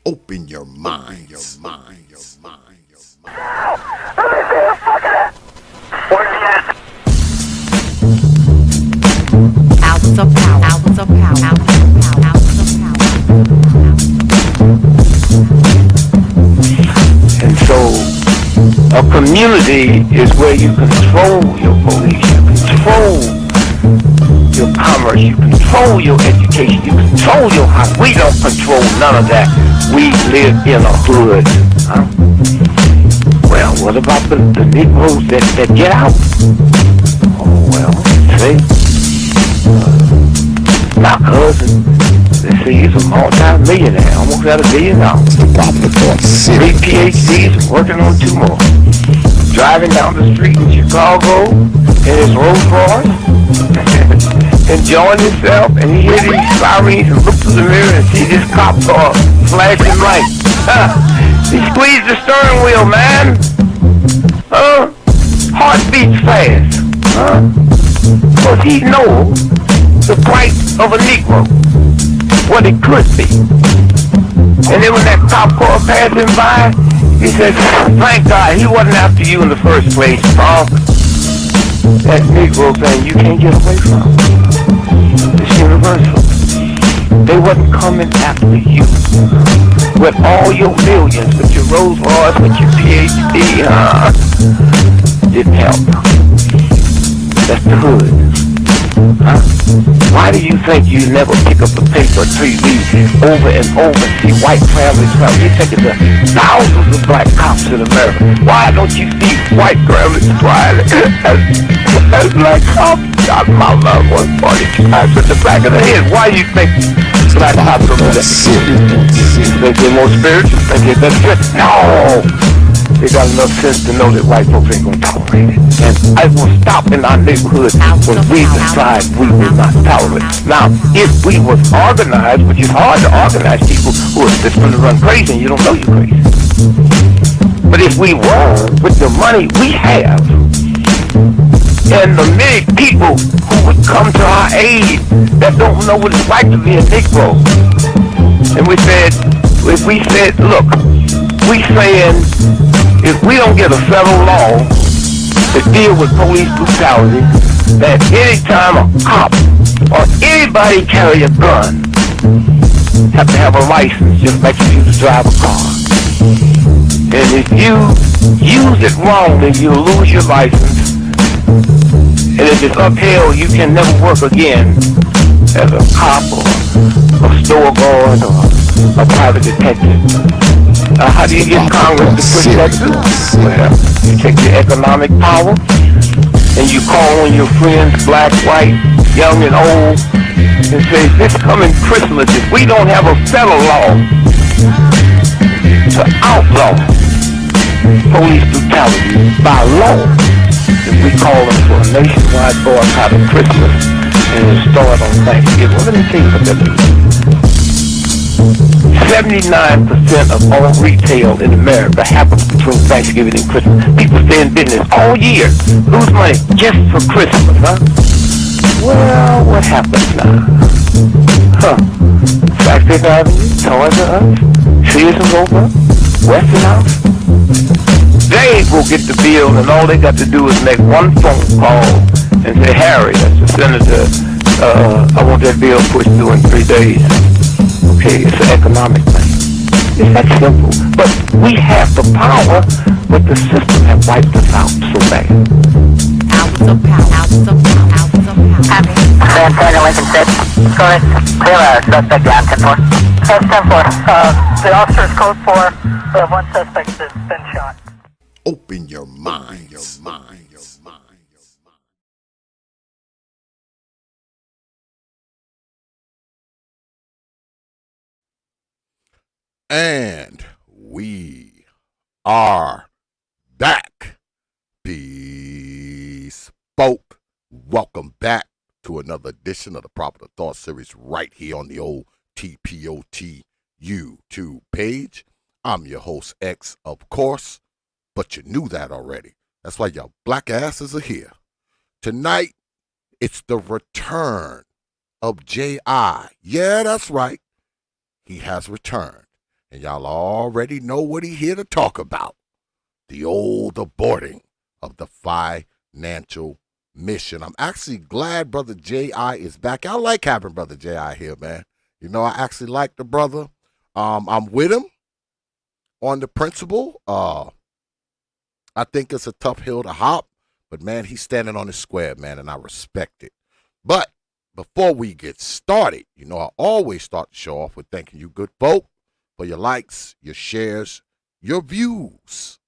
Open your mind. Your mind. Your mind. Your mind. Let me see the fucking ass. Where's he at? Hours of power. Hours of power. Hours of power. Hours of power. And so a community is where you control your police, you control your commerce, you control your education, you control your house. We don't control none of that. We live in a hood. Huh? Well, what about the Negroes that get out? Oh, well, see, my cousin, they say he's a multi-millionaire, almost at $1 billion. Three PhDs, working on 2 more. Driving down the street in Chicago in his Rolls Royce, enjoying himself, and he hears these sirens and looks in the mirror and sees this cop car flashing lights. He squeezed the steering wheel, man. Heart beats fast. Because he knows the price of a Negro, what it could be. And then when that cop car passed him by, he said, thank God he wasn't after you in the first place, Paul. That Negro thing you can't get away from. It's universal. They wasn't coming after you. With all your millions, with your Rolls Royce, with your PhD, didn't help. That's the hood. Huh? Why do you think you never pick up the paper till you read over and over and see white families? You think it's thousands of black cops in America. Why don't you see white families crying as black cops shot my loved one 42 times in the back of the head? Why do you think black cops are that? You think they're more spiritual? Think they're better? No! They got enough sense to know that white folks ain't gonna tolerate it. And I will stop in our neighborhood when we decide we will not tolerate it. Now, if we was organized, which is hard to organize people who are just gonna run crazy and you don't know you're crazy. But if we were, with the money we have, and the many people who would come to our aid that don't know what it's like to be a Negro, and we said, look, we saying, if we don't get a federal law to deal with police brutality, that anytime a cop or anybody carry a gun, have to have a license just like you used to drive a car. And if you use it wrong, then you'll lose your license. And if it's upheld, you can never work again as a cop or a store guard or a private detective. How do you get Congress to protect you? Well, you take your economic power and you call on your friends, black, white, young and old, and say, this coming Christmas, if we don't have a federal law to outlaw police brutality by law, if we call them for a nationwide boycott of Christmas and it start on Thanksgiving. Well, let me tell you what that means. 79% of all retail in America happens between Thanksgiving and Christmas. People stay in business all year, lose money just for Christmas, huh? Well, what happens now? Fifth Avenue, Toys R Us, Sears and Roebuck, Weston House. They will get the bill, and all they got to do is make one phone call and say, Harry, that's the senator, I want that bill pushed through in 3 days. Okay, it's an economic thing. It's that simple. But we have the power, but the system has wiped us out so bad. Hours of power. Hours of power. Hours of power. Happy. San Lincoln 6. Go ahead. Clear suspect down 10-4. 10-4. The officer's code 4. We have one suspect that's been shot. Open your mind. Your mind. Your mind. And we are back. Bespoke. Welcome back to another edition of the Proper Thought Series right here on the old T.P.O.T YouTube page. I'm your host, X, of course, but you knew that already. That's why your black asses are here. Tonight, it's the return of J.I. Yeah, that's right. He has returned. And y'all already know what he here to talk about. The old aborting of the financial mission. I'm actually glad Brother J.I. is back. I like having Brother J.I. here, man. You know, I actually like the brother. I'm with him on the principle. I think it's a tough hill to hop, but, man, he's standing on his square, man, and I respect it. But before we get started, you know, I always start the show off with thanking you good folk for your likes, your shares, your views,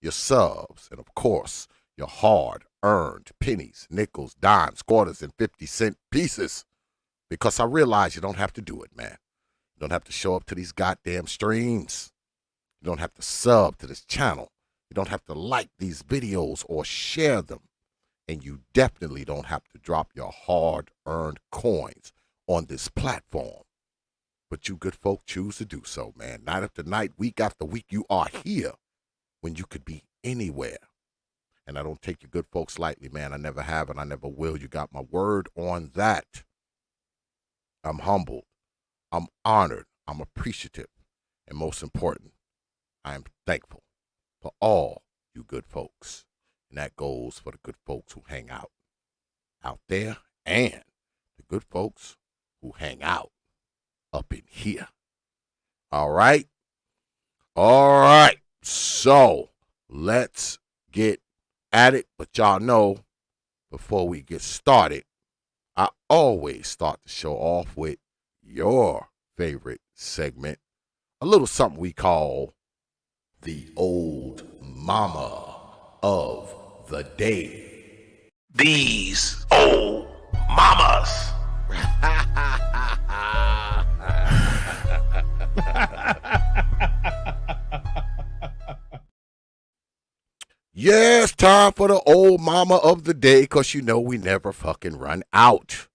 your subs, and, of course, your hard-earned pennies, nickels, dimes, quarters, and 50-cent pieces, because I realize you don't have to do it, man. You don't have to show up to these goddamn streams. You don't have to sub to this channel. You don't have to like these videos or share them. And you definitely don't have to drop your hard-earned coins on this platform. But you good folk choose to do so, man. Night after night, week after week, you are here when you could be anywhere. And I don't take you good folks lightly, man. I never have and I never will. You got my word on that. I'm humbled. I'm honored. I'm appreciative. And most important, I am thankful for all you good folks. And that goes for the good folks who hang out there and the good folks who hang out up in here. All right? All right. So let's get at it. But y'all know, before we get started, I always start the show off with your favorite segment, a little something we call the old mama of the day. These old mamas. Yes, time for the old mama of the day, because you know we never fucking run out.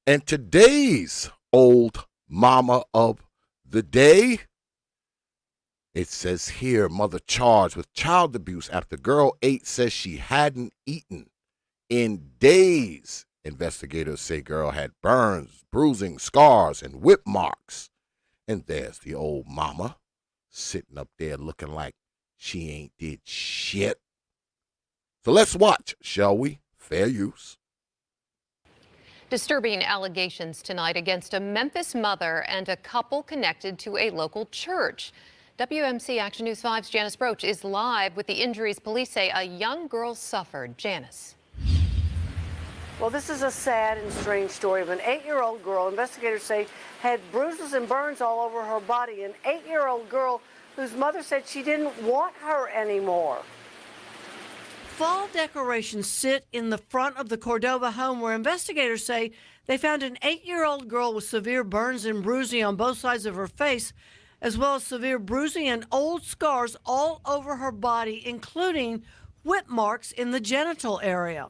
And today's old mama of the day, it says here, mother charged with child abuse after girl 8 says she hadn't eaten in days. Investigators say girl had burns, bruising, scars, and whip marks. And there's the old mama sitting up there looking like she ain't did shit. So let's watch, shall we? Fair use. Disturbing allegations tonight against a Memphis mother and a couple connected to a local church. WMC Action News 5's Janice Broach is live with the injuries police say a young girl suffered. Janice. Well, this is a sad and strange story of an 8-year-old girl, investigators say, had bruises and burns all over her body. An 8-year-old girl whose mother said she didn't want her anymore. Fall decorations sit in the front of the Cordova home where investigators say they found an 8-year-old girl with severe burns and bruising on both sides of her face, as well as severe bruising and old scars all over her body, including whip marks in the genital area.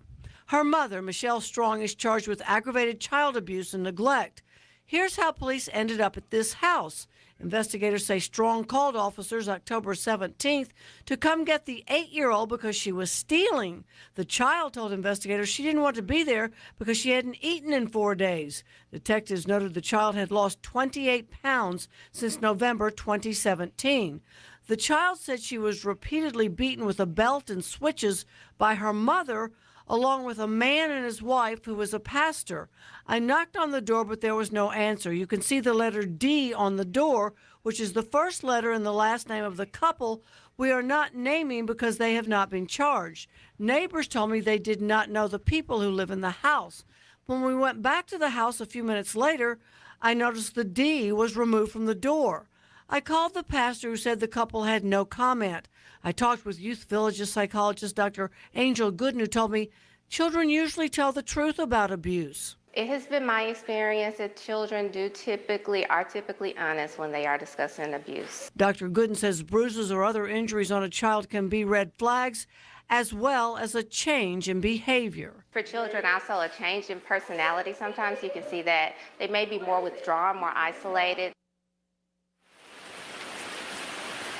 Her mother, Michelle Strong, is charged with aggravated child abuse and neglect. Here's how police ended up at this house. Investigators say Strong called officers October 17th to come get the 8-year-old because she was stealing. The child told investigators she didn't want to be there because she hadn't eaten in 4 days. Detectives noted the child had lost 28 pounds since November 2017. The child said she was repeatedly beaten with a belt and switches by her mother, along with a man and his wife who was a pastor. I knocked on the door, but there was no answer. You can see the letter D on the door, which is the first letter in the last name of the couple we are not naming because they have not been charged. Neighbors told me they did not know the people who live in the house. When we went back to the house a few minutes later, I noticed the D was removed from the door. I called the pastor, who said the couple had no comment. I talked with Youth Village's psychologist, Dr. Angel Gooden, who told me children usually tell the truth about abuse. It has been my experience that children are typically honest when they are discussing abuse. Dr. Gooden says bruises or other injuries on a child can be red flags, as well as a change in behavior. For children, also a change in personality. Sometimes you can see that they may be more withdrawn, more isolated.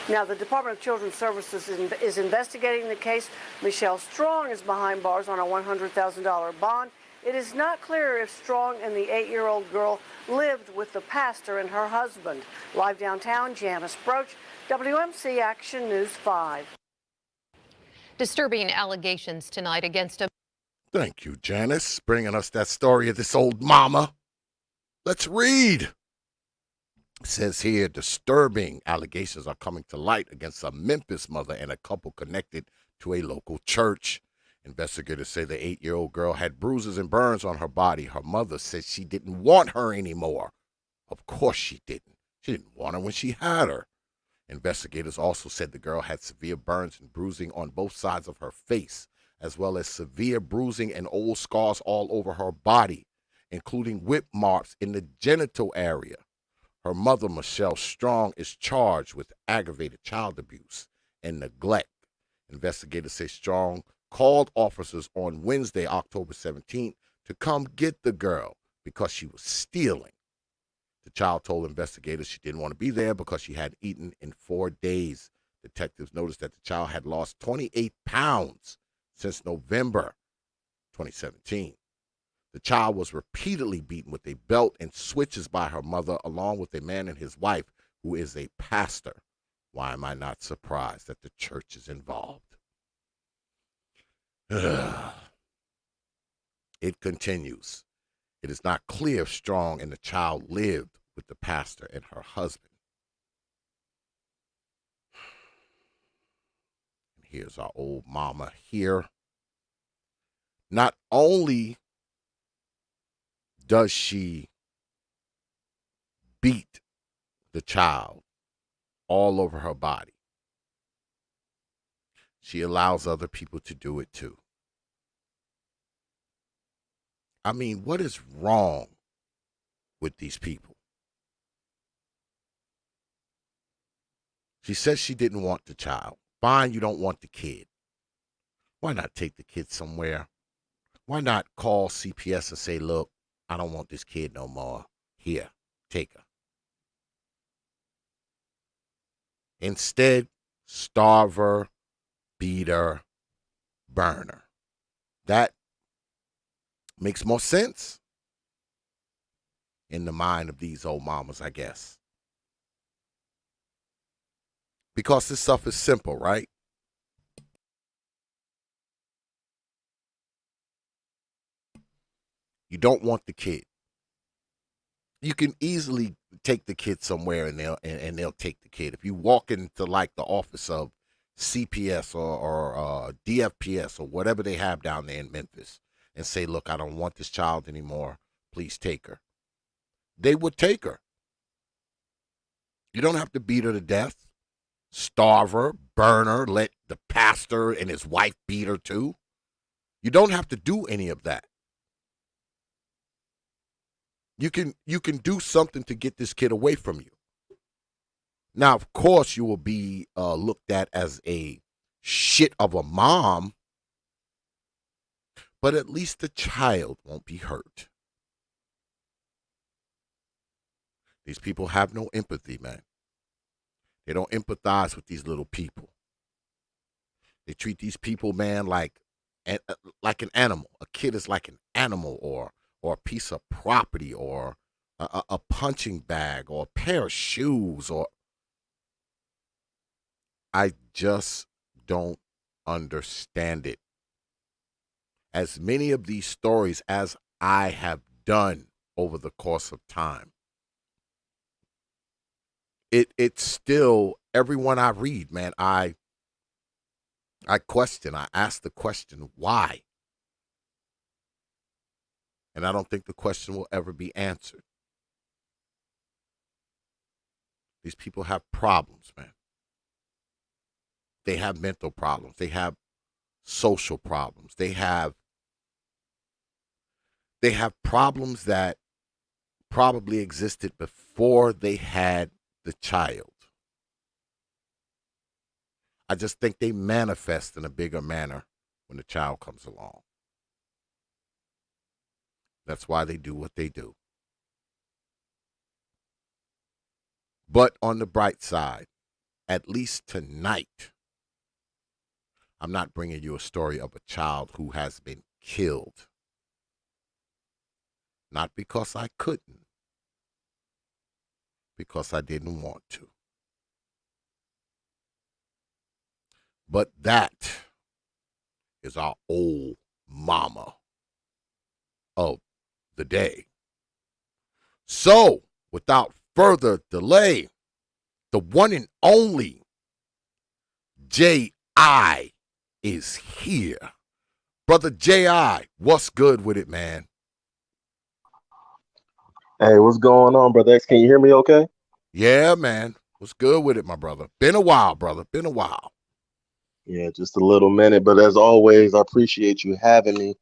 Now, the Department of Children's Services is investigating the case. Michelle Strong is behind bars on a $100,000 bond. It is not clear if Strong and the 8-year-old girl lived with the pastor and her husband. Live downtown, Janice Broach, WMC Action News 5. Disturbing allegations tonight against a Thank you, Janice, bringing us that story of this old mama. Let's read. It says here, disturbing allegations are coming to light against a Memphis mother and a couple connected to a local church. Investigators say the 8-year-old girl had bruises and burns on her body. Her mother said she didn't want her anymore. Of course she didn't. She didn't want her when she had her. Investigators also said the girl had severe burns and bruising on both sides of her face, as well as severe bruising and old scars all over her body, including whip marks in the genital area. Her mother, Michelle Strong, is charged with aggravated child abuse and neglect. Investigators say Strong called officers on Wednesday, October 17th, to come get the girl because she was stealing. The child told investigators she didn't want to be there because she hadn't eaten in 4 days. Detectives noticed that the child had lost 28 pounds since November 2017. The child was repeatedly beaten with a belt and switches by her mother, along with a man and his wife, who is a pastor. Why am I not surprised that the church is involved? It continues. It is not clear if Strong and the child lived with the pastor and her husband. And here's our old mama here. Not only does she beat the child all over her body, she allows other people to do it too. I mean, what is wrong with these people? She says she didn't want the child. Fine, you don't want the kid. Why not take the kid somewhere? Why not call CPS and say, look, I don't want this kid no more. Here, take her. Instead, starve her, beat her, burn her. That makes more sense in the mind of these old mamas, I guess. Because this stuff is simple, right? You don't want the kid. You can easily take the kid somewhere and they'll take the kid. If you walk into like the office of CPS or DFPS or whatever they have down there in Memphis and say, look, I don't want this child anymore. Please take her. They would take her. You don't have to beat her to death, starve her, burn her, let the pastor and his wife beat her too. You don't have to do any of that. You can do something to get this kid away from you. Now, of course, you will be looked at as a shit of a mom, but at least the child won't be hurt. These people have no empathy, man. They don't empathize with these little people. They treat these people, man, like an animal. A kid is like an animal or a piece of property or a punching bag or a pair of shoes or I just don't understand it. As many of these stories as I have done over the course of time, it's still everyone I read, man, I ask the question, why? And I don't think the question will ever be answered. These people have problems, man. They have mental problems. They have social problems. They have problems that probably existed before they had the child. I just think they manifest in a bigger manner when the child comes along. That's why they do what they do. But on the bright side, at least tonight, I'm not bringing you a story of a child who has been killed. Not because I couldn't, because I didn't want to. But that is our old mama of the day. So, without further delay, the one and only J.I. is here. Brother J.I., what's good with it, man? Hey, what's going on, brother X? Can you hear me okay? Yeah, man. What's good with it, my brother? Been a while, brother. Been a while. Yeah, just a little minute, but as always, I appreciate you having me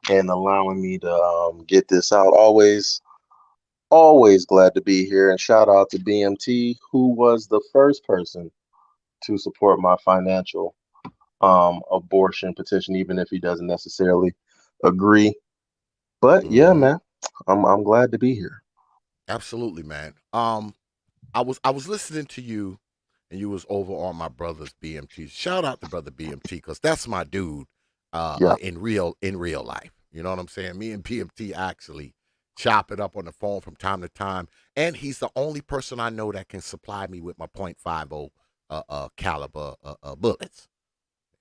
and allowing me to get this out. Always glad to be here. And shout out to BMT, who was the first person to support my financial abortion petition, even if he doesn't necessarily agree. But yeah, Mm-hmm. man, I'm glad to be here. Absolutely, man. I was listening to you, and you was over on my brother's BMT. Shout out to brother BMT, because that's my dude. Yeah. In real life, you know what I'm saying. Me and BMT actually chop it up on the phone from time to time, and he's the only person I know that can supply me with my .50 caliber bullets.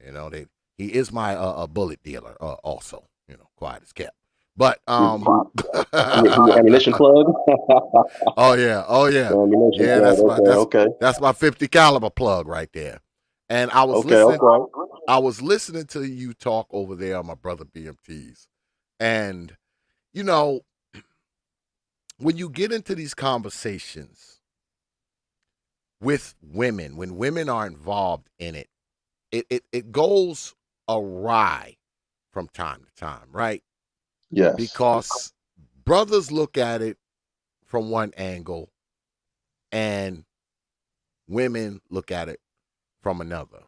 You know, he is my bullet dealer, also. You know, quiet as kept. But He ammunition plug? oh yeah, oh yeah, Ammunition yeah. plug. Okay, okay. That's my 50 caliber plug right there. And Okay, okay. I was listening to you talk over there on my brother BMT's, and you know, when you get into these conversations with women, when women are involved in it, it goes awry from time to time, right? Yes. Because brothers look at it from one angle, and women look at it from another.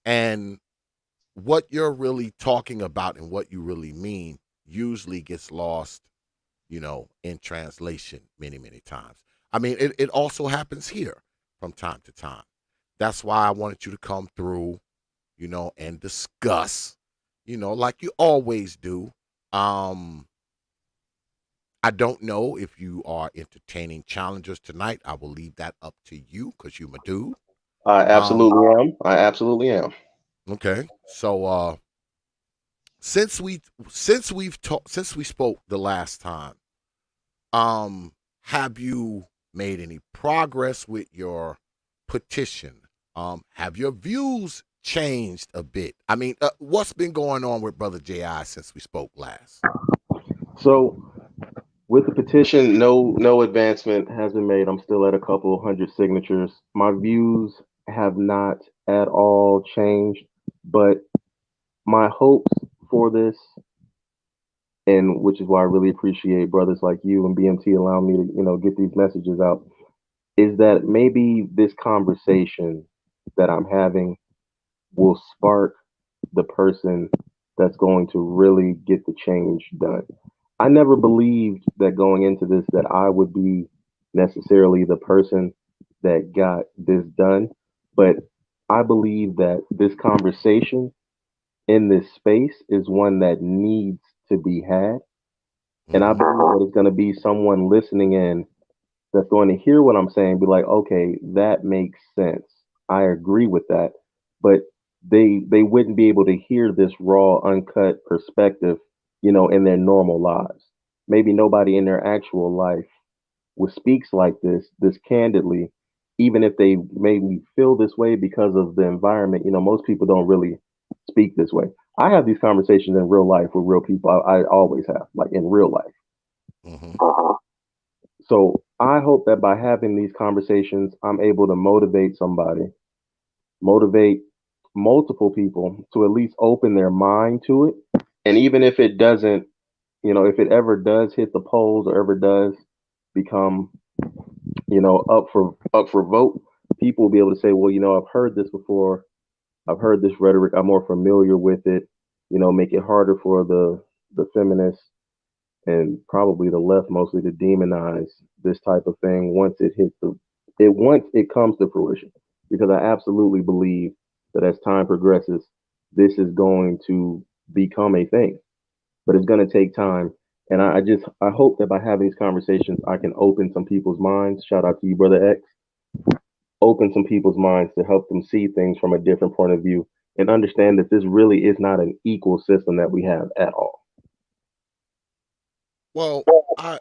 And what you're really talking about and what you really mean usually gets lost, in translation many, many times. I mean, it also happens here from time to time. That's why I wanted you to come through, and discuss, like you always do. Um, I don't know if you are entertaining challengers tonight. I will leave that up to you, because you're my dude. I Um, absolutely am. I absolutely am. okay. So since we spoke the last time, have you made any progress with your petition? Have your views changed a bit? I mean, what's been going on with Brother J.I. since we spoke last? So with the petition, no advancement has been made. I'm still at a couple hundred signatures. My views have not at all changed, but my hopes for this, and which is why I really appreciate brothers like you and BMT allowing me to, get these messages out, is that maybe this conversation that I'm having will spark the person that's going to really get the change done. I never believed that going into this that I would be necessarily the person that got this done, but I believe that this conversation in this space is one that needs to be had. And I Mm-hmm. believe that it's going to be someone listening in that's going to hear what I'm saying, be like, okay, that makes sense. I agree with that. But they wouldn't be able to hear this raw, uncut perspective, in their normal lives. Maybe nobody in their actual life would speaks like this candidly, even if they maybe feel this way because of the environment. Most people don't really speak this way. I have these conversations in real life with real people. I always have, like in real life. Mm-hmm. So I hope that by having these conversations, I'm able to motivate somebody, motivate multiple people to at least open their mind to it. And even if it doesn't, if it ever does hit the polls or ever does become, up for vote, people will be able to say, well, I've heard this before. I've heard this rhetoric. I'm more familiar with it. Make it harder for the feminists and probably the left mostly to demonize this type of thing once it comes to fruition, because I absolutely believe that as time progresses, this is going to become a thing, but it's going to take time, And I hope that by having these conversations, I can open some people's minds. Shout out to you, brother X. Open some people's minds to help them see things from a different point of view and understand that this really is not an equal system that we have at all. Well, I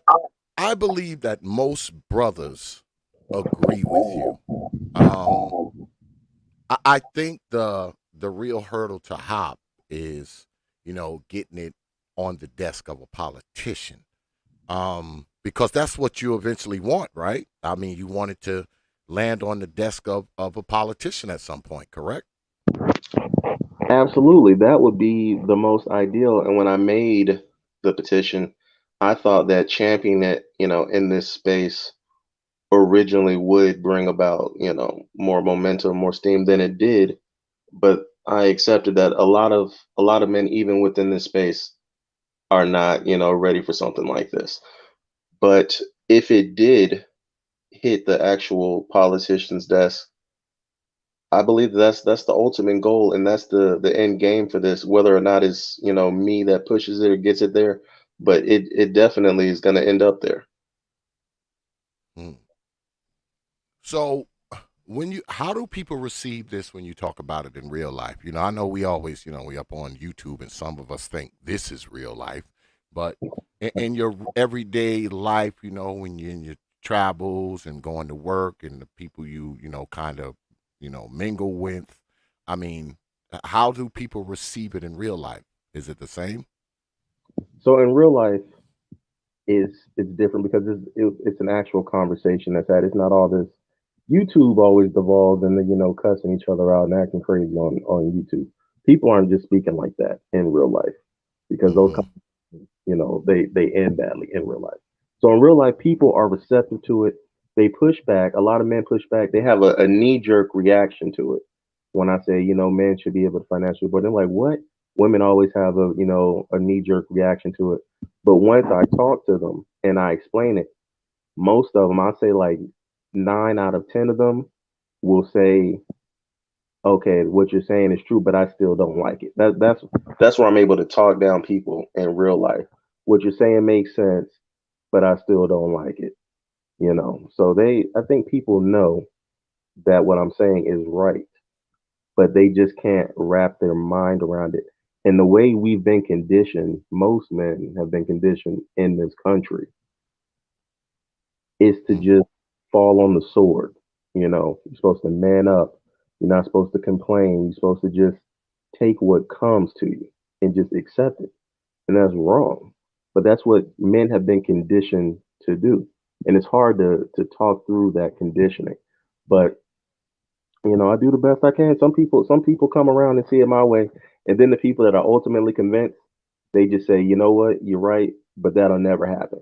I believe that most brothers agree with you. Um, I think the real hurdle to hop is, getting it on the desk of a politician. Because that's what you eventually want, right? I mean, you want it to land on the desk of a politician at some point, correct? Absolutely. That would be the most ideal. And when I made the petition, I thought that championing it, in this space originally would bring about, more momentum, more steam than it did. But I accepted that a lot of men, even within this space, are not, ready for something like this. But if it did hit the actual politician's desk, I believe that's the ultimate goal, and that's the end game for this. Whether or not it's me that pushes it or gets it there, but it definitely is going to end up there. Hmm. So, how do people receive this when you talk about it in real life? I know we always, we up on YouTube, and some of us think this is real life, but in your everyday life, when you're in your travels and going to work, and the people kind of, mingle with, I mean, how do people receive it in real life? Is it the same? So in real life, it's different because it's an actual conversation that's had. It's not all this. YouTube always devolved into cussing each other out and acting crazy on YouTube. People aren't just speaking like that in real life because those Mm-hmm. they end badly in real life. So in real life, people are receptive to it. They push back. A lot of men push back. They have a knee jerk reaction to it. When I say men should be able to financially, but they're like, what? Women always have a knee jerk reaction to it. But once I talk to them and I explain it, most of them, I say like 9 out of 10 of them will say, okay, what you're saying is true, but I still don't like it. That's where I'm able to talk down people in real life. What you're saying makes sense, but I still don't like it. So I think people know that what I'm saying is right, but they just can't wrap their mind around it. And the way we've been conditioned, most men have been conditioned in this country, is to Mm-hmm. just fall on the sword. You're supposed to man up. You're not supposed to complain. You're supposed to just take what comes to you and just accept it. And that's wrong. But that's what men have been conditioned to do. And it's hard to talk through that conditioning. But I do the best I can. Some people come around and see it my way. And then the people that are ultimately convinced, they just say, you know what, you're right, but that'll never happen.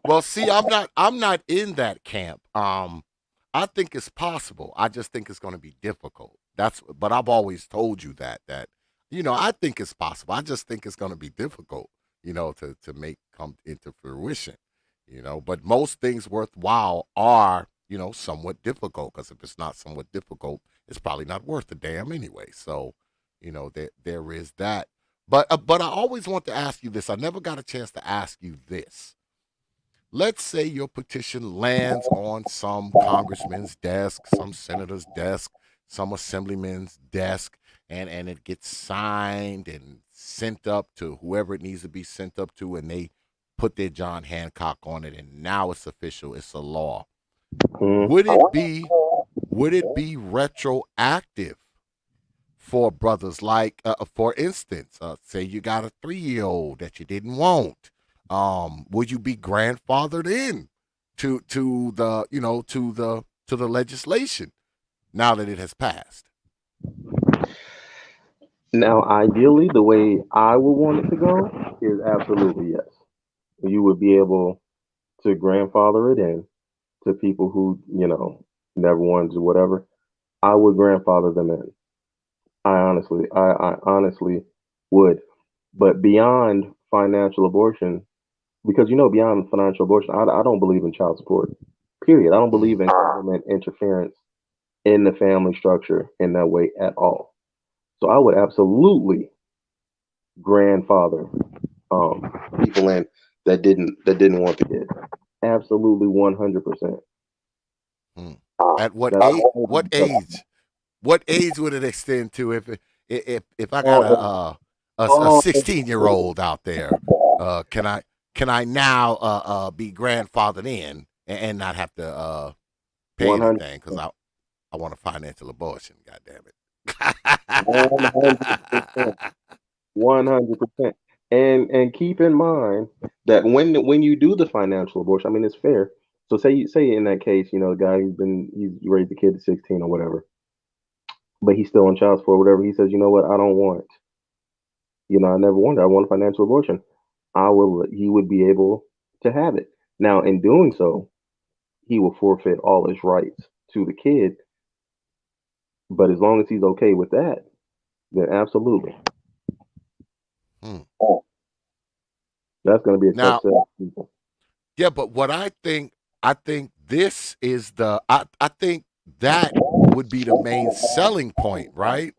Well, see, I'm not in that camp. I think it's possible. I just think it's going to be difficult. But I've always told you that I think it's possible. I just think it's going to be difficult, to make come into fruition. But most things worthwhile are, somewhat difficult, because if it's not somewhat difficult, it's probably not worth a damn anyway. So, there is that. But I always want to ask you this. I never got a chance to ask you this. Let's say your petition lands on some congressman's desk, some senator's desk, some assemblyman's desk, and it gets signed and sent up to whoever it needs to be sent up to, and they put their John Hancock on it, and now it's official. It's a law. Mhm. Would it be retroactive for brothers? Like, for instance, say you got a 3-year-old that you didn't want. Would you be grandfathered in to the to the legislation now that it has passed? Now, ideally, the way I would want it to go is absolutely yes. You would be able to grandfather it in to people who, never wanted to whatever. I would grandfather them in. I honestly would. But beyond financial abortion, because beyond financial abortion, I don't believe in child support. Period. I don't believe Mm, in government interference in the family structure in that way at all. So I would absolutely grandfather people in that didn't want the kid. Absolutely 100%. Hmm. At what That's age? What age? What age would it extend to if I got oh, a oh, 16-year-old out there? Can I now be grandfathered in and not have to pay 100, anything because I want a financial abortion? God damn it. 100%. 100%. And keep in mind that when you do the financial abortion, I mean it's fair. So say in that case, the guy he's raised the kid to 16 or whatever, but he's still on child support or whatever. He says, you know what, I don't want, I never wanted, I want a financial abortion. He would be able to have it. Now, in doing so, he will forfeit all his rights to the kid. But as long as he's okay with that, then absolutely. Hmm. That's going to be a tough Now, sell for people. yeah, but what I think this is I think that would be the main selling point, right?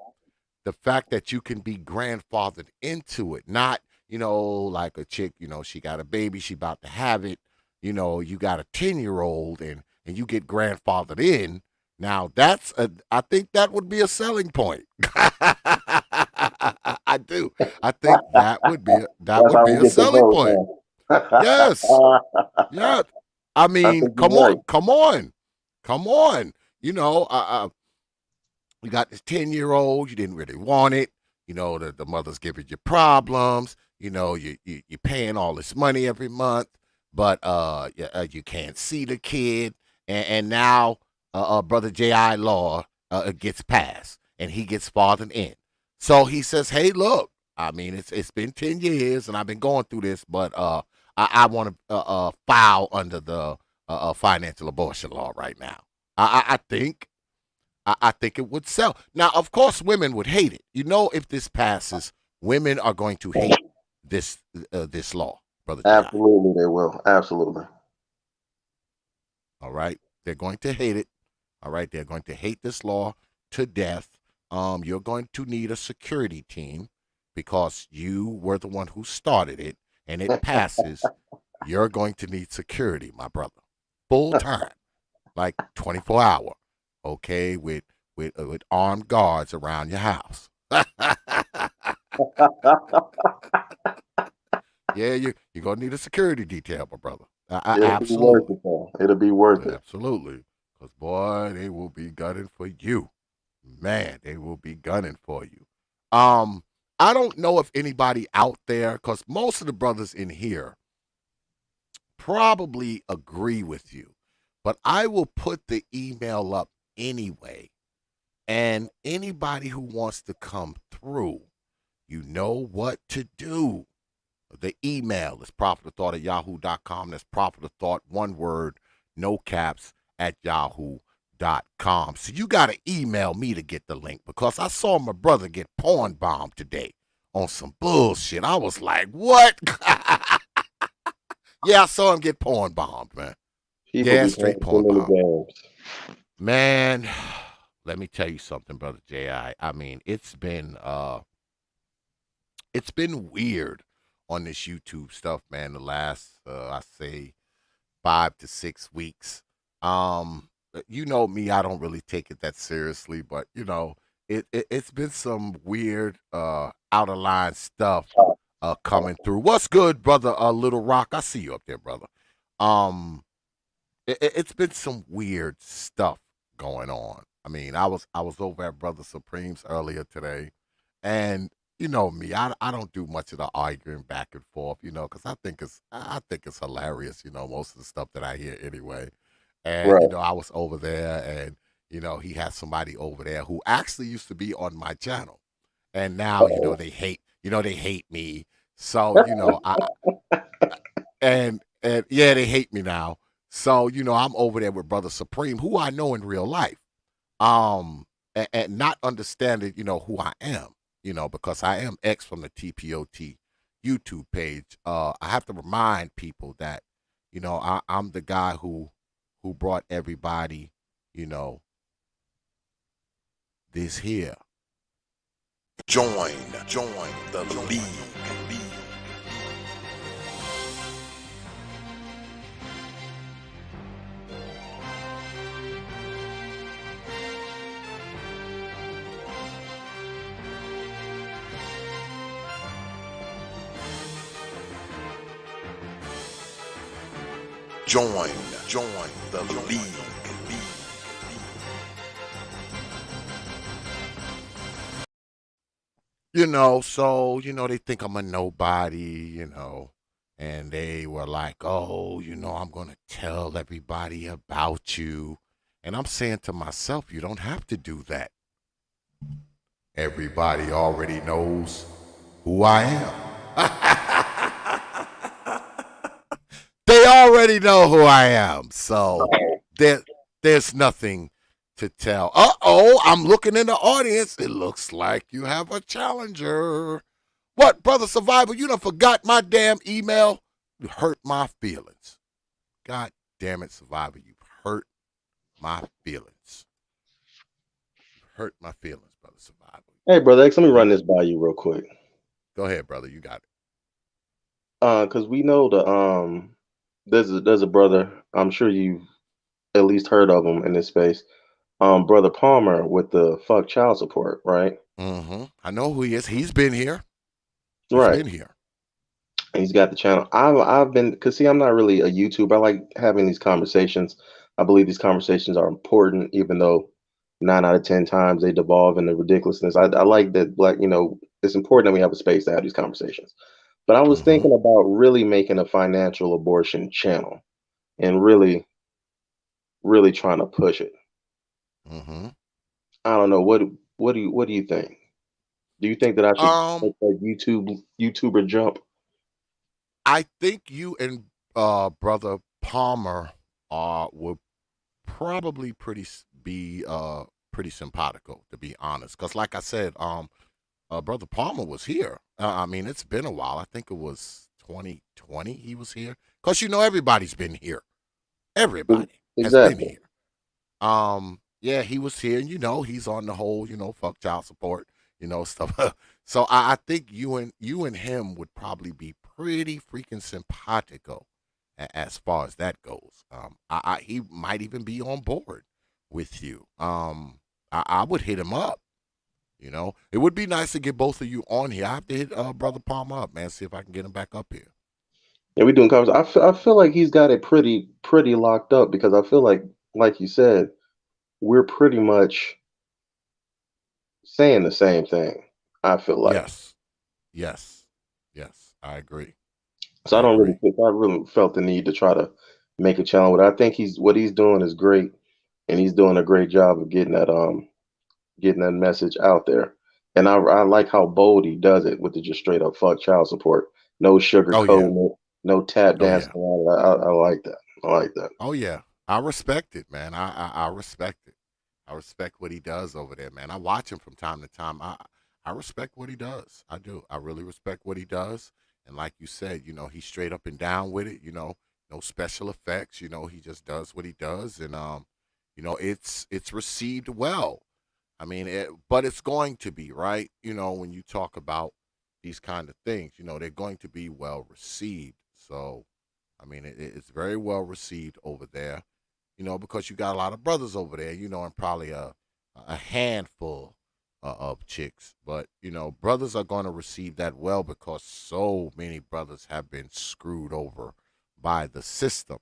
The fact that you can be grandfathered into it, not, like a chick, she got a baby, she about to have it, you got a 10-year-old and you get grandfathered in. Now I think that would be a selling point. I do. I think that That's would how be we a get the selling vote, point. Yes. huh? Yeah. I I mean, think you're right. come on. Come on. You know, you got this 10-year-old, you didn't really want it. The mother's giving you problems. You're paying all this money every month, but you can't see the kid. And now Brother J.I. Law gets passed, and he gets fathered in. So he says, hey, look, I mean, it's been 10 years, and I've been going through this, but I want to file under the financial abortion law right now. I think I think it would sell. Now, of course, women would hate it. If this passes, women are going to hate this law, Brother Gi. Absolutely, they will. Absolutely. All right, they're going to hate it. All right, they're going to hate this law to death. You're going to need a security team because you were the one who started it, and it passes. You're going to need security, my brother, full time, like 24-hour. Okay, with armed guards around your house. Yeah, you're gonna need a security detail, my brother. It'll be worth Absolutely, it, though. It'll be worth it. absolutely. Cause boy, they will be gunning for you. Man, they will be gunning for you. I don't know if anybody out there, cause most of the brothers in here probably agree with you, but I will put the email up anyway. And anybody who wants to come through, you know what to do. The email is prophetofthought@yahoo.com. That's prophetofthought, one word, no caps, at yahoo.com. So you got to email me to get the link because I saw my brother get porn bombed today on some bullshit. I was like, what? Yeah, I saw him get porn bombed, man. People Yeah, be straight playing too porn many bomb. games. Man, let me tell you something, brother J.I. I mean, it's been weird on this YouTube stuff, man. The last, I say, 5 to 6 weeks. You know me, I don't really take it that seriously, but it's been some weird, out of line stuff coming through. What's good, brother? Little Rock, I see you up there, brother. Um, it's been some weird stuff going on. I mean, I was over at Brother Supreme's earlier today, and you know me, I don't do much of the arguing back and forth, because I think it's hilarious, most of the stuff that I hear anyway. And Right. I was over there, and he had somebody over there who actually used to be on my channel, and now Uh-oh. they hate me. So and yeah, they hate me now. So I'm over there with Brother Supreme, who I know in real life, and not understanding, who I am, because I am X from the T.P.O.T YouTube page. I have to remind people that, I'm the guy who brought everybody, this here. Join the league. Join the league. So, they think I'm a nobody, and they were like, oh, I'm going to tell everybody about you. And I'm saying to myself, you don't have to do that. Everybody already knows who I am. They already know who I am. So there's nothing to tell. Uh-oh, I'm looking in the audience. It looks like you have a challenger. What, Brother Survivor, you done forgot my damn email? You hurt my feelings. God damn it, Survivor, you hurt my feelings. You hurt my feelings, Brother Survivor. Hey, Brother X, let me run this by you real quick. Go ahead, brother, you got it. Because we know there's a brother, I'm sure you've at least heard of him in this space. Brother Palmer with the fuck child support, right? Mm-hmm. I know who he is. He's been here. Right. Been here. He's got the channel. I've been, because see, I'm not really a YouTuber. I like having these conversations. I believe these conversations are important, even though 9 out of 10 times they devolve into ridiculousness. I like that, like, it's important that we have a space to have these conversations. But I was thinking about really making a financial abortion channel and really, really trying to push it. Mm-hmm. I don't know. What do you think? Do you think that I should make that YouTuber jump? I think you and Brother Palmer would probably be pretty simpatico, to be honest. Because like I said, Brother Palmer was here. I mean, it's been a while. I think it was 2020 he was here. Because everybody's been here. Everybody has been Exactly. here. Yeah, he was here, and he's on the whole, fuck child support, stuff. So I think you and him would probably be pretty freaking simpatico as far as that goes. He might even be on board with you. I would hit him up. It would be nice to get both of you on here. I have to hit Brother Palmer up, man, see if I can get him back up here. Yeah, we doing conversations. I feel like he's got it pretty locked up because I feel like you said, we're pretty much saying the same thing. I feel like. Yes, I agree. So I don't really think I really felt the need to try to make a challenge with it. I think what he's doing is great, and he's doing a great job of getting that message out there. And I like how bold he does it with the just straight up fuck child support. No sugarcoating it, no tap Oh yeah. dancing around it. I like that. I like that. Oh yeah. I respect it, man. I respect it. I respect what he does over there, man. I watch him from time to time. I respect what he does. I do. I really respect what he does. And like you said, he's straight up and down with it, no special effects, he just does what he does, and it's received well. I mean, but it's going to be, right? When you talk about these kind of things, they're going to be well received. So, I mean, it's very well received over there, because you got a lot of brothers over there, and probably a handful of chicks. But, brothers are going to receive that well because so many brothers have been screwed over by the system.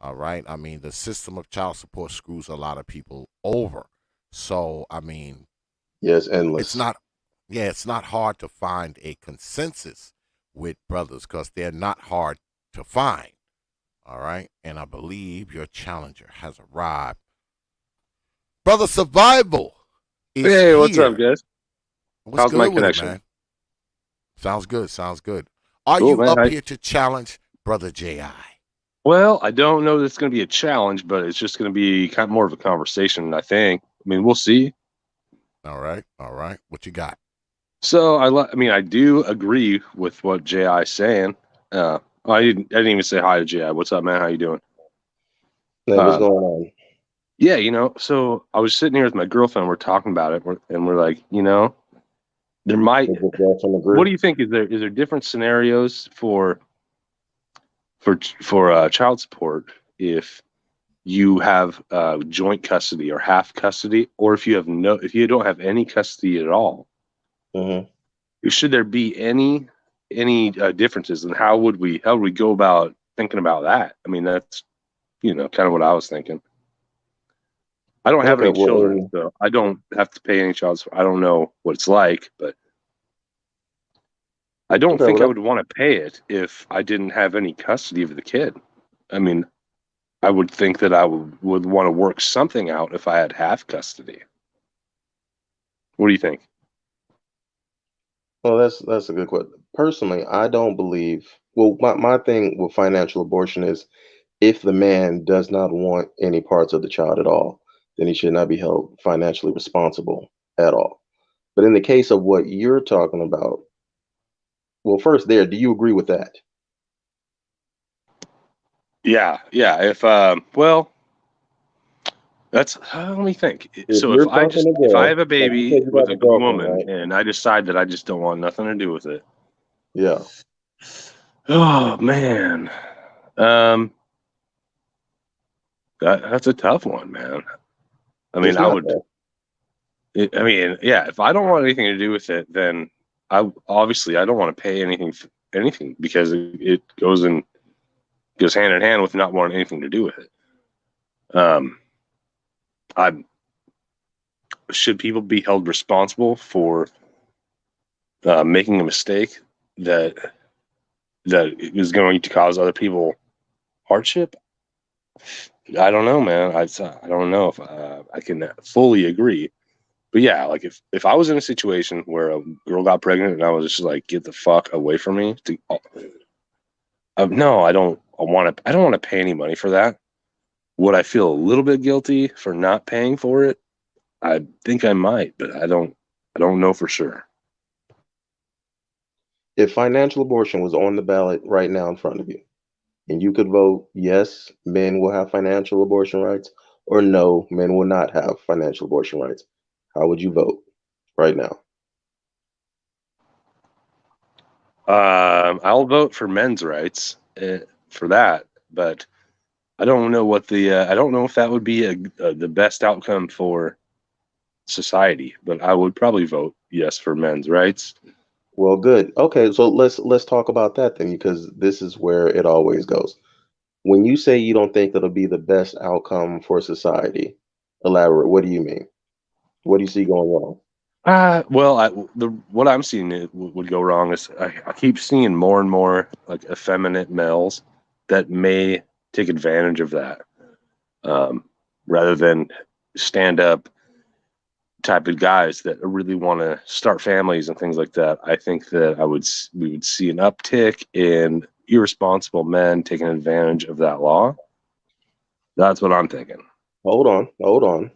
All right. I mean, the system of child support screws a lot of people over. So, I mean, Yes, endless. it's not hard to find a consensus with brothers because they're not hard to find. All right. And I believe your challenger has arrived. Brother Survival is Hey, what's here. up, guys? What's How's good my with connection? it, man? Sounds good. Sounds good. Are Cool, you man. up here to challenge Brother J.I.? Well, I don't know that it's going to be a challenge, but it's just going to be kind of more of a conversation, I think. I mean, we'll see. All right. All right. What you got? So, I mean, I do agree with what J.I. is saying. I didn't even say hi to J.I. What's up, man? How you doing? Hey, what's going on? Yeah, so I was sitting here with my girlfriend. We're talking about it, and we're like, There might. Is it yes and agree? What do you think? Is there different scenarios for child support if you have joint custody or half custody, or if you don't have any custody at all? Mm-hmm. Should there be any differences, and how would we go about thinking about that? I mean, that's kind of what I was thinking. I don't have Okay, any well, children, so I don't have to pay any child support. I don't know what it's like, but I don't okay, think I well, would want to pay it if I didn't have any custody of the kid. I mean, I would think that I would want to work something out if I had half custody. What do you think? well, that's a good question. Personally, I don't believe. Well, my thing with financial abortion is if the man does not want any parts of the child at all, then he should not be held financially responsible at all. But in the case of what you're talking about, well, first, do you agree with that? Yeah. If well, that's let me think. If So you're talking to if I have girl, a like you baby said, you with have a a girlfriend, woman right? and I decide that I just don't want nothing to do with it. Yeah. Oh man. Um that's a tough one, man. I mean, It's I not would that. I mean, yeah, if I don't want anything to do with it, then I don't want to pay anything because it goes hand in hand with not wanting anything to do with it. I Should people be held responsible for making a mistake that is going to cause other people hardship? I don't know, man. I don't know if I can fully agree. But yeah, like if I was in a situation where a girl got pregnant and I was just like, get the fuck away from me. No, I don't want to. I don't want to pay any money for that. Would I feel a little bit guilty for not paying for it? I think I might, but I don't. I don't know for sure. If financial abortion was on the ballot right now in front of you, and you could vote yes, men will have financial abortion rights, or no, men will not have financial abortion rights, how would you vote right now? I'll vote for men's rights for that, but I don't know what I don't know if that would be the best outcome for society. But I would probably vote yes for men's rights. Well, good. Okay, so let's talk about that then, because this is where it always goes. When you say you don't think that'll be the best outcome for society, elaborate. What do you mean? What do you see going wrong? Well, what I'm seeing would go wrong is I keep seeing more and more like effeminate males that may take advantage of that, um, rather than stand up type of guys that really want to start families and things like that. I think that we would see an uptick in irresponsible men taking advantage of that law. That's what I'm thinking. Hold on.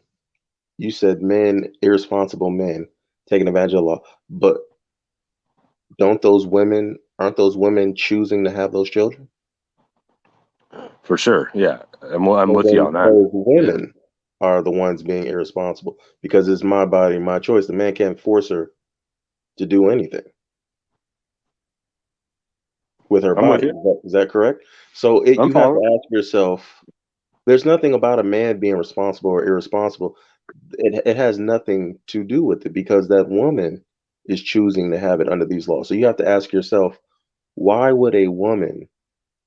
You said men, irresponsible men, taking advantage of the law, but aren't those women choosing to have those children? For sure. Yeah. I'm So with you on that. those Yeah. women are the ones being irresponsible because it's my body, my choice. The man can't force her to do anything with her I'm with body. you. Is that correct? So I'm you have following. to ask yourself, there's nothing about a man being responsible or irresponsible. It has nothing to do with it because that woman is choosing to have it under these laws. So you have to ask yourself, why would a woman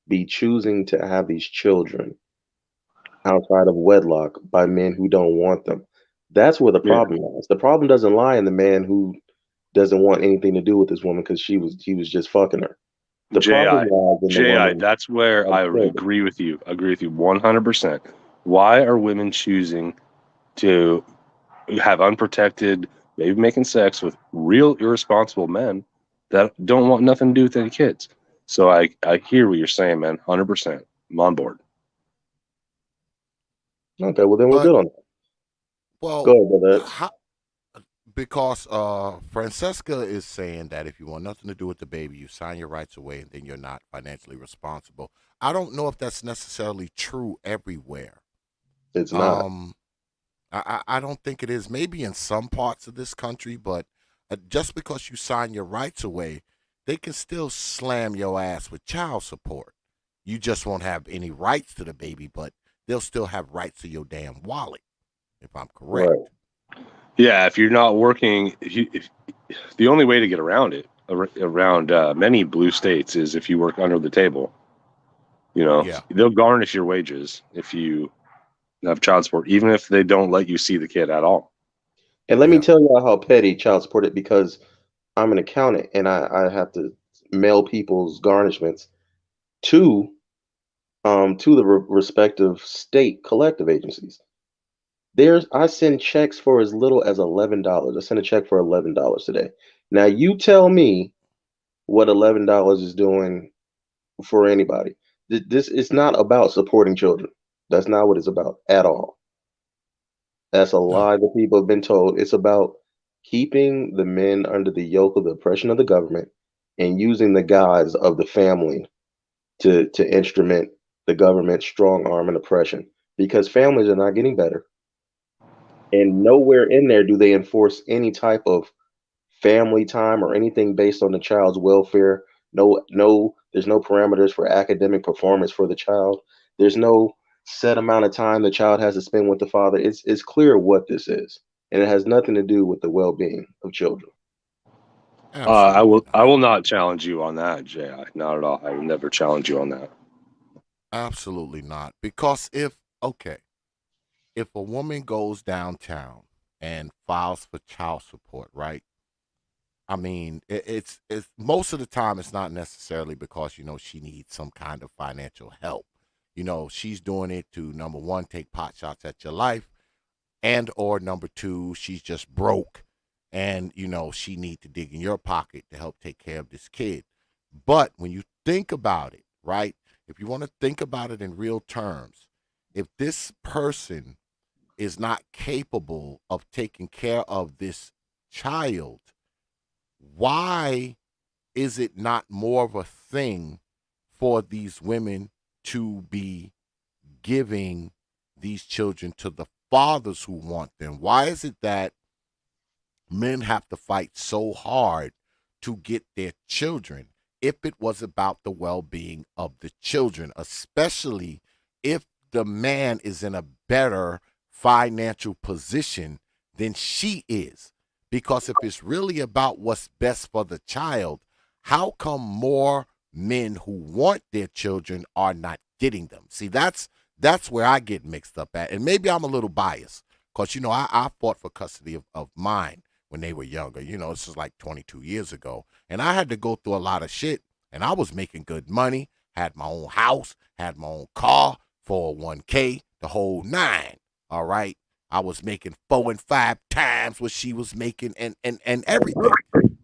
be choosing to have these children outside of wedlock by men who don't want them? That's where the Yeah. problem lies. The problem doesn't lie in the man who doesn't want anything to do with this woman because he was just fucking her. The problem lies in the JI, woman. that's where I agree with you. I agree with you 100%. Why are women choosing to have unprotected, maybe making sex with real irresponsible men that don't want nothing to do with any kids? So I hear what you're saying, man. 100%. I'm on board. Okay, well then we're But good on that. Go well, ahead, brother X. how, because Francesca is saying that if you want nothing to do with the baby, you sign your rights away, and then you're not financially responsible. I don't know if that's necessarily true everywhere. It's not. Um, I don't think it is. Maybe in some parts of this country, but just because you sign your rights away, they can still slam your ass with child support. You just won't have any rights to the baby, but they'll still have rights to your damn wallet, if I'm correct. Right. Yeah, if you're not working, the only way to get around it, around many blue states, is if you work under the table. You know, Yeah. they'll garnish your wages if you have child support, even if they don't let you see the kid at all. And let me Yeah. tell y'all how petty child support is, because I'm an accountant and I have to mail people's garnishments to to the respective state collective agencies. I send checks for as little as $11. I sent a check for $11 today. Now you tell me what $11 is doing for anybody. This is not about supporting children. That's not what it's about at all. That's a No. lie that people have been told. It's about keeping the men under the yoke of the oppression of the government and using the guise of the family to instrument the government's strong arm and oppression, because families are not getting better. And nowhere in there do they enforce any type of family time or anything based on the child's welfare. There's no parameters for academic performance for the child. There's no set amount of time the child has to spend with the father. It's clear what this is, and it has nothing to do with the well-being of children. I Absolutely will. I not. will not challenge you on that, Ji. Not at all. I will never challenge you on that. Absolutely not. Because if a woman goes downtown and files for child support, right? I mean, it's most of the time it's not necessarily because she needs some kind of financial help. She's doing it to, number one, take pot shots at your life, and or number two, she's just broke, and she need to dig in your pocket to help take care of this kid. But when you think about it, right? If you want to think about it in real terms, if this person is not capable of taking care of this child, why is it not more of a thing for these women to be giving these children to the fathers who want them? Why is it that men have to fight so hard to get their children if it was about the well-being of the children, especially if the man is in a better financial position than she is? Because if it's really about what's best for the child, how come more men who want their children are not getting them? See, that's where I get mixed up at. And maybe I'm a little biased because, I fought for custody of mine when they were younger. This is like 22 years ago. And I had to go through a lot of shit. And I was making good money, had my own house, had my own car, 401k, the whole nine. All right. I was making 4 and 5 times what she was making, and everything.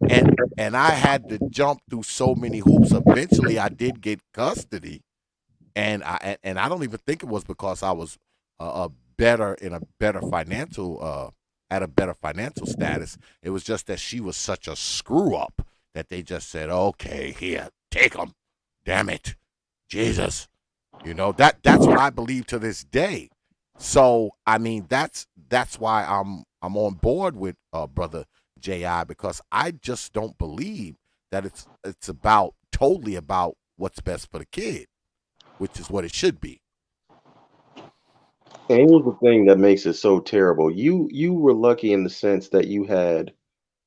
And I had to jump through so many hoops. Eventually I did get custody. And I don't even think it was because I was a better in a better financial at a better financial status. It was just that she was such a screw up that they just said, "Okay, here, take them. Damn it, Jesus." That's what I believe to this day. So I mean, that's why I'm on board with brother Ji, because I just don't believe that it's about totally about what's best for the kid, which is what it should be. And here's the thing that makes it so terrible. You were lucky in the sense that you had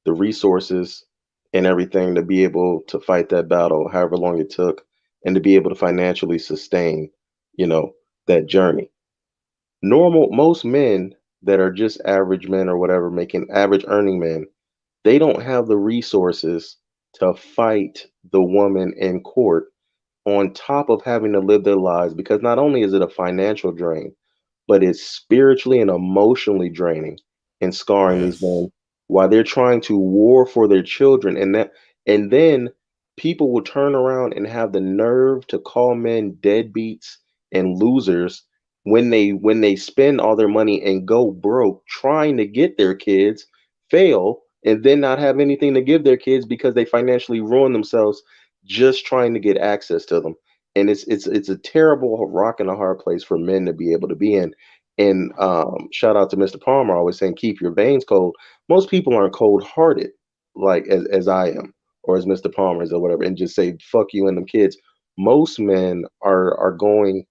the resources and everything to be able to fight that battle, however long it took, and to be able to financially sustain, you know, that journey. Most men that are just average men or whatever, making average earning men, they don't have the resources to fight the woman in court, on top of having to live their lives, because not only is it a financial drain, but it's spiritually and emotionally draining and scarring these Yes. men while they're trying to war for their children. And then people will turn around and have the nerve to call men deadbeats and losers when they spend all their money and go broke trying to get their kids, fail, and then not have anything to give their kids because they financially ruin themselves just trying to get access to them. And it's a terrible rock and a hard place for men to be able to be in. And shout out to Mr. Palmer always saying keep your veins cold. Most people aren't cold hearted. like as I am, or as Mr. Palmer is, or whatever, and just say fuck you and them kids. Most men are going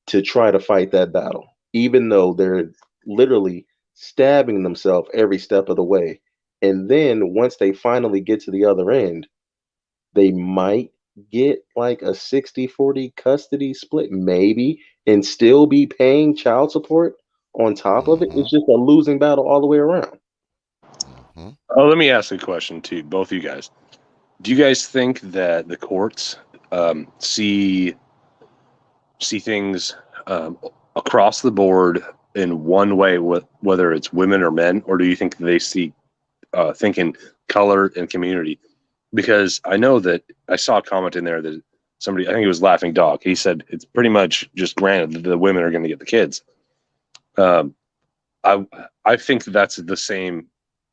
to try to fight that battle, even though they're literally stabbing themselves every step of the way. And then once they finally get to the other end, they might get like a 60-40 custody split, maybe, and still be paying child support on top of it. Mm-hmm. It's just a losing battle all the way around. Mm-hmm. Oh, let me ask a question to both of you guys. Do you guys think that the courts see things across the board in one way, whether it's women or men, or do you think they see thinking color and community? Because I know that I saw a comment in there that somebody, I think it was Laughing Dog, he said it's pretty much just granted that the women are going to get the kids. Um, I I think that's the same.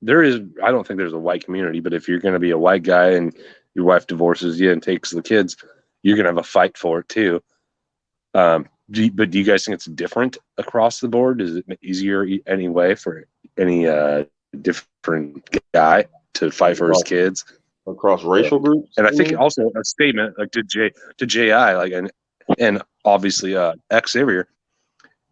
I don't think there's a white community, but if you're going to be a white guy and your wife divorces you and takes the kids, you're going to have a fight for it too. But do you guys think it's different across the board? Is it easier anyway for any different guy to fight for his Across, kids? across Yeah. racial groups, And I you think mean? also a statement like to Ji like and obviously Xavier.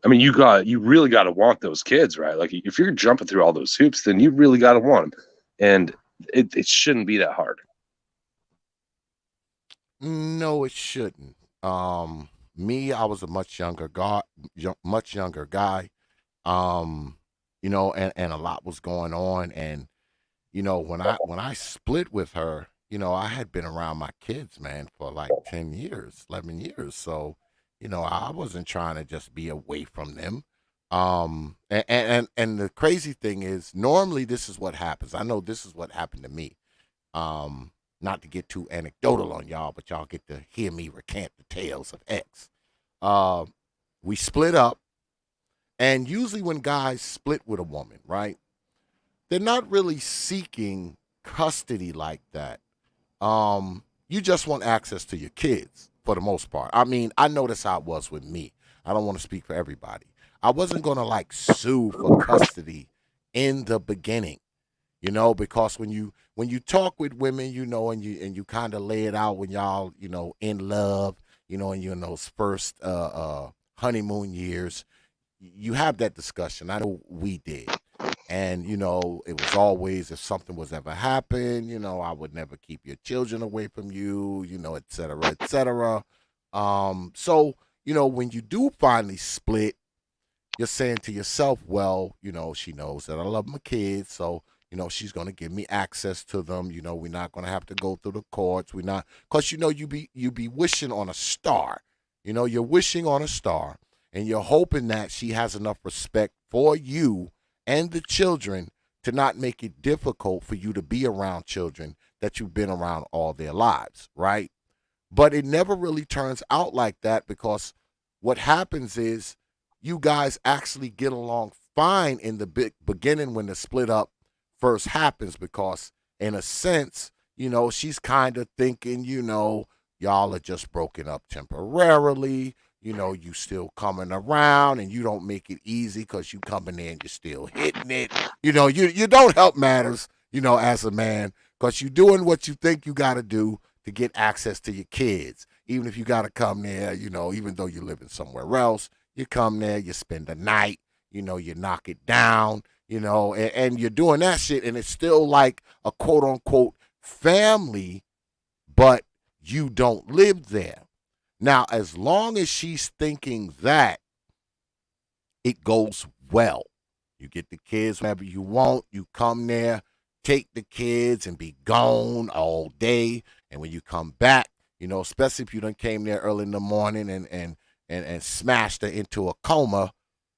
I mean, you really got to want those kids, right? Like if you're jumping through all those hoops, then you really got to want them, and it shouldn't be that hard. No, it shouldn't. Me, I was a much younger guy. Um, and a lot was going on, and when I split with her, I had been around my kids, man, for like 10 years, 11 years. So, I wasn't trying to just be away from them. And the crazy thing is, normally this is what happens. I know this is what happened to me. Um, Not to get too anecdotal on y'all, but y'all get to hear me recant the tales of X. Uh, we split up, and usually when guys split with a woman, right, they're not really seeking custody like that. You just want access to your kids for the most part. I mean, I know that's how it was with me. I don't want to speak for everybody. I wasn't gonna like sue for custody in the beginning, because when you talk with women, and you kind of lay it out when y'all, in love, and you're in those first honeymoon years, you have that discussion. I know we did. And, it was always, if something was ever happen, I would never keep your children away from you, et cetera, et cetera. So, when you do finally split, you're saying to yourself, well, she knows that I love my kids, so she's gonna give me access to them. We're not gonna have to go through the courts. We're not, cause you be wishing on a star. You're wishing on a star, and you're hoping that she has enough respect for you and the children to not make it difficult for you to be around children that you've been around all their lives, right? But it never really turns out like that, because what happens is you guys actually get along fine in the beginning when the split up first happens, because in a sense, she's kind of thinking, y'all are just broken up temporarily. You still coming around, and you don't make it easy because you coming in, you're still hitting it. You don't help matters, as a man, because you're doing what you think you got to do to get access to your kids. Even if you got to come there, even though you're living somewhere else, you come there, you spend the night, you knock it down, and you're doing that shit, and it's still like a quote unquote family, but you don't live there. Now, as long as she's thinking that, it goes well. You get the kids whenever you want. You come there, take the kids, and be gone all day. And when you come back, especially if you done came there early in the morning and smashed her into a coma,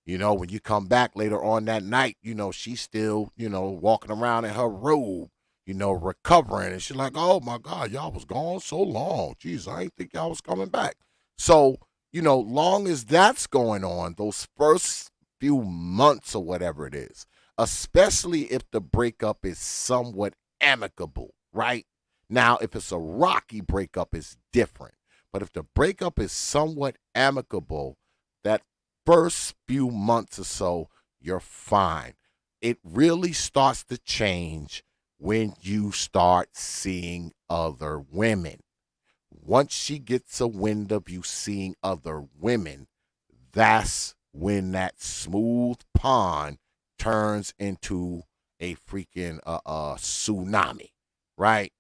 when you come back later on that night, she's still, walking around in her robe, recovering. And she's like, oh my God, y'all was gone so long. Jeez, I didn't think y'all was coming back. So, long as that's going on, those first few months or whatever it is, especially if the breakup is somewhat amicable, right? Now, if it's a rocky breakup, it's different. But if the breakup is somewhat amicable, that first few months or so, you're fine. It really starts to change when you start seeing other women. Once she gets a wind of you seeing other women, that's when that smooth pond turns into a freaking tsunami, right?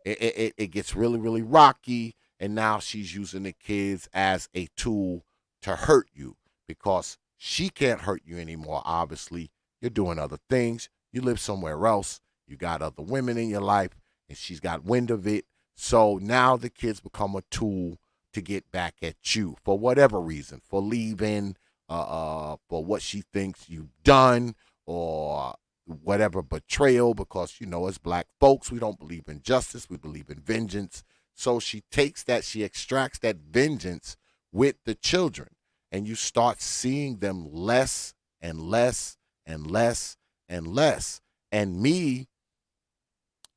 It gets really, really rocky, and now she's using the kids as a tool to hurt you because she can't hurt you anymore, obviously. You're doing other things. You live somewhere else. You got other women in your life, and she's got wind of it. So now the kids become a tool to get back at you for whatever reason, for leaving, for what she thinks you've done, or whatever betrayal, because, as black folks, we don't believe in justice. We believe in vengeance. So she extracts that vengeance with the children, and you start seeing them less and less and less and less. And me,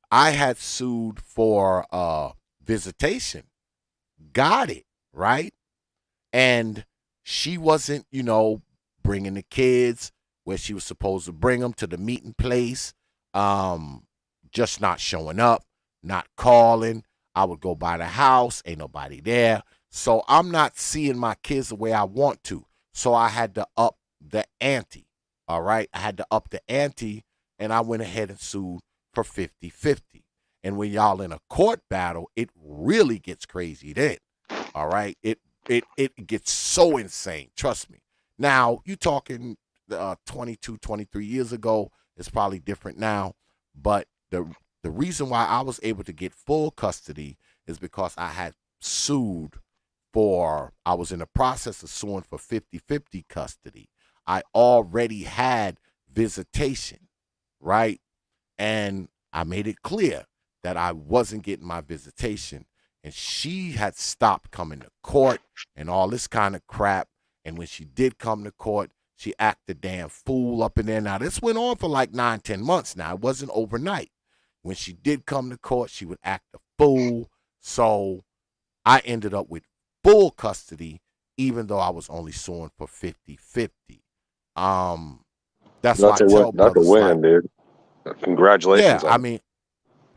I had sued for visitation, got it, right? And she wasn't, bringing the kids where she was supposed to bring them to the meeting place, just not showing up, not calling. I would go by the house, ain't nobody there. So I'm not seeing my kids the way I want to. So I had to up the ante, all right? I had to up the ante, and I went ahead and sued for 50-50. And when y'all in a court battle, it really gets crazy then, all right? It gets so insane, trust me. Now, you talking 22, 23 years ago, it's probably different now, but the reason why I was able to get full custody is because I had sued I was in the process of suing for 50-50 custody. I already had visitation, right? And I made it clear that I wasn't getting my visitation, and she had stopped coming to court and all this kind of crap. And when she did come to court, she acted damn fool up in there. Now, this went on for like 9-10 months now. It wasn't overnight. When she did come to court, she would act a fool. So I ended up with full custody, even though I was only suing for 50-50. That's why I tell brothers, not to win, dude. Congratulations. Yeah, I mean,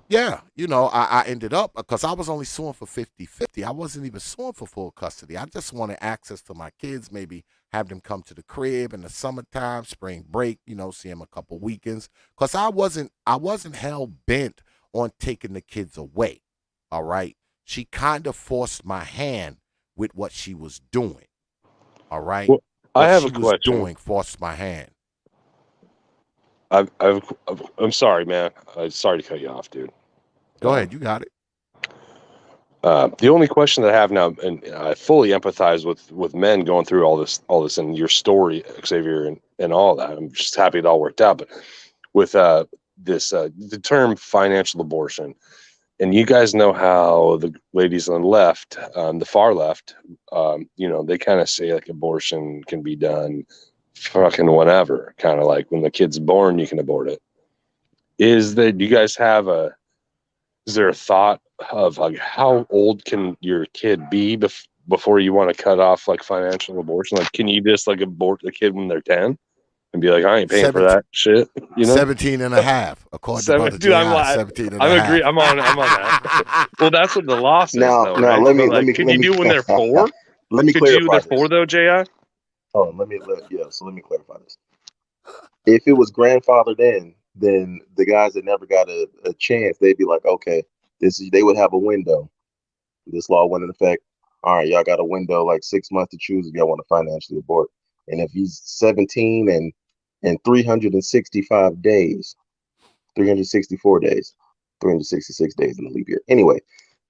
yeah, I ended up, because I was only suing for 50-50. I wasn't even suing for full custody. I just wanted access to my kids, maybe have them come to the crib in the summertime, spring break, see them a couple weekends. Because I wasn't hell bent on taking the kids away. All right. She kind of forced my hand with what she was doing. All right. Well, I have a question. Forced my hand. I'm sorry, man. Sorry to cut you off, dude. Go ahead. You got it. The only question that I have now, and I fully empathize with men going through all this and your story, Xavier, and all that. I'm just happy it all worked out. But with the term financial abortion, and you guys know how the ladies on the left, the far left, they kind of say like abortion can be done fucking whenever, kind of like when the kid's born, you can abort it. Do you guys have is there a thought of like how old can your kid be before you want to cut off like financial abortion? Like, can you just like abort the kid when they're 10 and be like, I ain't paying for that shit? 17 and a half, according to Brother dude, I'm 17 and I a agree. half. I'm on that. Well, that's what the law says, though, Now, right? let me, Can you do it when they're 4? Let me Could you do clarify when they're 4 though, J.I.? Oh, let me clarify this. If it was grandfathered in, then the guys that never got a chance, they'd be like, okay, they would have a window. This law went in effect. All right, y'all got a window like 6 months to choose if y'all want to financially abort. And if he's 17 and 365 days, 364 days, 366 days in the leap year. Anyway,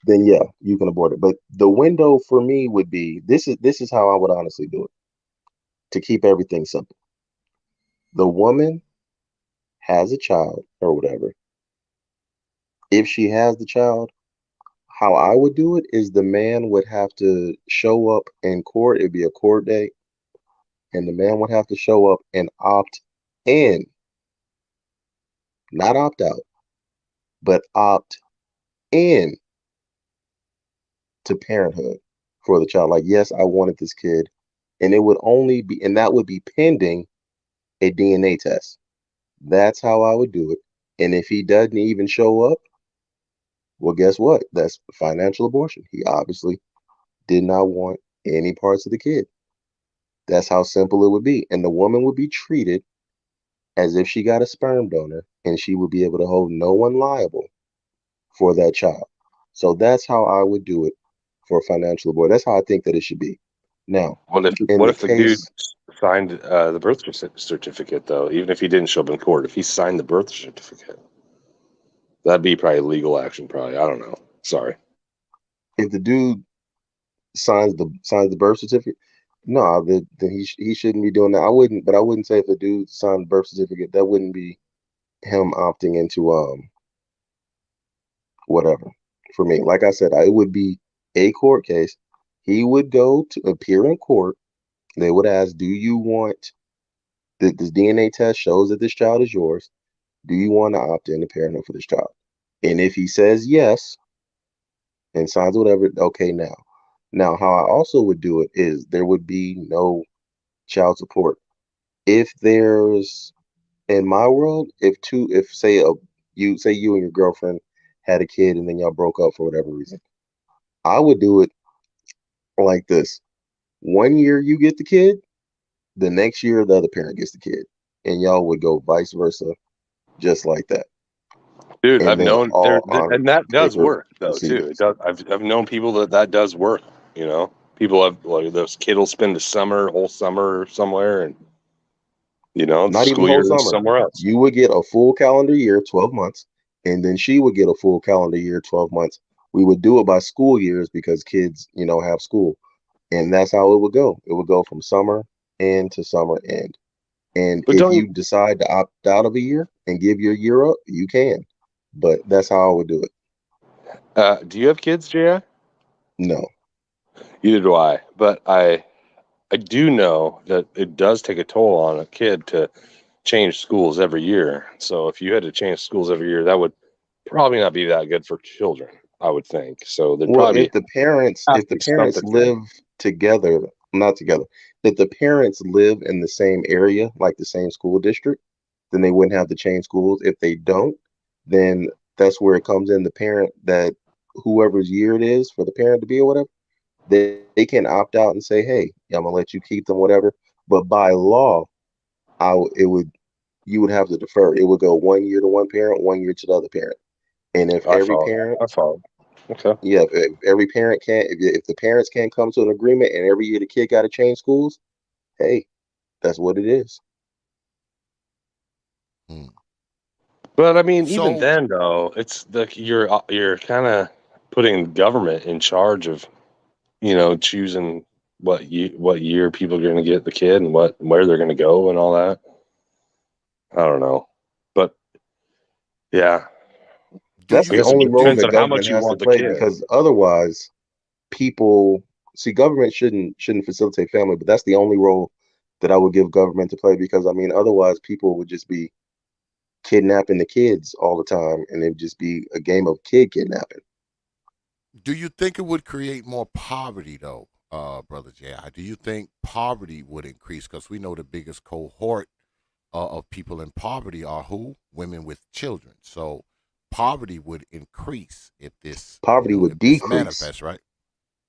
then yeah, you can abort it. But the window for me would be this is how I would honestly do it to keep everything simple. The woman has a child or whatever. If she has the child, how I would do it is the man would have to show up in court. It'd be a court date, and the man would have to show up and opt in, not opt out, but opt in to parenthood for the child. Like, yes, I wanted this kid, and that would be pending a DNA test. That's how I would do it. And if he doesn't even show up, well, guess what? That's financial abortion. He obviously did not want any parts of the kid. That's how simple it would be. And the woman would be treated as if she got a sperm donor and she would be able to hold no one liable for that child. So that's how I would do it for financial abortion. That's how I think that it should be. Now, in What the if the dude case, signed the birth certificate though? Even if he didn't show up in court, if he signed the birth certificate, that'd be probably legal action. Probably, I don't know. Sorry. if the dude signs the birth certificate, no, then he shouldn't be doing that. I wouldn't say if the dude signed the birth certificate, that wouldn't be him opting into whatever. For me, like I said, it would be a court case. He would go to appear in court. They would ask, "Do you want that this DNA test shows that this child is yours? Do you want to opt in to parenting for this child?" And if he says yes and signs whatever, okay, now how I also would do it is there would be no child support. If there's in my world, if say you and your girlfriend had a kid and then y'all broke up for whatever reason, I would do it like this. 1 year you get the kid, the next year the other parent gets the kid. And y'all would go vice versa, just like that. Dude, And I've then known all on and that does paper work though too. It proceedings. does. I've known people that does work. You know, people have like those kid will spend the whole summer somewhere, and the Not even the school whole year is summer. somewhere else. You would get a full calendar year, 12 months, and then she would get a full calendar year, 12 months. We would do it by school years because kids, have school. And that's how it would go. It would go from summer end to summer end. And But if don't you decide to opt out of a year and give your year up, you can. But that's how I would do it. do you have kids, Jay? No. Neither do I. But I do know that it does take a toll on a kid to change schools every year. So if you had to change schools every year, that would probably not be that good for children, I would think. So there'd Well, probably have if to the be parents something there. live together, not together, if the parents live in the same area, like the same school district, then they wouldn't have to change schools. If they don't, then that's where it comes in. The parent that whoever's year it is for the parent to be or whatever, they can opt out and say, "Hey, I'm gonna let you keep them, whatever." But by law, it would you would have to defer. It would go 1 year to one parent, 1 year to the other parent. And if I every follow. parent I follow. Okay. Yeah, if every parent can't, if the parents can't come to an agreement and every year the kid got to change schools, hey, that's what it is. Hmm. But I mean, even So, then, though, it's like you're kind of putting government in charge of choosing what year people are going to get the kid and where they're going to go and all that. I don't know, but yeah, do That's I the you guess it only role depends that on how government much you has to want the play kid. because otherwise, people see government shouldn't facilitate family, but that's the only role that I would give government to play because I mean, otherwise, people would just be kidnapping the kids all the time, and it'd just be a game of kid kidnapping. do you think it would create more poverty though, brother J.I.? Do you think poverty would increase? Because we know the biggest cohort of people in poverty are who? Women with children. So poverty would increase if this, Poverty would if this decrease. manifests, right?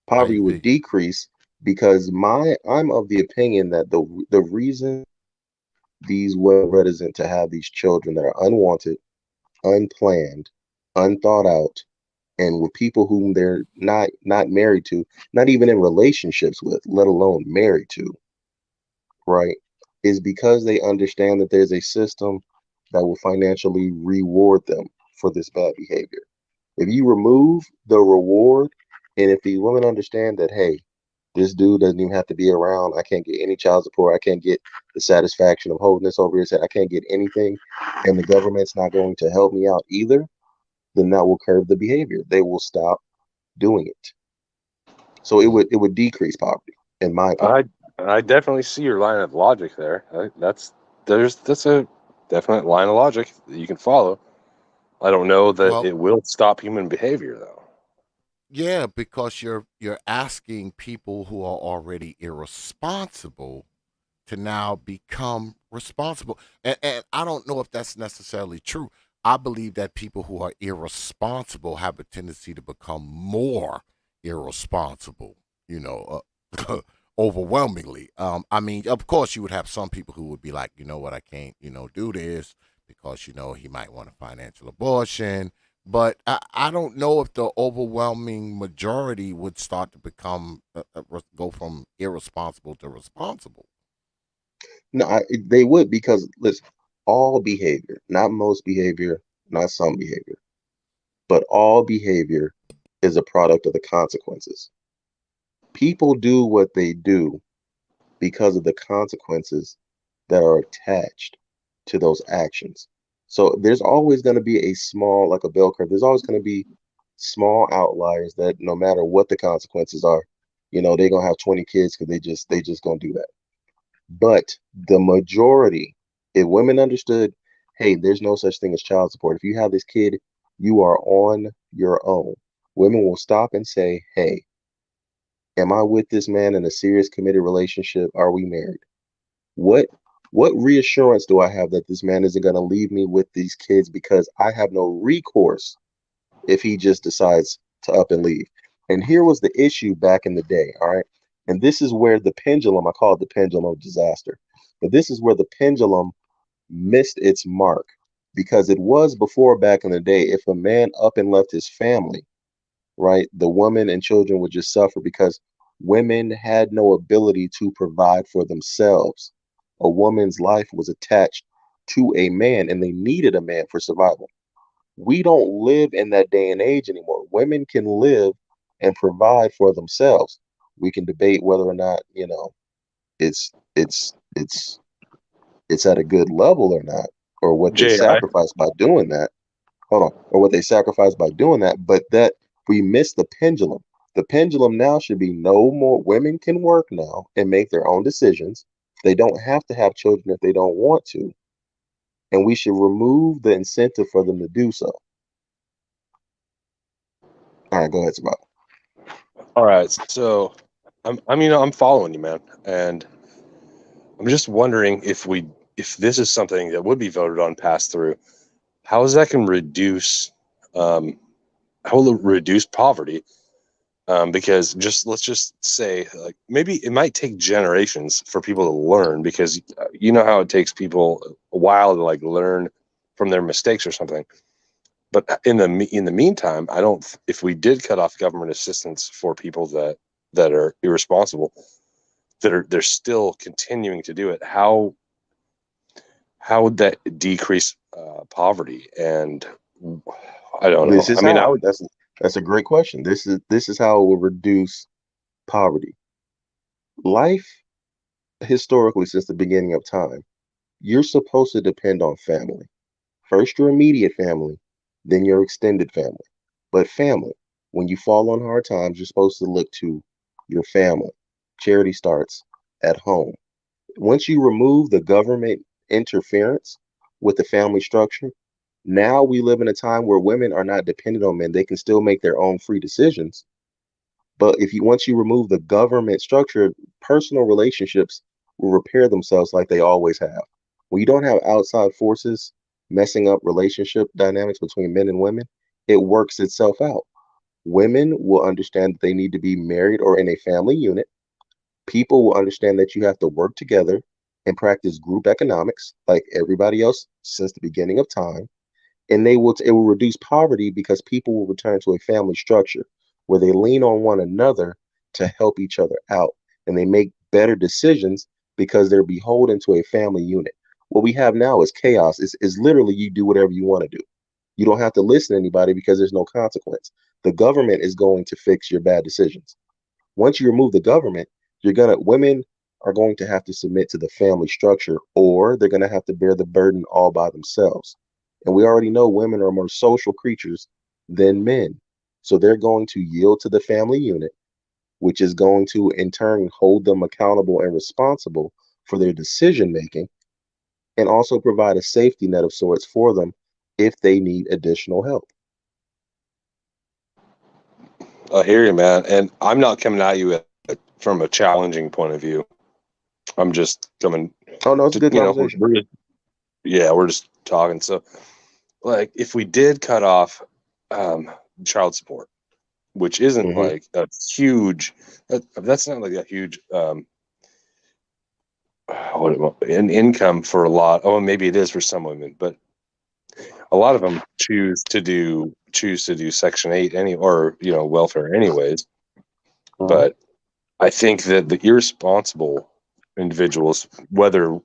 How Poverty you would figure? decrease because I'm of the opinion that the reason these women are reticent to have these children that are unwanted, unplanned, unthought out, and with people whom they're not married to, not even in relationships with, let alone married to, right? Is because they understand that there's a system that will financially reward them for this bad behavior. If you remove the reward, and if these women understand that, hey, this dude doesn't even have to be around. I can't get any child support. I can't get the satisfaction of holding this over his head. I can't get anything. And the government's not going to help me out either. Then that will curb the behavior. They will stop doing it. So Hmm. it would decrease poverty, in my opinion. I definitely see your line of logic there. That's a definite line of logic that you can follow. I don't know that Well, it will stop human behavior though. yeah, because you're asking people who are already irresponsible to now become responsible. And I don't know if that's necessarily true. I believe that people who are irresponsible have a tendency to become more irresponsible, you know, overwhelmingly. I mean, of course, you would have some people who would be like, you know what, I can't, do this because, he might want a financial abortion. But I don't know if the overwhelming majority would start to become, go from irresponsible to responsible. No, they would, because listen, all behavior, not most behavior, not some behavior, but all behavior is a product of the consequences. People do what they do because of the consequences that are attached to those actions. So there's always going to be a small, like a bell curve, there's always going to be small outliers that no matter what the consequences are, they're going to have 20 kids because they just going to do that. But the majority, if women understood, hey, there's no such thing as child support. If you have this kid, you are on your own. Women will stop and say, hey, am I with this man in a serious committed relationship? Are we married? What what reassurance do I have that this man isn't going to leave me with these kids, because I have no recourse if he just decides to up and leave? And here was the issue back in the day, all right? And this is where the pendulum, I call it the pendulum of disaster, but this is where the pendulum missed its mark, because it was before, back in the day, if a man up and left his family, right, the woman and children would just suffer because women had no ability to provide for themselves. A woman's life was attached to a man, and they needed a man for survival. We don't live in that day and age anymore. Women can live and provide for themselves. We can debate whether or not, it's it's it's it's at a good level or not, or what they Jay, sacrifice by doing that. Hold on, or what they sacrifice by doing that, but that we miss the pendulum. The pendulum now should be no more. Women can work now and make their own decisions. They don't have to have children if they don't want to, and we should remove the incentive for them to do so. All right, go ahead, Sabah. all right. So, I'm following you, man, and I'm just wondering if this is something that would be voted on, passed through, how is that can reduce, how will it reduce poverty? Because let's just say, like, maybe it might take generations for people to learn, because you know how it takes people a while to like learn from their mistakes or something. But in the meantime, I don't. If we did cut off government assistance for people that are irresponsible, they're still continuing to do it, how would that decrease poverty? And I don't know. This is I mean, I how. would. That's a great question. This is how it will reduce poverty. Life, historically, since the beginning of time, you're supposed to depend on family. First your immediate family, then your extended family. But family, when you fall on hard times, you're supposed to look to your family. Charity starts at home. Once you remove the government interference with the family structure, now we live in a time where women are not dependent on men. They can still make their own free decisions. But once you remove the government structure, personal relationships will repair themselves like they always have. When you don't have outside forces messing up relationship dynamics between men and women, it works itself out. Women will understand that they need to be married or in a family unit. People will understand that you have to work together and practice group economics like everybody else since the beginning of time. And it will reduce poverty because people will return to a family structure where they lean on one another to help each other out, and they make better decisions because they're beholden to a family unit. What we have now is chaos. Is literally you do whatever you want to do. You don't have to listen to anybody because there's no consequence. The government is going to fix your bad decisions. Once you remove the government, women are going to have to submit to the family structure, or they're going to have to bear the burden all by themselves. And we already know women are more social creatures than men. So they're going to yield to the family unit, which is going to in turn hold them accountable and responsible for their decision making, and also provide a safety net of sorts for them if they need additional help. I hear you, man. And I'm not coming at you from a challenging point of view. I'm just coming Oh no, it's a to, good conversation. we're just talking. So like if we did cut off child support, which isn't Mm-hmm. like a huge, that's not like a huge an income for a lot. Oh, maybe it is for some women, but a lot of them choose to do Section 8 or welfare anyways. Uh-huh. But I think that the irresponsible individuals, whether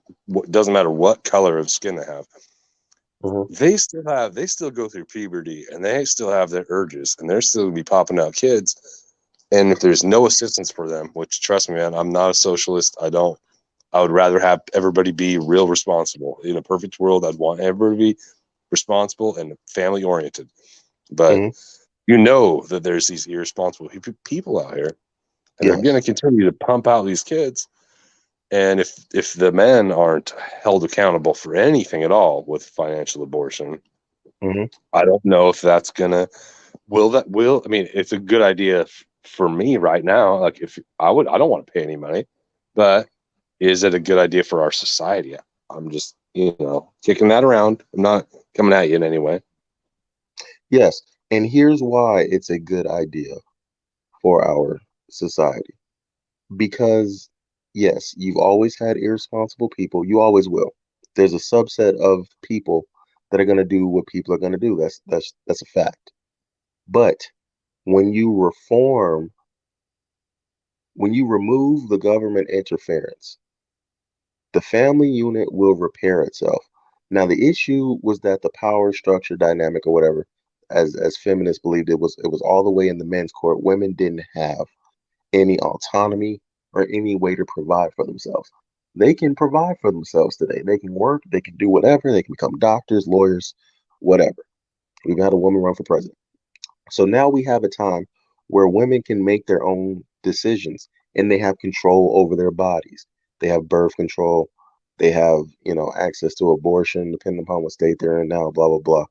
doesn't matter what color of skin they have, Mm-hmm. they still go through puberty and they still have their urges and they're still gonna be popping out kids. And if there's no assistance for them, which trust me, man, I'm not a socialist. I would rather have everybody be real responsible. In a perfect world, I'd want everybody to be responsible and family oriented. But Mm-hmm. that there's these irresponsible people out here, and they're going Yes. to continue to pump out these kids. And if the men aren't held accountable for anything at all with financial abortion, Mm-hmm. I don't know if that's gonna I mean, it's a good idea for me right now. Like if I don't want to pay any money, but is it a good idea for our society? I'm just kicking that around. I'm not coming at you in any way. Yes. And here's why it's a good idea for our society. Because, yes, you've always had irresponsible people. You always will. There's a subset of people that are going to do what people are going to do. That's a fact. But when you when you remove the government interference, the family unit will repair itself. Now, the issue was that the power structure dynamic or whatever, as feminists believed it was all the way in the men's court. Women didn't have any autonomy or any way to provide for themselves. They can provide for themselves today. They can work, they can do whatever, they can become doctors, lawyers, whatever. We've had a woman run for president. So now we have a time where women can make their own decisions and they have control over their bodies. They have birth control. They have, access to abortion, depending upon what state they're in now, blah, blah, blah.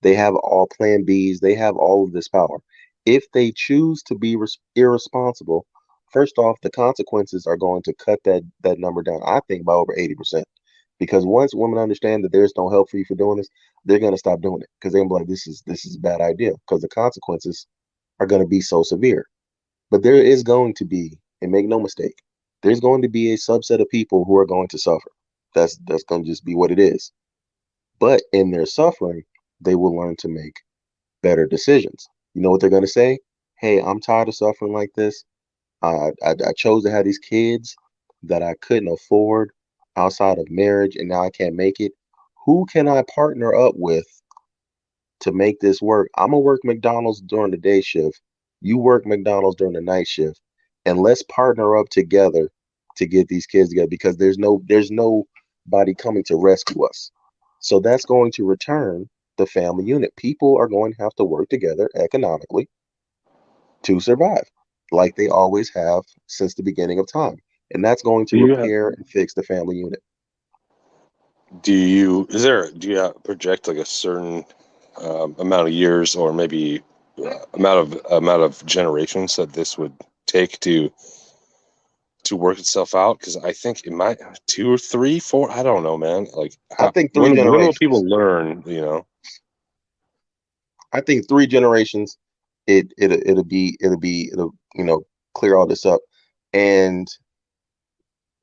They have all plan Bs. They have all of this power. If they choose to be irresponsible, first off, the consequences are going to cut that number down, I think, by over 80%. Because once women understand that there's no help for you for doing this, they're going to stop doing it because they're gonna be like, this is a bad idea because the consequences are going to be so severe. But there is going to be, and make no mistake, there's going to be a subset of people who are going to suffer. That's going to just be what it is. But in their suffering, they will learn to make better decisions. You know what they're going to say? Hey, I'm tired of suffering like this. I chose to have these kids that I couldn't afford outside of marriage, and now I can't make it. Who can I partner up with to make this work? I'm gonna work McDonald's during the day shift. You work McDonald's during the night shift, and let's partner up together to get these kids together because there's nobody coming to rescue us. So that's going to return the family unit. People are going to have to work together economically to survive, like they always have since the beginning of time. And that's going to Do you have repair and fix the family unit. do you project like a certain amount of years or maybe amount of generations that this would take to work itself out? Because I think it might 2 or 3, 4. I don't know, man. Like I think three when will people generations. learn? I think 3 generations, it'll clear all this up. And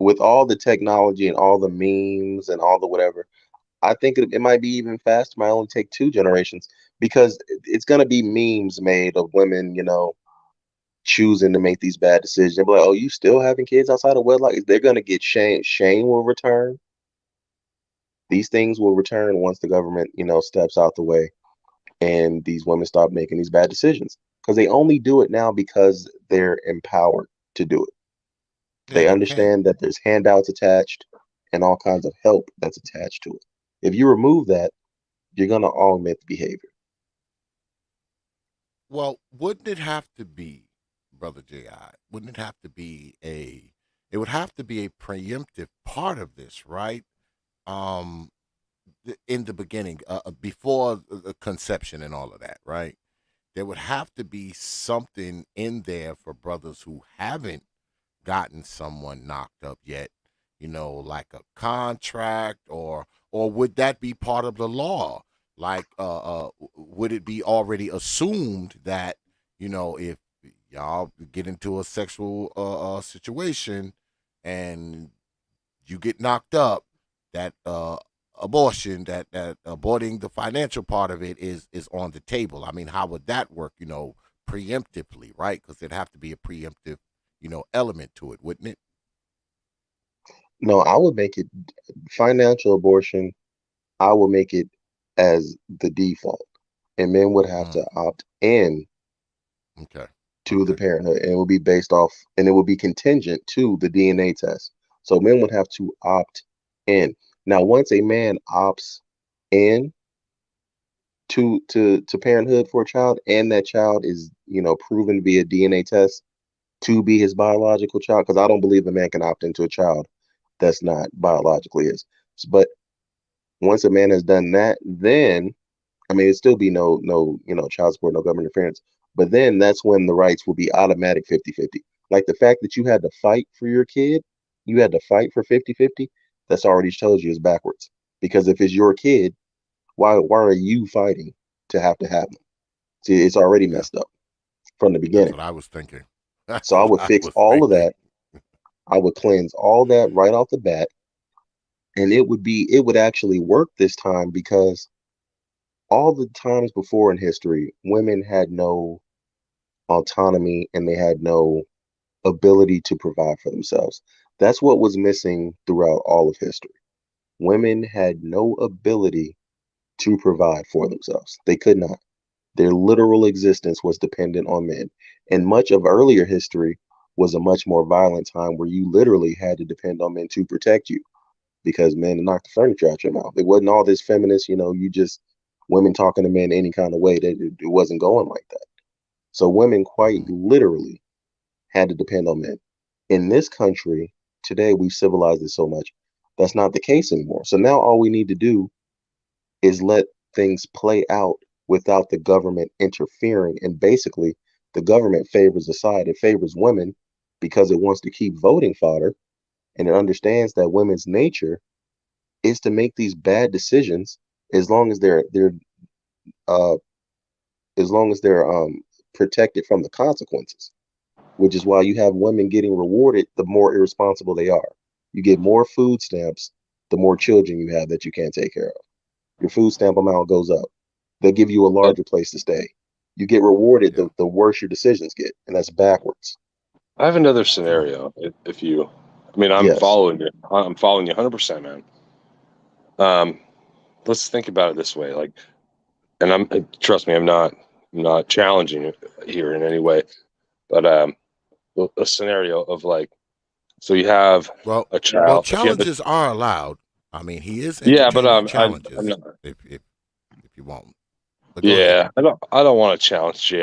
with all the technology and all the memes and all the whatever, I think it might be even faster. It might only take 2 generations because it's gonna be memes made of women, choosing to make these bad decisions. They'll be like, "Oh, you still having kids outside of wedlock?" They're gonna get shame. Shame will return. These things will return once the government, steps out the way and these women stop making these bad decisions because they only do it now because they're empowered to do it. Yeah, They they can. understand that there's handouts attached and all kinds of help that's attached to it. If you remove that, you're going to augment the behavior. Well, wouldn't it have to be, brother Ji? Wouldn't it have to be a? It would have to be a preemptive part of this, right? Um, in the beginning, before the conception and all of that, right? There would have to be something in there for brothers who haven't gotten someone knocked up yet, like a contract, or would that be part of the law? Like, would it be already assumed that, if y'all get into a sexual situation and you get knocked up, that abortion, that aborting the financial part of it is on the table? I mean, how would that work? Preemptively, right? Because it'd have to be a preemptive, element to it, wouldn't it? No, I would make it financial abortion. I would make it as the default, and men would have Mm, to opt in okay. to the Okay. parenthood, and it would be based off, and it would be contingent to the DNA test. So men would have to opt in. Now, once a man opts in to parenthood for a child, and that child is, proven via DNA test to be his biological child, because I don't believe a man can opt into a child that's not biologically his. But once a man has done that, then I mean, it'd still be no, child support, no government interference. But then that's when the rights will be automatic 50-50. Like the fact that you had to fight for your kid, you had to fight for 50-50, that's already tells you is backwards. Because if it's your kid, why are you fighting to have them? See, it's already Yeah, messed up from the that's beginning. what I was thinking. That's So I what would I fix was all of thinking. that. I would cleanse all that right off the bat, and it would actually work this time because all the times before in history, women had no autonomy and they had no ability to provide for themselves. That's what was missing throughout all of history. Women had no ability to provide for themselves. They could not. Their literal existence was dependent on men. And much of earlier history was a much more violent time where you literally had to depend on men to protect you because men knocked the furniture out your mouth. It wasn't all this feminist, you just women talking to men any kind of way. That it wasn't going like that. So women quite Hmm. literally had to depend on men. In this country, today we've civilized it so much, that's not the case anymore. So now all we need to do is let things play out without the government interfering. And basically, the government favors a side, it favors women because it wants to keep voting fodder, and it understands that women's nature is to make these bad decisions as long as they're uh protected from the consequences, which is why you have women getting rewarded the more irresponsible they are. You get more food stamps the more children you have that you can't take care of. Your food stamp amount goes up. They'll give you a But larger place to stay. You get rewarded Yeah. the worse your decisions get, and that's backwards. I have another True. scenario. If you, I mean, I'm Yes. following you. I'm following you 100%, man. Um, let's think about it this way. Like, and trust me, I'm not challenging you here in any way. But a scenario of like, so you have Well, a well, child. If you have a, challenges are allowed. I mean, he is yeah, but entertaining I'm challenges not. if you want. But go ahead. Yeah, I don't want to challenge Ji.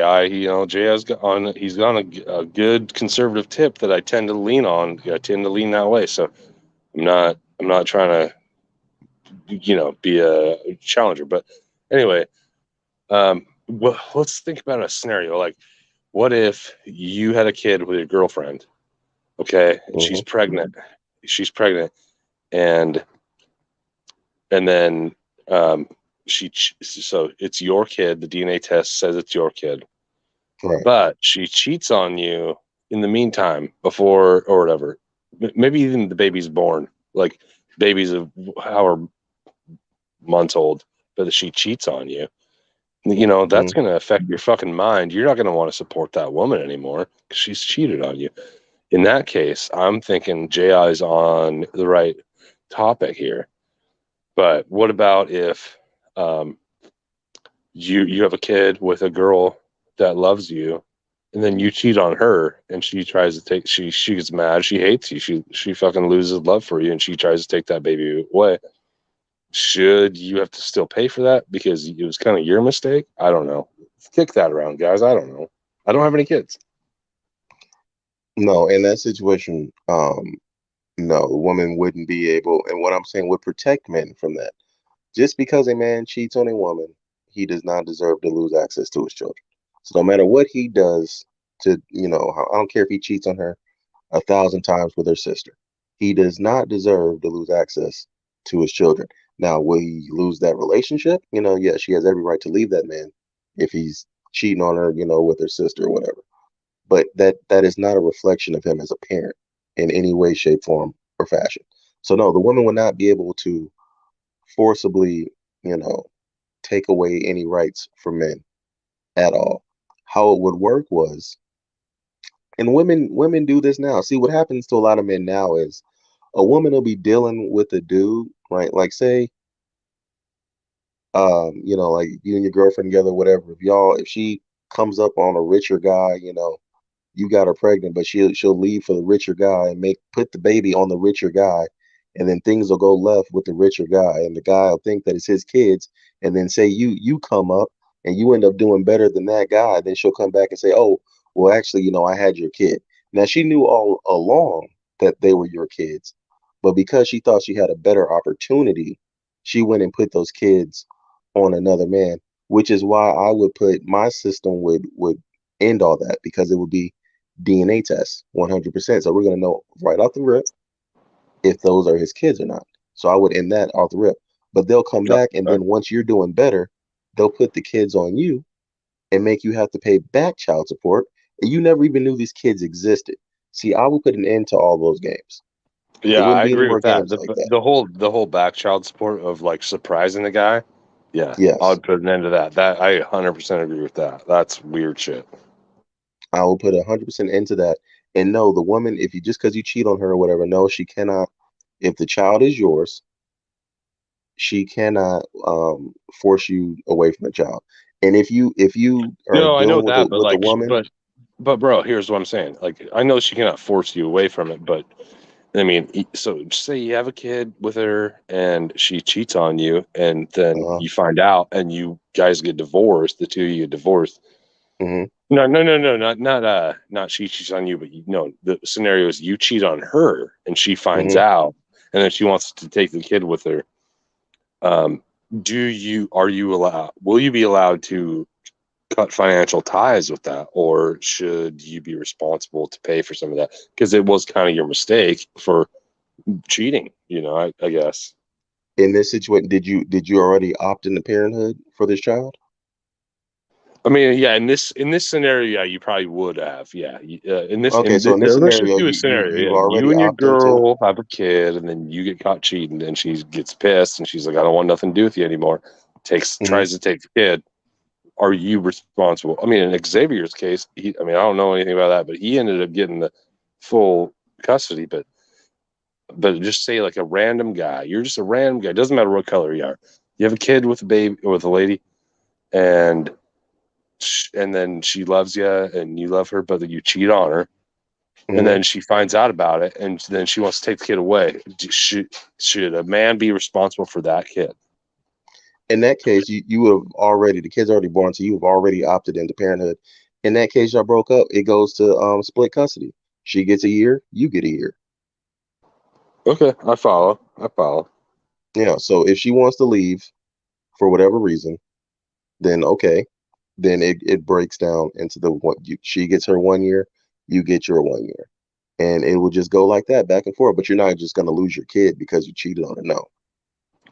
Ji's got on. He's on a good conservative tip that I tend to lean on. I tend to lean that way. So I'm not trying to be a challenger. But anyway, well, let's think about a scenario like, what if you had a kid with your girlfriend, okay, and she's Hmm. pregnant, and then um, so it's your kid. The DNA test says it's your kid, Right. but she cheats on you in the meantime before or whatever. Maybe even the baby's born, like baby's of however months old, but she cheats on you. That's Hmm. going to affect your fucking mind. You're not going to want to support that woman anymore because she's cheated on you. In that case, I'm thinking JI is on the right topic here. But what about if um, you have a kid with a girl that loves you, and then you cheat on her, and she tries to take she gets mad, she hates you, she fucking loses love for you, and she tries to take that baby away. Should you have to still pay for that because it was kind of your mistake? I don't know. Kick that around, guys. I don't know. I don't have any kids. No, in that situation, no, the woman wouldn't be able, and what I'm saying would protect men from that. Just because a man cheats on a woman, he does not deserve to lose access to his children. So no matter what he does to, I don't care if he cheats on her 1,000 times with her sister, he does not deserve to lose access to his children. Now, will he lose that relationship? Yeah, she has every right to leave that man if he's cheating on her, with her sister or whatever. But that is not a reflection of him as a parent in any way, shape, form, or fashion. So no, the woman would not be able to forcibly, take away any rights from men at all. How it would work was, and women do this now. See, what happens to a lot of men now is a woman will be dealing with a dude, right? Like say, like you and your girlfriend together, whatever. If she comes up on a richer guy, you got her pregnant, but she'll leave for the richer guy and put the baby on the richer guy, and then things will go left with the richer guy, and the guy will think that it's his kids, and then say you come up and you end up doing better than that guy. Then she'll come back and say, oh, well, actually, I had your kid. Now she knew all along that they were your kids, but because she thought she had a better opportunity, she went and put those kids on another man, which is why I would put my system would end all that, because it would be DNA tests 100%. So we're going to know right off the rip if those are his kids or not. So I would end that off the rip. But they'll come Yep. back, and then once you're doing better, they'll put the kids on you and make you have to pay back child support. And you never even knew these kids existed. See, I would put an end to all those games. It Yeah, wouldn't I be any agree more with that. games like that. The whole back child support of like surprising the guy. Yeah, I Yes, would put an end to that. That I 100% agree with that. That's weird shit. I will put 100% into that. And no, the woman, if you just because you cheat on her or whatever, no, she cannot. If the child is yours, she cannot force you away from the child. And if you are No, I know dealing with a that, but with a like, woman, but bro, here's what I'm saying. Like, I know she cannot force you away from it, but I mean, so say you have a kid with her and she cheats on you, and then uh, you find out, and you guys get divorced. The two of you get divorced. hmm No, not she cheats on you, but the scenario is you cheat on her, and she finds hmm out, and then she wants to take the kid with her. Um, are you allowed? Will you be allowed to cut financial ties with that, or should you be responsible to pay for some of that because it was kind of your mistake for cheating? I guess. in this situation, did you already opt into parenthood for this child? I mean, yeah. In this scenario, yeah, you probably would have. Yeah. In this, Okay, in so this, in this let's just scenario, do a you've scenario. Yeah, you already and your opted into. girl have a kid, and then you get caught cheating, and she gets pissed, and she's like, "I don't want nothing to do with you anymore." Hmm Tries to take the kid. Are you responsible? I mean, in Xavier's case, I mean, I don't know anything about that, but he ended up getting the full custody. But just say like a random guy. You're just a random guy. It doesn't matter what color you are. You have a kid with a baby or with a lady, and then she loves you and you love her, but you cheat on her, and hmm then she finds out about it, and then she wants to take the kid away. Should a man be responsible for that kid? In that case, you have already, the kid's already born, so you have already opted into parenthood. In that case, y'all broke up. It goes to split custody. She gets a year, you get a year. Okay, I follow. I follow. So if she wants to leave for whatever reason, then okay, then it breaks down into she gets her 1 year, you get your 1 year, and it will just go like that back and forth. But you're not just going to lose your kid because you cheated on her. No,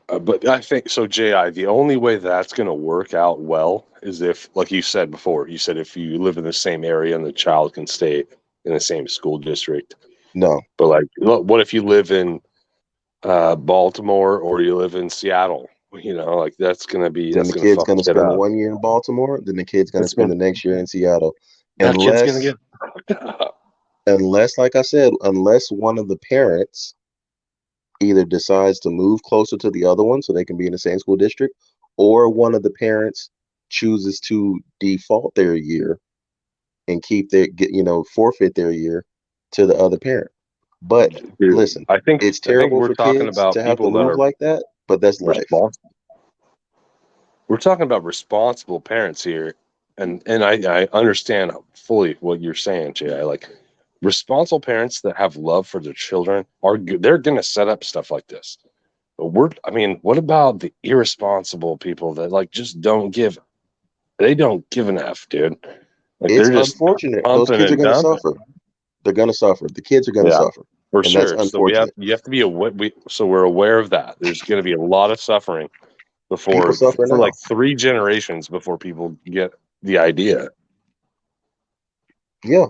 But I think so, Ji. The only way that's going to work out well is if, like you said before, you said if you live in the same area and the child can stay in the same school district. no. But like, look, what if you live in Baltimore or you live in Seattle? Like Then that's the gonna kid's fuck going to it spend the up. 1 year in Baltimore. Then the kid's going to That's spend gonna the next year in Seattle, that kid's gonna unless get fucked up. unless, like I said, unless one of the parents either decides to move closer to the other one so they can be in the same school district, or one of the parents chooses to default their year and forfeit their year to the other parent. But Dude, listen, I think it's I think terrible we're for talking kids about to have to people that move are like that, but that's life. responsible. We're talking about responsible parents here, and I understand fully what you're saying, Jay. Like responsible parents that have love for their children they're gonna set up stuff like this. But I mean, what about the irresponsible people that like just they don't give an F, dude. Like It's they're just unfortunate. Those pumping kids are and going to dumping. suffer. They're going to suffer. The kids are going to Yeah. suffer. For and that's sure. So unfortunate. you have to be aware. So we're aware of that. There's going to be a lot of suffering People before suffer for now. like 3 generations before people get the idea. Yeah,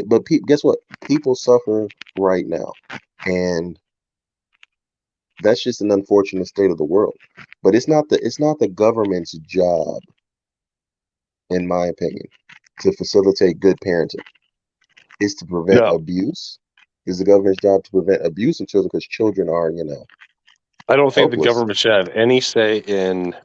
but guess what? People suffer right now, and that's just an unfortunate state of the world. But it's not the government's job, in my opinion, to facilitate good parenting. It's to prevent No, abuse. It's the government's job to prevent abuse of children because children are, I don't think the helpless. government should have any say in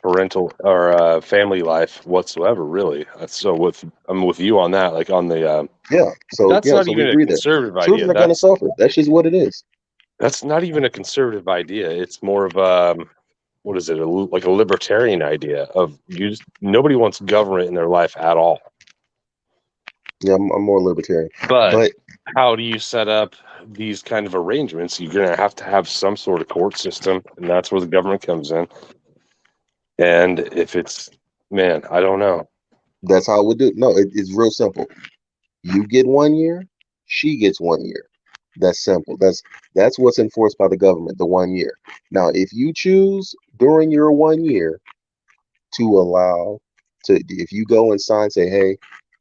parental or family life whatsoever. Really. I'm with you on that. Like on the Yeah. that's not So we even a agree there. conservative idea. Children are gonna suffer. That's just what it is. That's not even a conservative idea. It's more of what is it? Like a libertarian idea of nobody wants government in their life at all. Yeah, I'm more libertarian. But But how do you set up these kind of arrangements? You're going to have some sort of court system, and that's where the government comes in. And if it's, man, I don't know. that's how we do it. No, it's real simple. You get 1 year, she gets 1 year. That's simple. That's what's enforced by the government, the 1 year. Now, if you choose during your 1 year to if you go and sign, say, hey,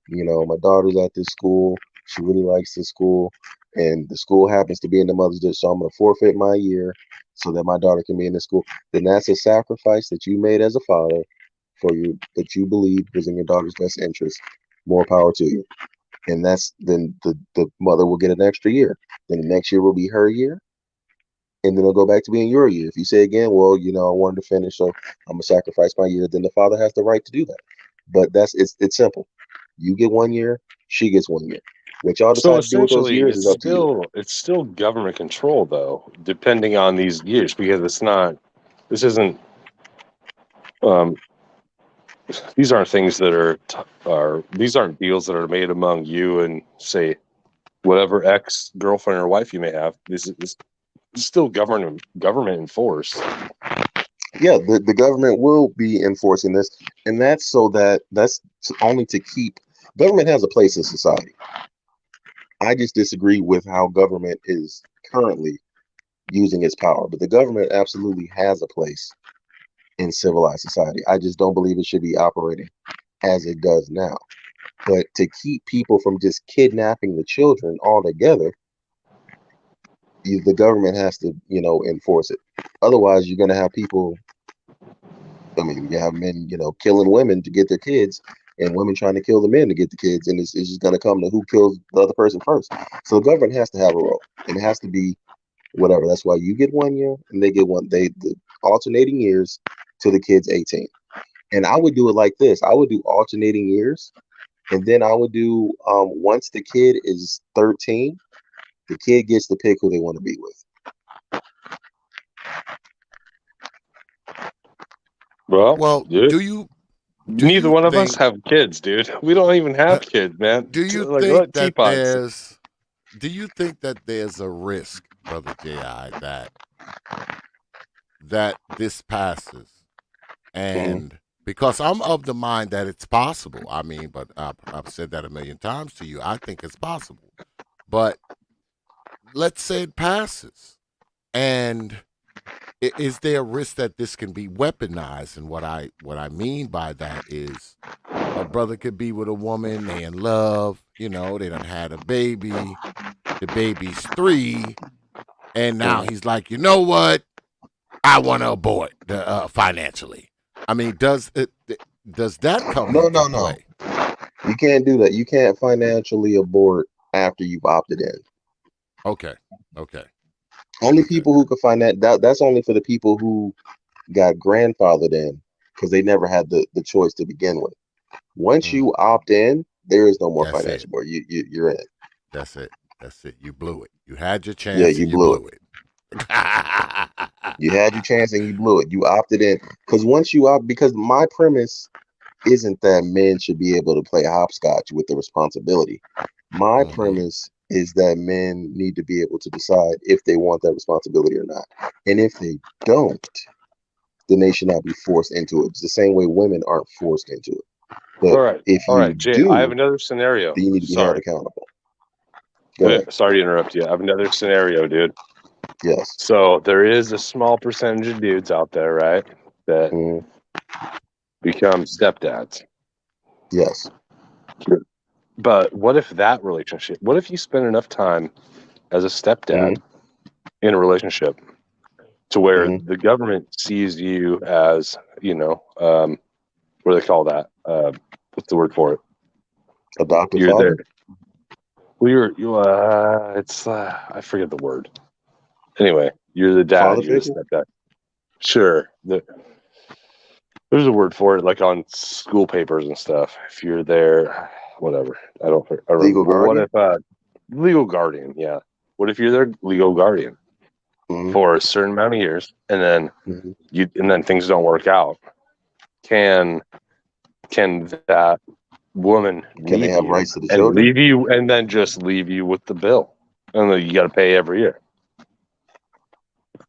my daughter's at this school, she really likes this school, and the school happens to be in the mother's district, so I'm going to forfeit my year so that my daughter can be in the school, then that's a sacrifice that you made as a father that you believe was in your daughter's best interest. More power to you. And then the mother will get an extra year. Then the next year will be her year, and then it'll go back to being your year. If you say again, well, I wanted to finish, so I'm gonna sacrifice my year, then the father has the right to do that. But it's simple. You get 1 year, she gets 1 year. What y'all So decide to do with those essentially, years is up to you. it's still government control, though, depending on these years, because this isn't, um, these aren't things that these aren't deals that are made among you and say whatever ex-girlfriend or wife you may have. This is still government enforced. Yeah, the government will be enforcing this, and that's only to keep government has a place in society. I just disagree with how government is currently using its power, but the government absolutely has a place in civilized society. I just don't believe it should be operating as it does now. But to keep people from just kidnapping the children altogether, the government has to, enforce it. Otherwise, you're going to have people. I mean, you have men, killing women to get their kids, and women trying to kill the men to get the kids, and it's just going to come to who kills the other person first. So the government has to have a role, and it has to be whatever. That's why you get 1 year, and they get the alternating years till the kid's 18. And I would do it like this. I would do alternating years, and then I would do once the kid is 13, the kid gets to pick who they want to be with. Well, dude, do neither you one of us think have kids, dude. We don't even have kids, man. do you Like think what that T.P.O.T. there's a risk, brother J.I., that this passes? And because I'm of the mind that it's possible. I mean, but I've said that a million times to you. I think it's possible. But let's say it passes. And is there a risk that this can be weaponized? And what I mean by that is a brother could be with a woman, they in love, they done had a baby, the baby's 3, and now he's like, you know what? I want to abort financially. I mean, does that come into No. play? You can't do that. You can't financially abort after you've opted in. Okay. Only people who could find that's only for the people who got grandfathered in because they never had the choice to begin with. Once you opt in, there is no more That's financial it. abort. You're in. That's it. You blew it. You had your Yeah, chance you and you blew blew it. You had your chance and you blew it. You opted in because because my premise isn't that men should be able to play hopscotch with the responsibility. My premise is that men need to be able to decide if they want that responsibility or not. And if they don't, then they should not be forced into it. It's the same way women aren't forced into it. But if All you right, Jay. I have do, another scenario. then you need to be held Sorry. accountable. Go ahead. Sorry to interrupt you. I have another scenario, dude. Yes. So there is a small percentage of dudes out there, right, that Mhm. become stepdads. Yes. But what if that relationship? What if you spend enough time as a stepdad Mhm. in a relationship to where Mhm. the government sees you as, what do they call that? What's the word for it? Adoptive You're there. father. Well, it's I forget the word. Anyway, you're the dad. Father You're the figure. stepdad. Sure. There's a word for it, like on school papers and stuff. If you're there, whatever. I don't remember. Legal But what guardian. if legal guardian? Yeah. What if you're their legal guardian Mhm. for a certain amount of years, and then Mhm. things don't work out? Can that woman Can they leave have you rights to the children? and then just leave you with the bill, and then you got to pay every year?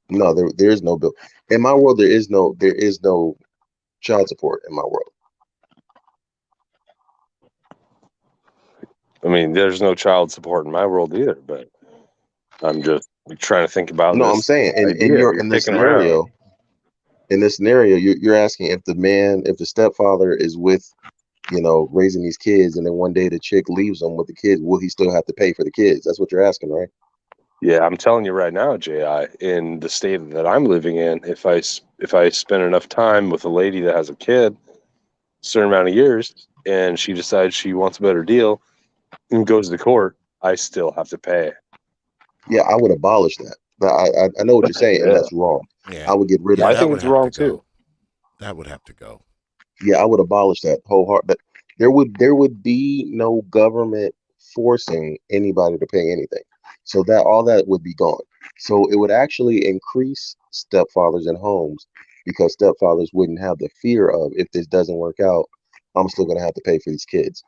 No, there is no bill. In my world, there is no child support in my world. I mean, there's no child support in my world either, but I'm just trying to think about No, I'm this saying in idea your you're kicking around. in this scenario, you're asking if the stepfather is with, raising these kids, and then one day the chick leaves him with the kids, will he still have to pay for the kids? That's what you're asking, right? Yeah, I'm telling you right now, Ji, in the state that I'm living in, if I spend enough time with a lady that has a kid, a certain amount of years, and she decides she wants a better deal and goes to court, I still have to pay. Yeah, I would abolish that. I know what you're saying, and Yeah. that's wrong. Yeah. I would get rid of Yeah, I that. that think would it's have to wrong go. too. That would have to go. Yeah, I would abolish that wholeheart. That there would be no government forcing anybody to pay anything. So that all that would be gone. So it would actually increase stepfathers in homes because stepfathers wouldn't have the fear of, if this doesn't work out, I'm still gonna have to pay for these kids.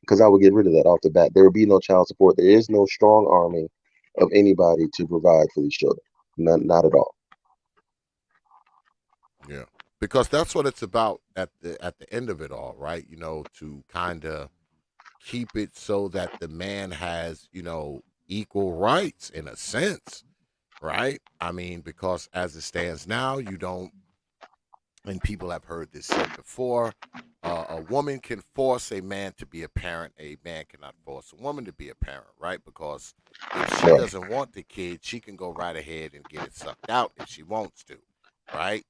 Because I would get rid of that off the bat. There would be no child support. There is no strong arming of anybody to provide for these children. Not at all. Yeah. Because that's what it's about at the end of it all, right? To kind of keep it so that the man has, equal rights in a sense, right? I mean, because as it stands now, you don't, and people have heard this said before, a woman can force a man to be a parent. A man cannot force a woman to be a parent, right? Because if she Right. doesn't want the kid, she can go right ahead and get it sucked out if she wants to, right?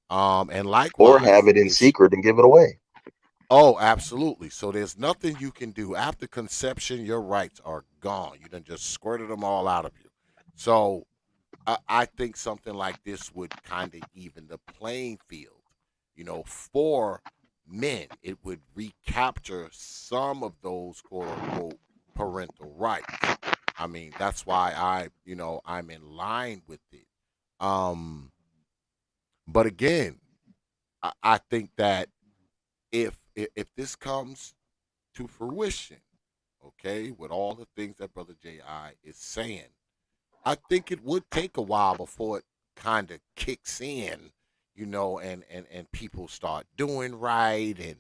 And Or have likewise, it in if she, secret and give it away. oh, absolutely. So there's nothing you can do after conception. Your rights are gone. You done just squirted them all out of you. So I think something like this would kind of even the playing field, for men. It would recapture some of those quote unquote parental rights. I mean, that's why I'm in line with it. Um, but again, I think that if this comes to fruition, okay, with all the things that Brother J.I. is saying, I think it would take a while before it kind of kicks in, and people start doing right, and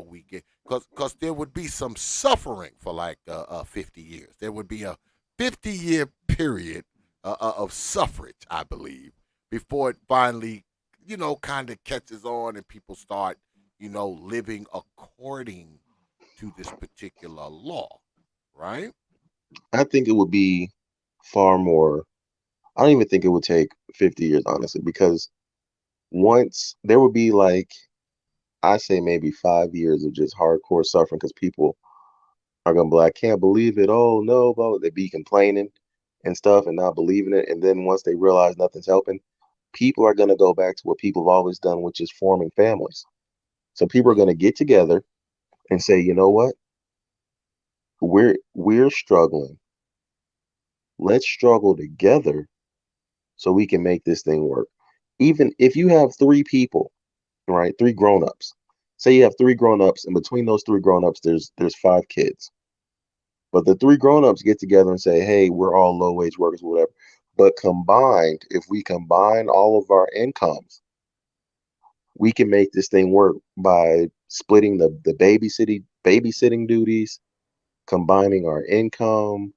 we get because there would be some suffering for like 50 years. There would be a 50-year period of suffrage, I believe, before it finally, kind of catches on and people start, living according to this particular law, right? I think it would be far more. I don't even think it would take 50 years, honestly, because once there would be like, I say maybe 5 years of just hardcore suffering because people are gonna be like, can't believe it. Oh no, blah, blah. They be complaining and stuff and not believing it. And then once they realize nothing's helping, people are gonna go back to what people have always done, which is forming families. So people are gonna get together and say, you know what? We're struggling. Let's struggle together so we can make this thing work. Even if you have three people, right? Three grown-ups. Say you have three grown-ups, and between those three grown-ups, there's five kids. But the three grown-ups get together and say, hey, we're all low-wage workers, whatever. But combined, if we combine all of our incomes, we can make this thing work by splitting the babysitting duties, combining our income,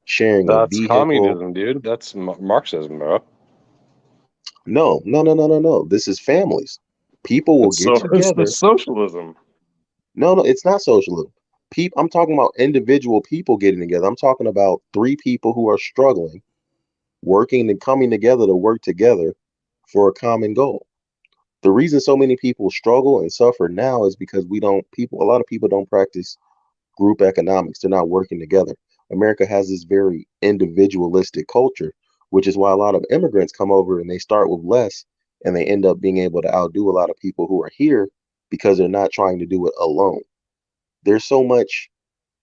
sharing a That's vehicle. communism, dude. That's Marxism, bro. No, no, no, no, no, no. This is families. People will get It's the together. socialism. No, no, it's not socialism. I'm talking about individual people getting together. I'm talking about three people who are struggling, working and coming together to work together for a common goal. The reason so many people struggle and suffer now is because a lot of people don't practice group economics. They're not working together. America has this very individualistic culture, which is why a lot of immigrants come over and they start with less and they end up being able to outdo a lot of people who are here because they're not trying to do it alone. There's so much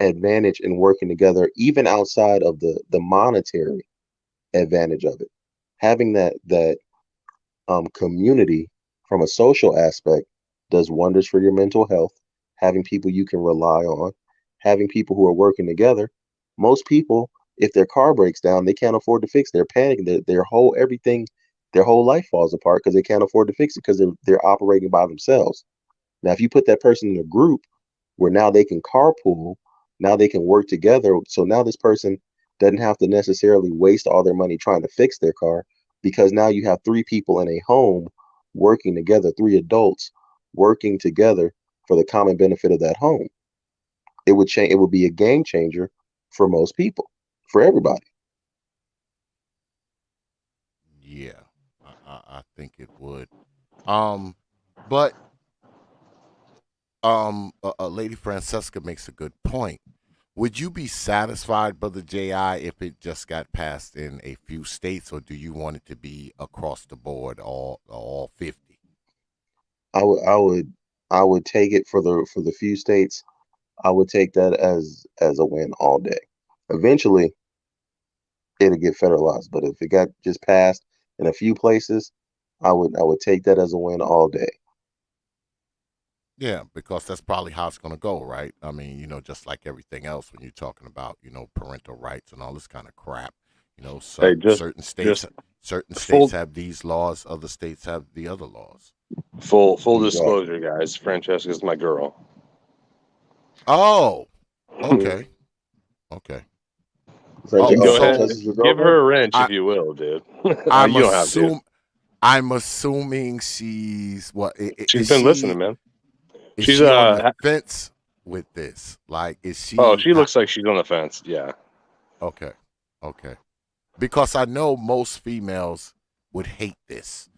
advantage in working together, even outside of the monetary advantage of it. Having that community from a social aspect does wonders for your mental health. Having people you can rely on, having people who are working together. Most people, if their car breaks down, they can't afford to fix. They're panicking. Their whole everything, their whole life falls apart because they can't afford to fix it because they're operating by themselves. Now, if you put that person in a group where now they can carpool, now they can work together. So now this person doesn't have to necessarily waste all their money trying to fix their car because now you have three people in a home working together, three adults working together for the common benefit of that home. It would change. It would be a game changer for most people, for everybody. Yeah, I think it would. Um, but Lady Francesca makes a good point. Would you be satisfied, Brother Ji, if it just got passed in a few states, or do you want it to be across the board, all 50? I would, I would, I would take it for the few states. I would take that as a win all day. Eventually, it'll get federalized, but if it got just passed in a few places, I would take that as a win all day. Yeah, because that's probably how it's going to go, right? I mean, just like everything else when you're talking about, parental rights and all this kind of crap. Hey, certain states full have these laws, other states have the other laws. full Exactly. disclosure, guys. Francesca's my girl. Oh, okay, okay. Frances, Go ahead, So Frances is your give girlfriend? her a wrench I if you will, dude. I'm You don't have to. I'm assuming she's what She's been listening, man. is She's she on the fence with this? Like, is oh, she she looks like she's on the fence. Yeah. okay? Okay. Because I know most females would hate this.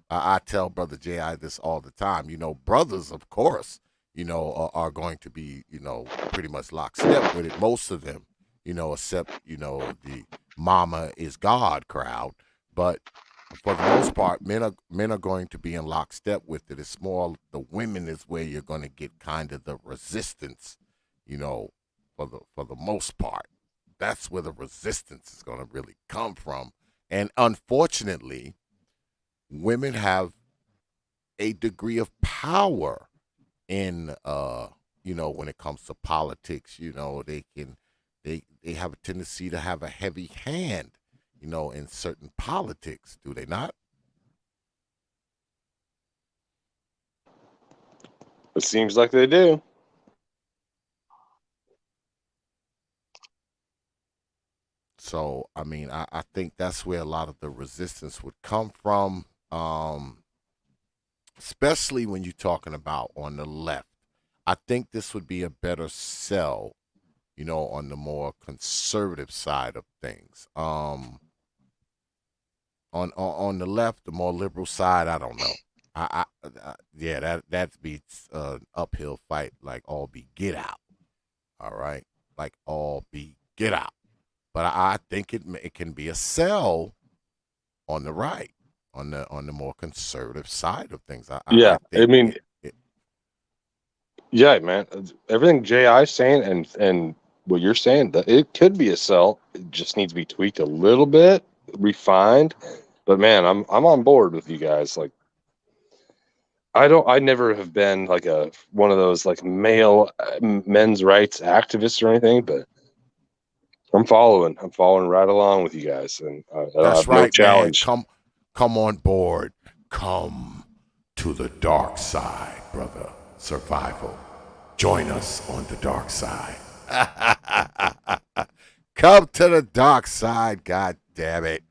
I tell Brother Ji this all the time. Brothers, of course, are going to be, pretty much lockstep with it. Most of them, except the "Mama is God" crowd. But for the most part, men are going to be in lockstep with it. It's more the women is where you're going to get kind of the resistance, for the most part. That's where the resistance is going to really come from. And unfortunately, women have a degree of power in when it comes to politics. They have a tendency to have a heavy hand, in certain politics, do they not? It seems like they do. So I mean, I think that's where a lot of the resistance would come from. Especially when you're talking about on the left. I think this would be a better sell, on the more conservative side of things. On the left, the more liberal side, I don't know. Yeah, that beats an uphill fight like all be get out. All right, like all be get out. But I think it can be a sell on the right, on the more conservative side of things. I Yeah. I think mean, it. yeah, man. Everything J.I.'s saying and what you're saying, that it could be a sell. It just needs to be tweaked a little bit, refined. But man, I'm on board with you guys. Like, I never have been like one of those like male men's rights activists or anything, but I'm following right along with you guys, and I That's have no right, man. challenge. Come on board. Come to the dark side, brother. Survival. Join us on the dark side. come to the dark side. God damn it.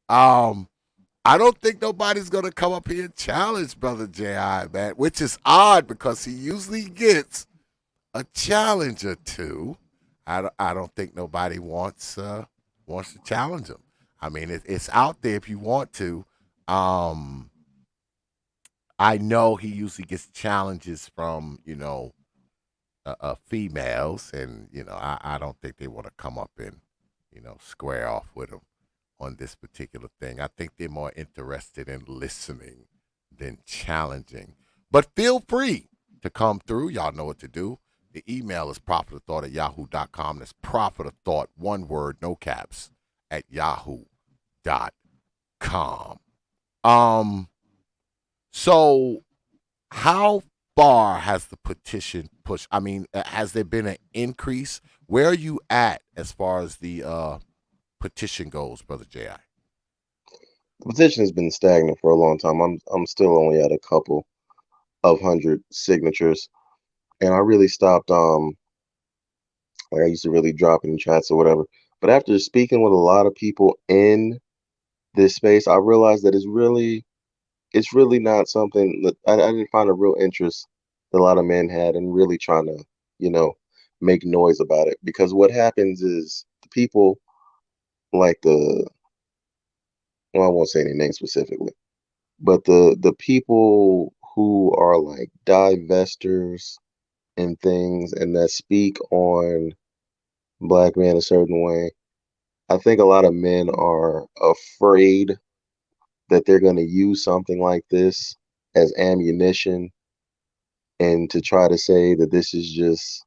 I don't think nobody's gonna come up here and challenge Brother J.I., man, which is odd because he usually gets a challenge or two. I don't think nobody wants to challenge him. I mean, it's out there if you want to. I know he usually gets challenges from females, and I don't think they want to come up and square off with him on this particular thing. I think they're more interested in listening than challenging. But feel free to come through. Y'all know what to do. The email is prophetofthought@yahoo.com. That's prophetofthought, one word, no caps, at yahoo.com. So how far has the petition pushed? I mean, has there been an increase? Where are you at as far as the petition goes, Brother J.I.? The petition has been stagnant for a long time. I'm still only at a couple of hundred signatures, and I really stopped. Like I used to really drop in chats or whatever. But after speaking with a lot of people in this space, I realized that it's really not something that I didn't find a real interest that a lot of men had in really trying to, you know, make noise about it. Because what happens is the people like well, I won't say any names specifically, but the people who are like divestors and things and that speak on black men a certain way, I think a lot of men are afraid that they're going to use something like this as ammunition and to try to say that this is just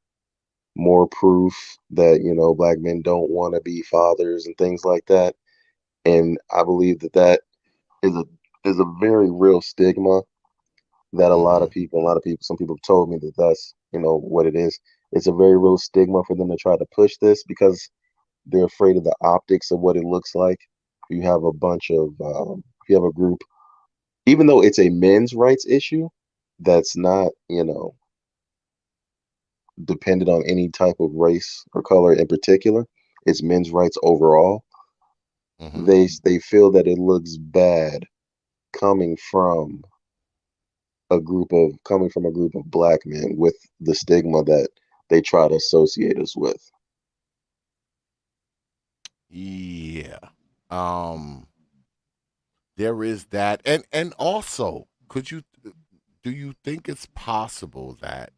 more proof that, black men don't want to be fathers and things like that. And I believe that that is a very real stigma that Mm-hmm. some people have told me that that's, what it is. It's a very real stigma for them to try to push this because they're afraid of the optics of what it looks like. You have a bunch of, you have a group, even though it's a men's rights issue, that's not, dependent on any type of race or color in particular. It's men's rights overall. Mm-hmm. They feel that it looks bad coming from coming from a group of black men with the stigma that they try to associate us with. Yeah. Um, there is that, and also, do you think it's possible that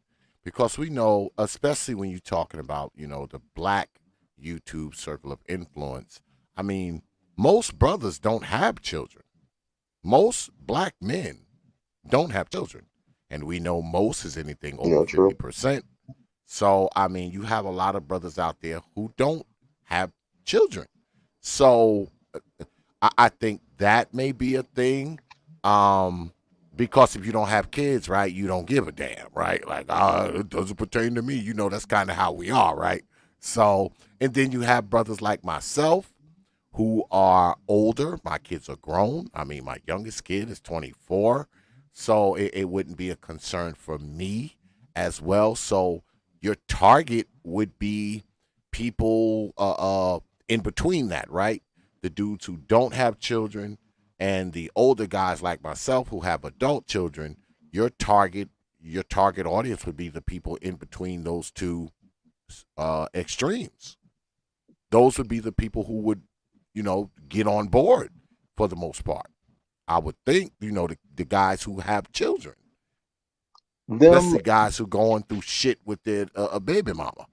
because we know, especially when you're talking about the black YouTube circle of influence, I mean, most brothers don't have children. Most black men don't have children, and we know most is anything over True. 50%. So I mean, you have a lot of brothers out there who don't have children. So I think that may be a thing. Because if you don't have kids, right, you don't give a damn, right? Like, it doesn't pertain to me. That's kind of how we are, right? So, and then you have brothers like myself who are older. My kids are grown. I mean, my youngest kid is 24. So it wouldn't be a concern for me as well. So your target would be people in between that, right? The dudes who don't have children and the older guys like myself who have adult children. Your target audience would be the people in between those two extremes. Those would be the people who would, get on board for the most part. I would think, the guys who have children, Them, especially guys who going through shit with their a baby mama.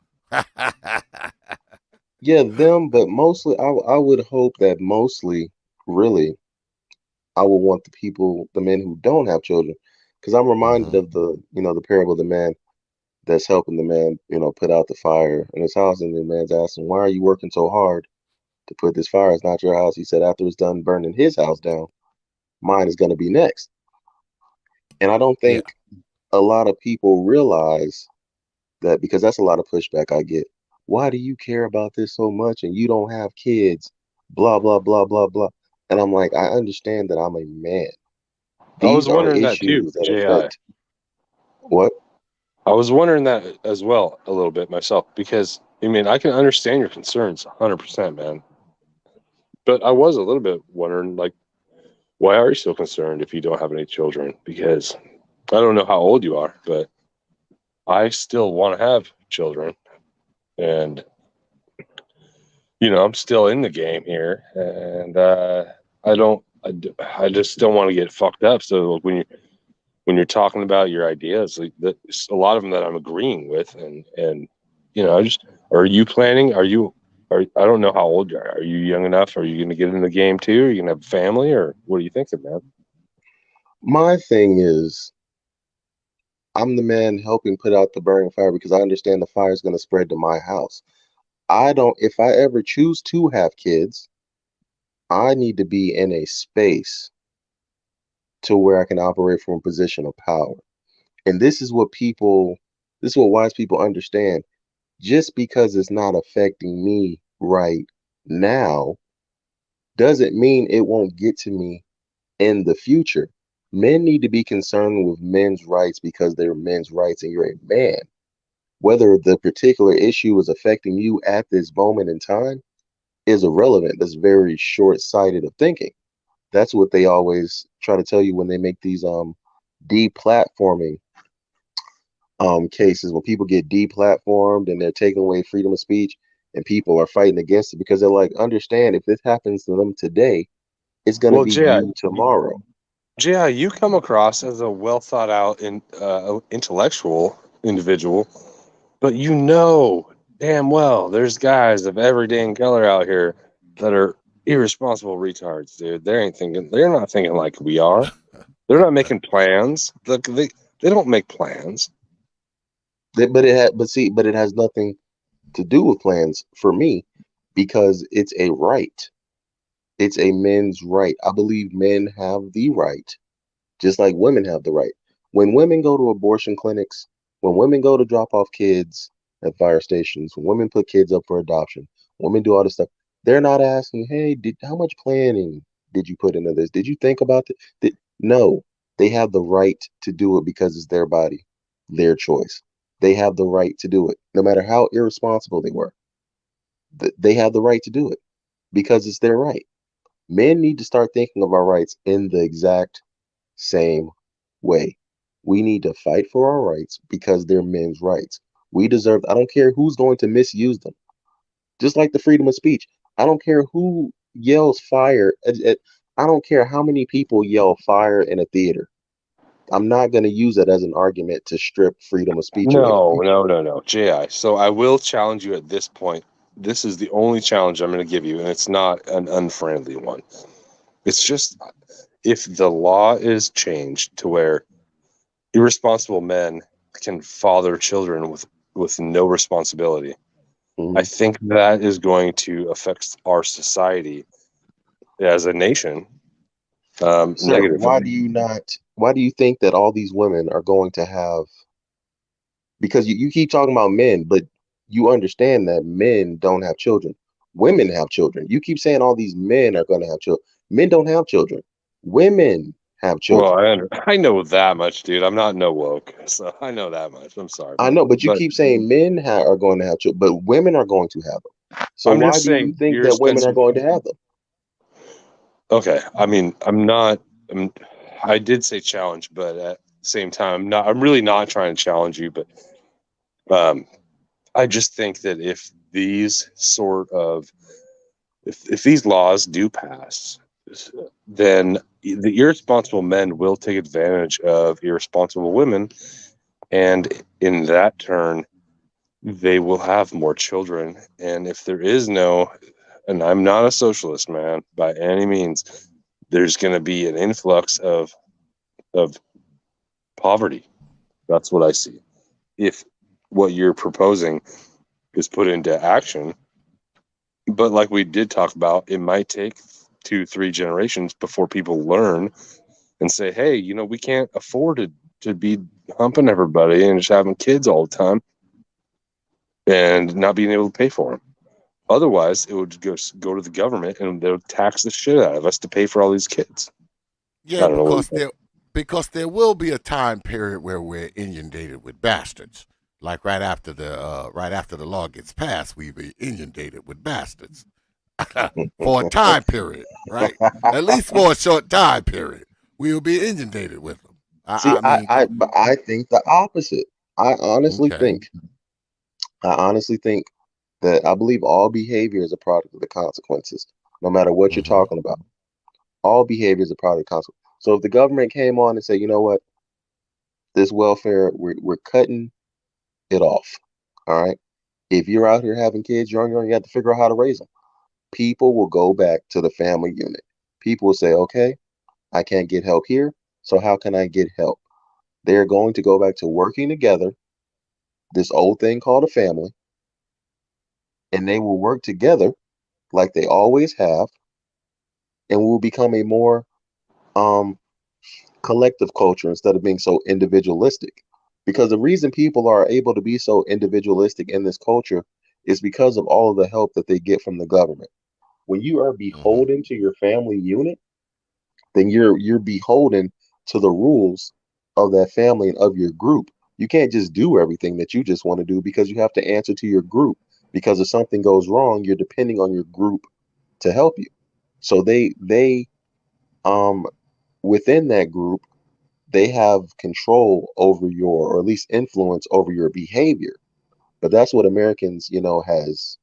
yeah, them, but mostly, I would hope that mostly, really, I would want the men who don't have children, because I'm reminded Mm-hmm. of the parable of the man that's helping the man, put out the fire in his house, and the man's asking, "Why are you working so hard to put this fire? It's not your house." He said, "After it's done burning his house down, mine is going to be next." And I don't Yeah. think a lot of people realize that because that's a lot of pushback I get. Why do you care about this so much and you don't have kids? Blah, blah, blah, blah, blah. And I'm like, I understand that I'm a man. I was These are wondering that too, issues that Ji. affect what? I was wondering that as well a little bit myself because I mean, I can understand your concerns 100%, man. But I was a little bit wondering, like, why are you so concerned if you don't have any children? Because I don't know how old you are, but I still want to have children. And, I'm still in the game here. And I just don't want to get fucked up. So when you're talking about your ideas, like a lot of them that I'm agreeing with, and are you planning? I don't know how old you are. Are you young enough? Are you going to get in the game too? Are you going to have a family, or what are you thinking, man? My thing is, I'm the man helping put out the burning fire because I understand the fire is going to spread to my house. If I ever choose to have kids, I need to be in a space to where I can operate from a position of power. And this is what wise people understand. Just because it's not affecting me right now doesn't mean it won't get to me in the future. Men need to be concerned with men's rights because they're men's rights and you're a man. Whether the particular issue is affecting you at this moment in time is irrelevant. That's very short-sighted of thinking. That's what they always try to tell you when they make these deplatforming cases, when people get deplatformed and they're taking away freedom of speech and people are fighting against it because they're like, understand, if this happens to them today, it's going to Well, be you tomorrow. Jay, you come across as a well thought out and intellectual individual, but damn well there's guys of every damn color out here that are irresponsible retards, dude. They're not thinking like we are. They're not making plans. They don't make plans. But it has nothing to do with plans for me because it's a right. It's a men's right. I believe men have the right, just like women have the right. When women go to abortion clinics, when women go to drop off kids at fire stations, when women put kids up for adoption, women do all this stuff, they're not asking, hey, how much planning did you put into this? Did you think about it? No, they have the right to do it because it's their body, their choice. They have the right to do it, no matter how irresponsible they were. They have the right to do it because it's their right. Men need to start thinking of our rights in the exact same way. We need to fight for our rights because they're men's rights. We deserve, I don't care who's going to misuse them. Just like the freedom of speech. I don't care who yells fire. I don't care how many people yell fire in a theater. I'm not going to use it as an argument to strip freedom of speech away from people. No. Ji, so I will challenge you at this point. This is the only challenge I'm going to give you, and it's not an unfriendly one. It's just if the law is changed to where irresponsible men can father children with no responsibility, I think that is going to affect our society as a nation Sir, negatively. why do you think that all these women are going to have, because you keep talking about men, but you understand that men don't have children. Women have children. You keep saying all these men are going to have children. Men don't have children. Women have Well, children. I know that much, dude. I'm not no woke, so I know that much. I'm sorry, I know, but you but keep saying are going to have children, but women are going to have them. So I'm why just do you saying think you're that women are spending. going to have them? Okay, I mean, I did say challenge, but at the same time, I'm really not trying to challenge you, but um, I just think that if these laws do pass, then the irresponsible men will take advantage of irresponsible women, and in that turn, they will have more children. And if there is no, and I'm not a socialist, man, by any means, there's going to be an influx of poverty. That's what I see. If what you're proposing is put into action, but like we did talk about, it might take 2-3 generations before people learn and say, hey, we can't afford to be humping everybody and just having kids all the time and not being able to pay for them. Otherwise, it would go to the government and they'll tax the shit out of us to pay for all these kids. Yeah, I don't know. because there will be a time period where we're inundated with bastards like right after the law gets passed, we be inundated with bastards for a time period, right? At least for a short time period, we will be inundated with them. See, I mean, but I think the opposite. I honestly okay. think, I honestly think that I believe all behavior is a product of the consequences, no matter what you're Mm-hmm. talking about. All behavior is a product of consequences. So if the government came on and said, you know what, this welfare, we're cutting it off. All right. If you're out here having kids, you're on your own, you have to figure out how to raise them. People will go back to the family unit. People will say, okay, I can't get help here, so how can I get help? They're going to go back to working together, this old thing called a family, and they will work together like they always have, and will become a more um, collective culture instead of being so individualistic. Because the reason people are able to be so individualistic in this culture is because of all of the help that they get from the government. When you are Mm-hmm. beholden to your family unit, then you're beholden to the rules of that family and of your group. You can't just do everything that you just want to do because you have to answer to your group. Because if something goes wrong, you're depending on your group to help you. So they um within that group, they have control over your, or at least influence over your behavior. But that's what Americans, has,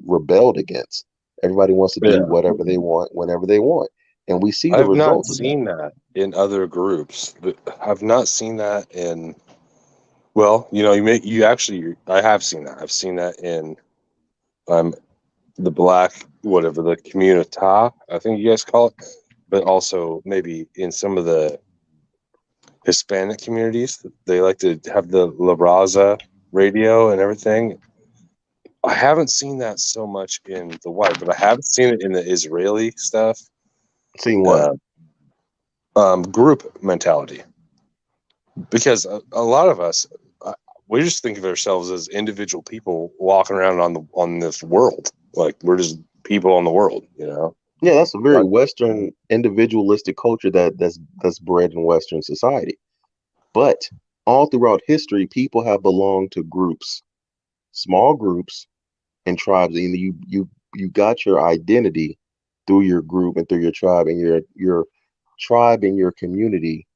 rebelled against. Everybody wants to do Yeah. whatever they want whenever they want. And we see the I've not results of that. seen that in other groups, but I've not seen that in, well, I have seen that. I've seen that in the black, whatever, the community, I think you guys call it, but also maybe in some of the Hispanic communities. They like to have the La Raza radio and everything. I haven't seen that so much in the white, but I have seen it in the Israeli stuff. Seen what? Uh, Group mentality, because a lot of us, we just think of ourselves as individual people walking around on this world, like we're just people on the world. Yeah, that's a very Like, Western individualistic culture that's bred in Western society. But all throughout history, people have belonged to groups, small groups and tribes. And you got your identity through your group and through your tribe, and your tribe and your community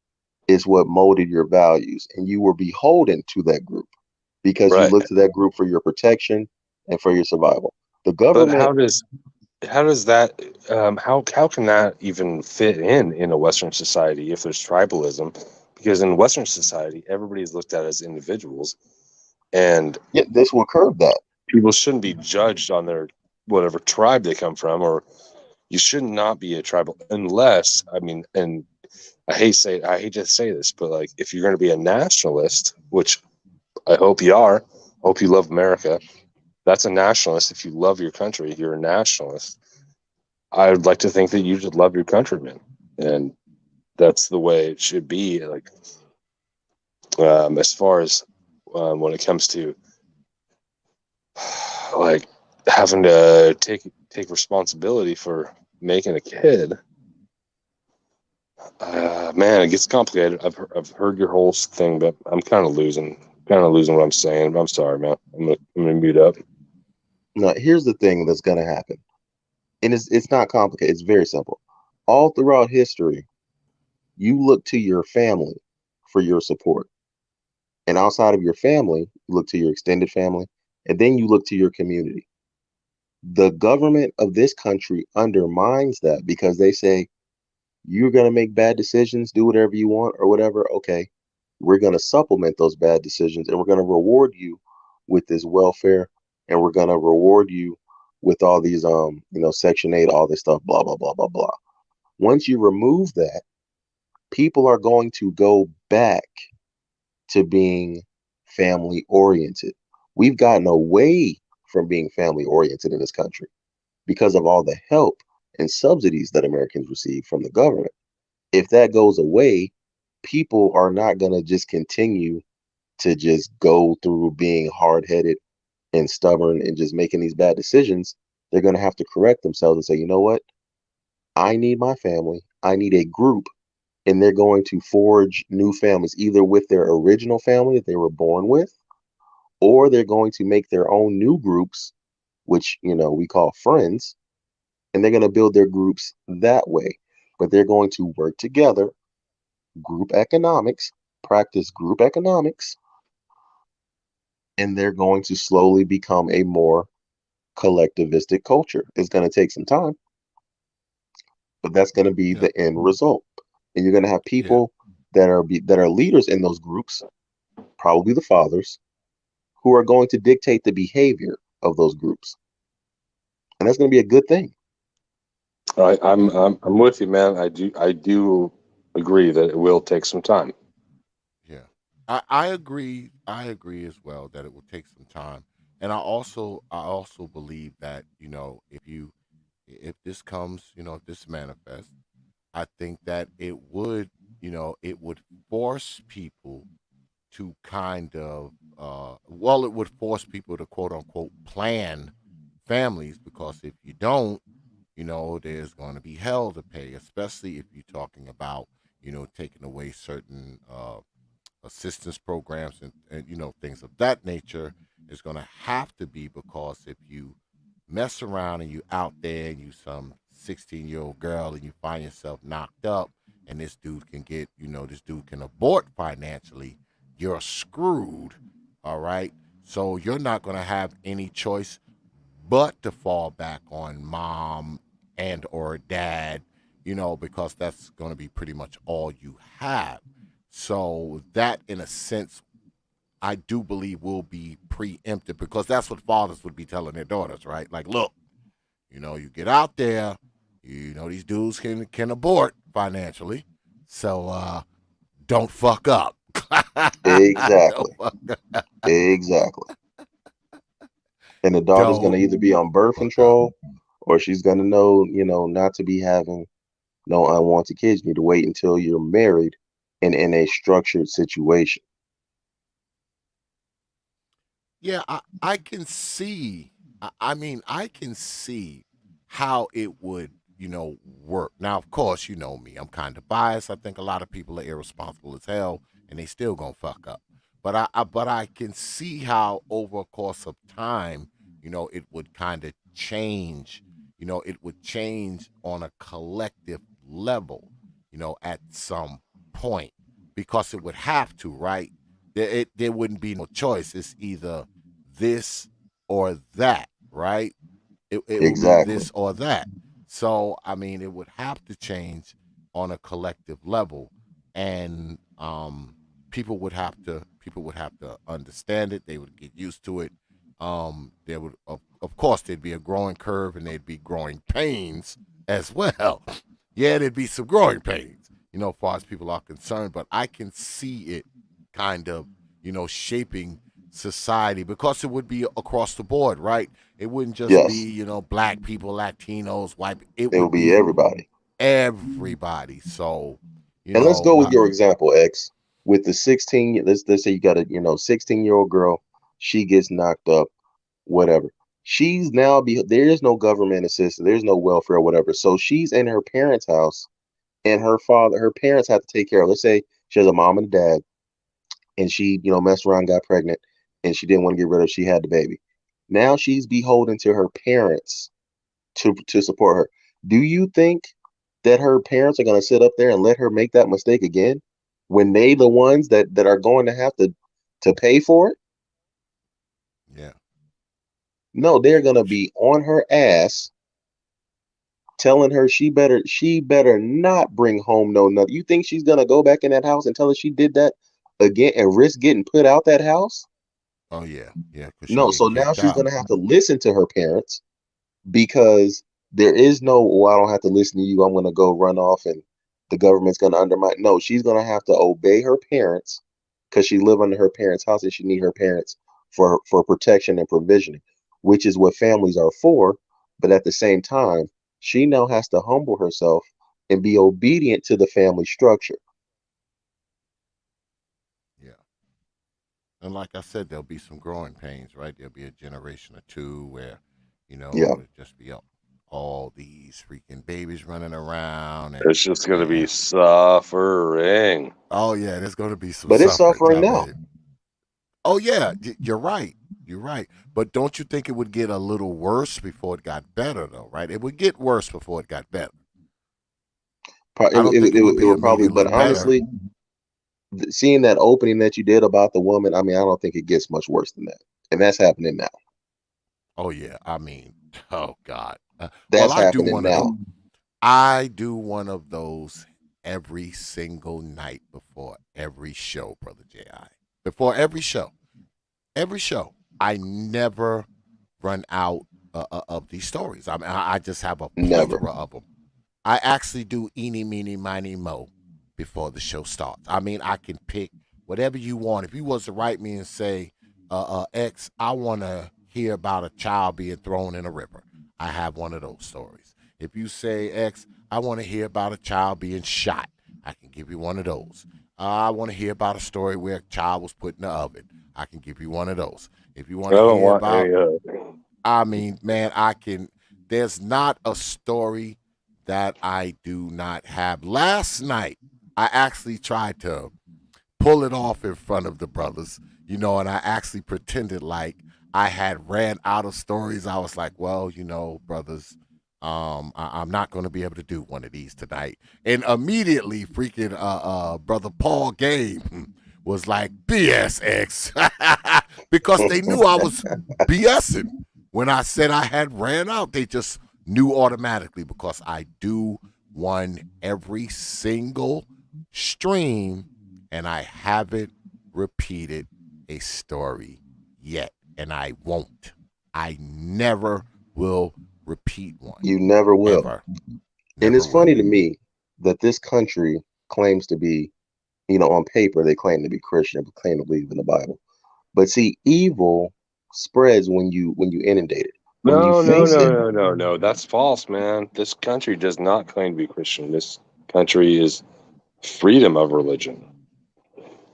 is what molded your values. And you were beholden to that group because you right, looked to that group for your protection and for your survival. The but government, how does that how can that even fit in a Western society if there's tribalism? Because in Western society, everybody is looked at as individuals, and yeah, this will curb that. people shouldn't be judged on their whatever tribe they come from, or you should not be a tribal unless, I mean, and I hate to say this, but like if you're going to be a nationalist, which I hope you are, hope you love America, that's a nationalist. If you love your country, you're a nationalist. I would like to think that you should love your countrymen, and that's the way it should be. Like, as far as when it comes to like having to take responsibility for making a kid, man, it gets complicated. I've heard your whole thing, but I'm kind of losing what I'm saying. I'm sorry, man. I'm gonna mute up. Now, here's the thing that's going to happen. And it's not complicated. It's very simple. All throughout history, you look to your family for your support. And outside of your family, you look to your extended family, and then you look to your community. The government of this country undermines that because they say, you're going to make bad decisions, do whatever you want or whatever. Okay, we're going to supplement those bad decisions and we're going to reward you with this welfare, and we're going to reward you with all these, Section 8, all this stuff, blah, blah, blah, blah, blah. Once you remove that, people are going to go back to being family oriented. We've gotten away from being family oriented in this country because of all the help and subsidies that Americans receive from the government. If that goes away, people are not going to just continue to just go through being hard-headed and stubborn and just making these bad decisions. They're going to have to correct themselves and say, you know what? I need my family. I need a group. And they're going to forge new families, either with their original family that they were born with, or they're going to make their own new groups, which we call friends, and they're going to build their groups that way. But they're going to work together, group economics, practice group economics, and they're going to slowly become a more collectivistic culture. It's going to take some time, but that's going to be Yeah. the end result. And you're going to have Yeah. people that are leaders in those groups, probably the fathers, who are going to dictate the behavior of those groups, and that's going to be a good thing. I'm, Yeah. I'm with you, man. I do agree that it will take some time. Yeah. I agree. I agree as well that it will take some time. And I also believe that, if this comes, if this manifests, I think that it would force people to kind of it would force people to quote unquote plan families, because if you don't, there's going to be hell to pay, especially if you're talking about, taking away certain assistance programs and things of that nature. Is going to have to be, because if you mess around and you out there and you some 16-year-old girl and you find yourself knocked up, and this dude can abort financially, you're screwed. All right. So you're not going to have any choice but to fall back on mom and or dad, because that's going to be pretty much all you have. So that, in a sense, I do believe will be preempted, because that's what fathers would be telling their daughters, right? Like, look, you get out there, these dudes can abort financially, so don't fuck up. Don't Exactly. fuck up. Exactly. And the daughter's going Don't to either be on birth fuck up. control, or she's going to know, not to be having no unwanted kids. You need to wait until you're married and in a structured situation. Yeah, I can see. I can see how it would, work. Now, of course, you know me. I'm kind of biased. I think a lot of people are irresponsible as hell, and they still gonna fuck up. But I can see how, over a course of time, it would kind of change. It would change on a collective level. At some point, because it would have to, right? There wouldn't be no choice. It's either this or that, right? It will be Exactly. this or that. So I mean, it would have to change on a collective level, and people would have to understand it. They would get used to it. There would, of course, there'd be a growing curve, and there'd be growing pains as well. Yeah, there'd be some growing pains, as far as people are concerned. But I can see it kind of, shaping society, because it would be across the board, right? It wouldn't just be, Yes, black people, Latinos, white. It it will would be be everybody. everybody. So, And let's go with your example, X, with the 16. Let's say you got a 16-year-old girl. She gets knocked up, whatever. She's now there is no government assistance. There's no welfare, or whatever. So she's in her parents' house, and her parents have to take care of. Let's say she has a mom and a dad, and she messed around, got pregnant, and she didn't want to get rid of. She had the baby. Now she's beholden to her parents to support her. Do you think that her parents are going to sit up there and let her make that mistake again when they the ones that are going to have to pay for it? yeah, No, they're yeah, going to be on her ass, telling her she better not bring home no nothing. You think she's going to go back in that house and tell her she did that again and risk getting put out that house? oh yeah, yeah, because she'll No, get so now kicked she's out. going to have to listen to her parents, because there is no, oh, I don't have to listen to you. I'm going to go run off and the government's going to undermine. No, she's going to have to obey her parents, because she live under her parents' house, and she need her parents for protection and provisioning, which is what families are for. But at the same time, she now has to humble herself and be obedient to the family structure. Yeah, and like I said, there'll be some growing pains, right? There'll be a generation or two where, Yeah, it'll just be all these freaking babies running around, and It's just going to yeah, be suffering. oh yeah, there's going to be some but it's suffering. suffering I now. mean, Oh yeah, you're right. You're right. But don't you think it would get a little worse before it got better, though? Right? It would get worse before it got better. I don't think it would It be would probably, immediately but better. honestly, seeing that opening that you did about the woman, I mean, I don't think it gets much worse than that. And that's happening now. Oh yeah. I mean, oh God. Well, That's I do happening one of those. now. I do one of those every single night before every show, brother Ji. Before every show, I never run out of these stories. I mean, I just have a Never. plethora of them. I actually do eeny, meeny, miny, mo before the show starts. I mean, I can pick whatever you want. If you was to write me and say, X, I want to hear about a child being thrown in a river, I have one of those stories. If you say, X, I want to hear about a child being shot, I can give you one of those. I want to hear about a story where a child was put in the oven, I can give you one of those. If you I want to don't hear want about, any of it. I mean, man, I can. There's not a story that I do not have. Last night, I actually tried to pull it off in front of the brothers, and I actually pretended like I had ran out of stories. I was like, well, brothers, I'm not going to be able to do one of these tonight. And immediately, freaking brother Paul Game was like, BSX, because they knew I was BSing when I said I had ran out. They just knew automatically because I do one every single stream, and I haven't repeated a story yet, and I won't. I never will repeat one. You never will. Ever. And Never it's funny will. to me that this country claims to be, on paper, they claim to be Christian, but claim to believe in the Bible. But see, evil spreads when you inundate it. When you No, no, face no, it, no, no, no. That's false, man. This country does not claim to be Christian. This country is freedom of religion.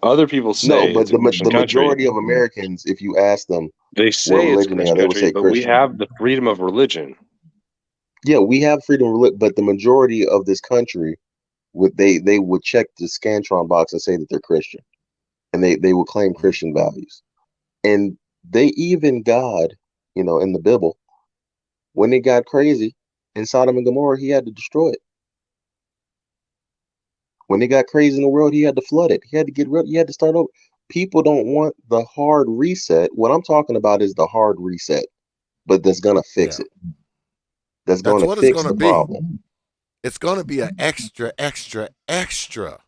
Other people no, say but it's a Christian the country. majority of Americans, if you ask them They what say it's a religion they are, Christian they will country, say but we Christian. have the freedom of religion. Yeah, we have freedom, but the majority of this country they would check the Scantron box and say that they're Christian, and they would claim Mm. Christian values. And they even God, in the Bible, when it got crazy in Sodom and Gomorrah, he had to destroy it. When it got crazy in the world, he had to flood it. He had to get rid. He had to start over. People don't want the hard reset. What I'm talking about is the hard reset, but that's gonna fix Yeah. it. That's That's gonna what it's fix going to the be. problem. It's going to be an extra, extra, extra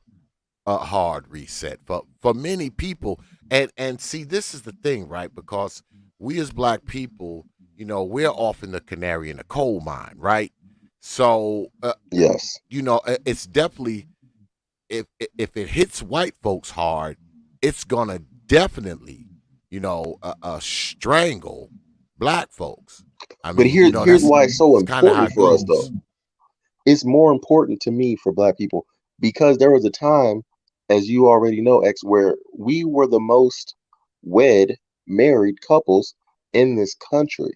hard reset for many people. And see, this is the thing, right? Because we as black people, we're often the canary in the coal mine, right? So Yes. it's definitely, if it hits white folks hard, it's gonna definitely strangle black folks. I But mean, here's why it's so that's kind of how important it for us, though. goes. It's more important to me for black people because there was a time, as you already know, X, where we were the most wed, married couples in this country.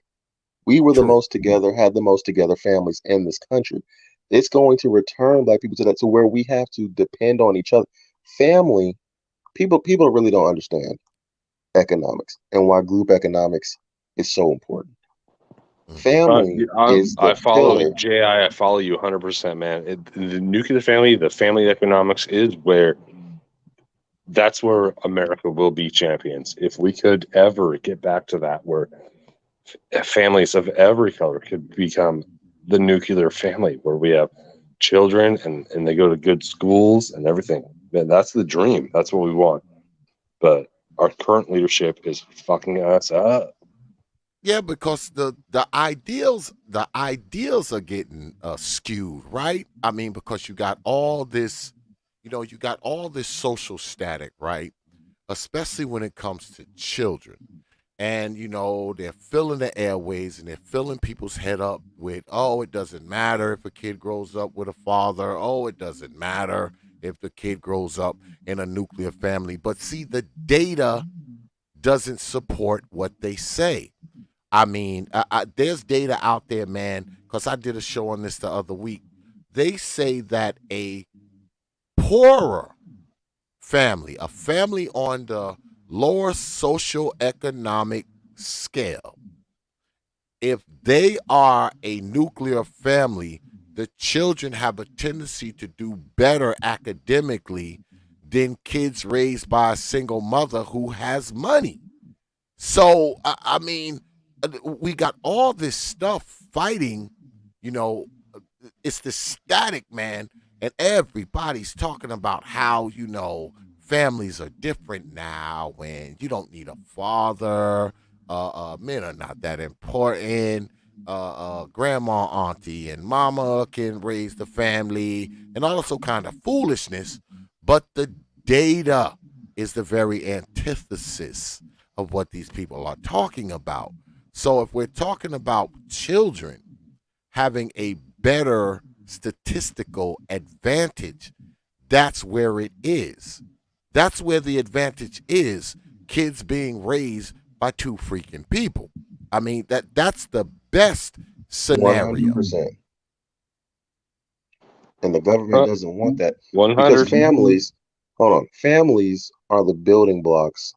We were the True. most together, had the most together families in this country. It's going to return black people to that, to where we have to depend on each other. Family, people really don't understand economics and why group economics is so important. Hmm. Family is I the follow pillar. JI. I follow you 100%, man. The nuclear family, the family economics is where that's where America will be champions. If we could ever get back to that, where families of every color could become the nuclear family, where we have children and they go to good schools and everything. Man, that's the dream. That's what we want. But our current leadership is fucking us up. Yeah, because the ideals are getting skewed, right? I mean, because you got all this social static, right? Especially when it comes to children. And they're filling the airways and they're filling people's head up with, oh, it doesn't matter if a kid grows up with a father. Oh, it doesn't matter if the kid grows up in a nuclear family. But see, the data doesn't support what they say. I mean, there's data out there, man, because I did a show on this the other week. They say that a poorer family, a family on the lower socioeconomic scale, if they are a nuclear family, the children have a tendency to do better academically than kids raised by a single mother who has money. So, I mean, we got all this stuff fighting, you know, it's the static, man, and everybody's talking about how, families are different now when you don't need a father, men are not that important, grandma, auntie, and mama can raise the family, and also kind of foolishness, but the data is the very antithesis of what these people are talking about. So if we're talking about children having a better statistical advantage, that's where it is. That's where the advantage is. Kids being raised by two freaking people. I mean, that's the best scenario. 100%. And the government Huh? doesn't want that because 100. families are the building blocks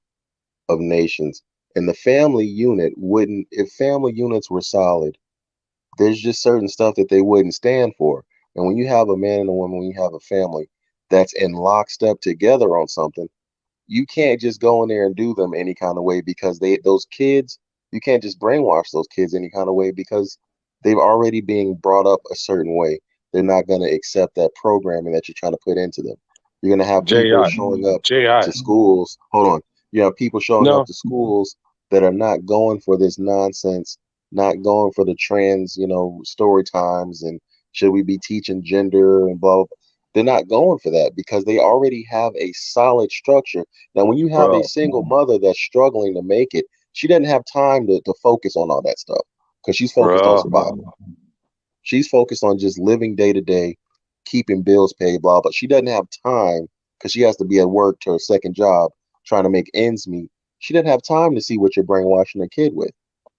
of nations. And the family unit wouldn't, if family units were solid, there's just certain stuff that they wouldn't stand for. And when you have a man and a woman, when you have a family that's in lockstep together on something, you can't just go in there and do them any kind of way because those kids, you can't just brainwash those kids any kind of way because they've already being brought up a certain way. They're not going to accept that programming that you're trying to put into them. You're going to have people showing up to schools. Hold on. You have people showing up No, to schools that are not going for this nonsense, not going for the trans, story times and should we be teaching gender and blah, blah, blah. They're not going for that because they already have a solid structure. Now, when you have a bro, single mother that's struggling to make it, she doesn't have time to focus on all that stuff because she's focused on bro. survival. She's focused on just living day to day, keeping bills paid, blah, but she doesn't have time because she has to be at work to her second job trying to make ends meet. She doesn't have time to see what you're brainwashing a kid with.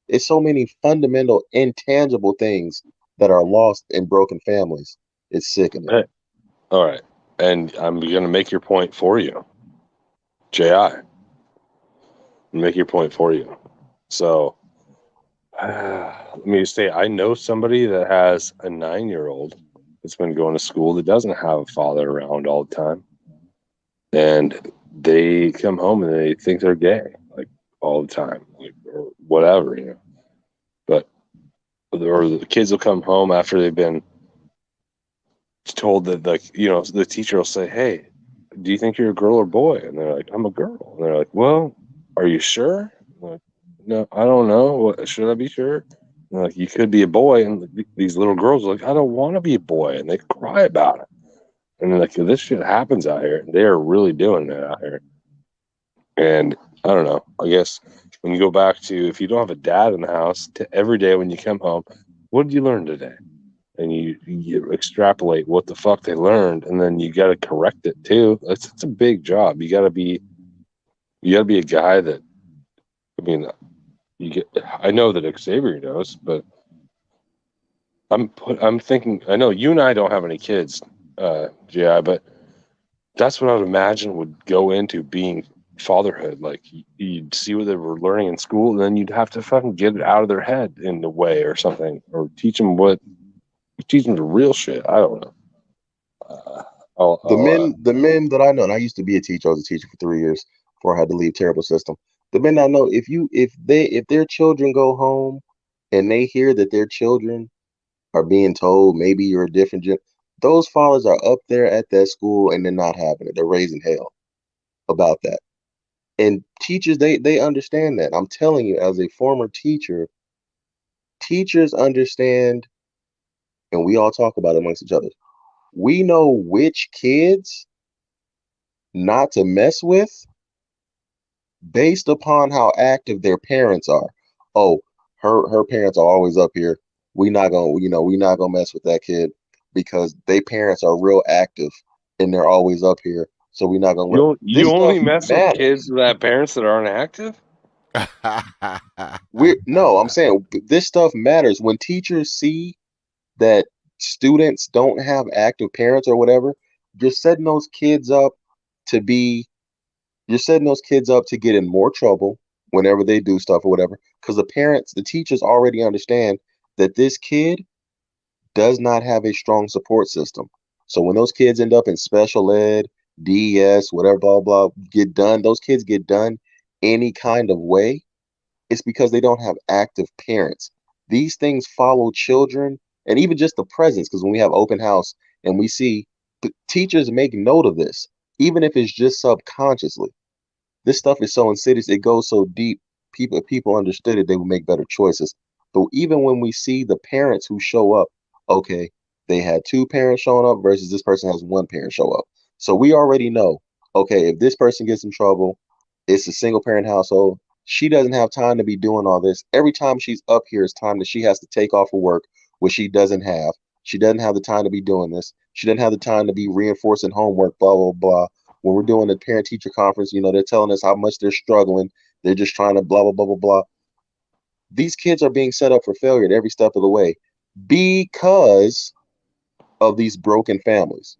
It's so many fundamental, intangible things that are lost in broken families. It's sickening. Hey, all right, and I'm gonna make your point for you, Ji. Make your point for you. So, let me say, I know somebody that has a 9-year-old that's been going to school that doesn't have a father around all the time, and they come home and they think they're gay, like all the time, like, or whatever, But or the kids will come home after they've been told that, like, the teacher will say, "Hey, do you think you're a girl or boy?" And they're like, "I'm a girl." And they're like, "Well, are you sure?" I'm like, "No, I don't know. What, should I be sure?" And they're like, "You could be a boy." And these little girls are like, "I don't want to be a boy," and they cry about it. And they're like, "This shit happens out here." And they are really doing that out here. And I don't know. I guess when you go back to, if you don't have a dad in the house, to every day when you come home, what did you learn today? And you extrapolate what the fuck they learned, and then you got to correct it too. It's a big job. You got to be a guy that, I mean, I know that Xavier knows, but I'm thinking, I know you and I don't have any kids, GI, but that's what I would imagine would go into being fatherhood. Like, you'd see what they were learning in school, and then you'd have to fucking get it out of their head in a way or something, or teach them the real shit. I don't know. The men that I know, and I used to be a teacher. I was a teacher for 3 years before I had to leave. Terrible system. The men I know, if their children go home and they hear that their children are being told maybe you're a different gen, those fathers are up there at that school and they're not having it. They're raising hell about that. And teachers, they understand that. I'm telling you, as a former teacher, teachers understand, and we all talk about it amongst each other. We know which kids not to mess with based upon how active their parents are. Oh, her parents are always up here. We not gonna mess with that kid because they parents are real active and they're always up here. So we're not gonna. You This only stuff mess with kids matters. that have parents that aren't active? I'm saying this stuff matters when teachers see that students don't have active parents or whatever. You're setting those kids up to be You're setting those kids up to get in more trouble whenever they do stuff or whatever, because the parents, the teachers already understand that this kid does not have a strong support system. So when those kids end up in special ed, DES, whatever, blah, blah, get done, those kids get done any kind of way, it's because they don't have active parents. These things follow children and even just the presence, because when we have open house and we see teachers make note of this, even if it's just subconsciously. This stuff is so insidious, it goes so deep. If people understood it, they would make better choices. But even when we see the parents who show up, okay, they had two parents showing up versus this person has one parent show up. So we already know, okay, if this person gets in trouble, it's a single parent household. She doesn't have time to be doing all this. Every time she's up here, it's time that she has to take off of work, which she doesn't have. She doesn't have the time to be doing this. She doesn't have the time to be reinforcing homework, blah, blah, blah. When we're doing the parent teacher conference, they're telling us how much they're struggling. They're just trying to blah, blah, blah, blah, blah. These kids are being set up for failure at every step of the way because of these broken families.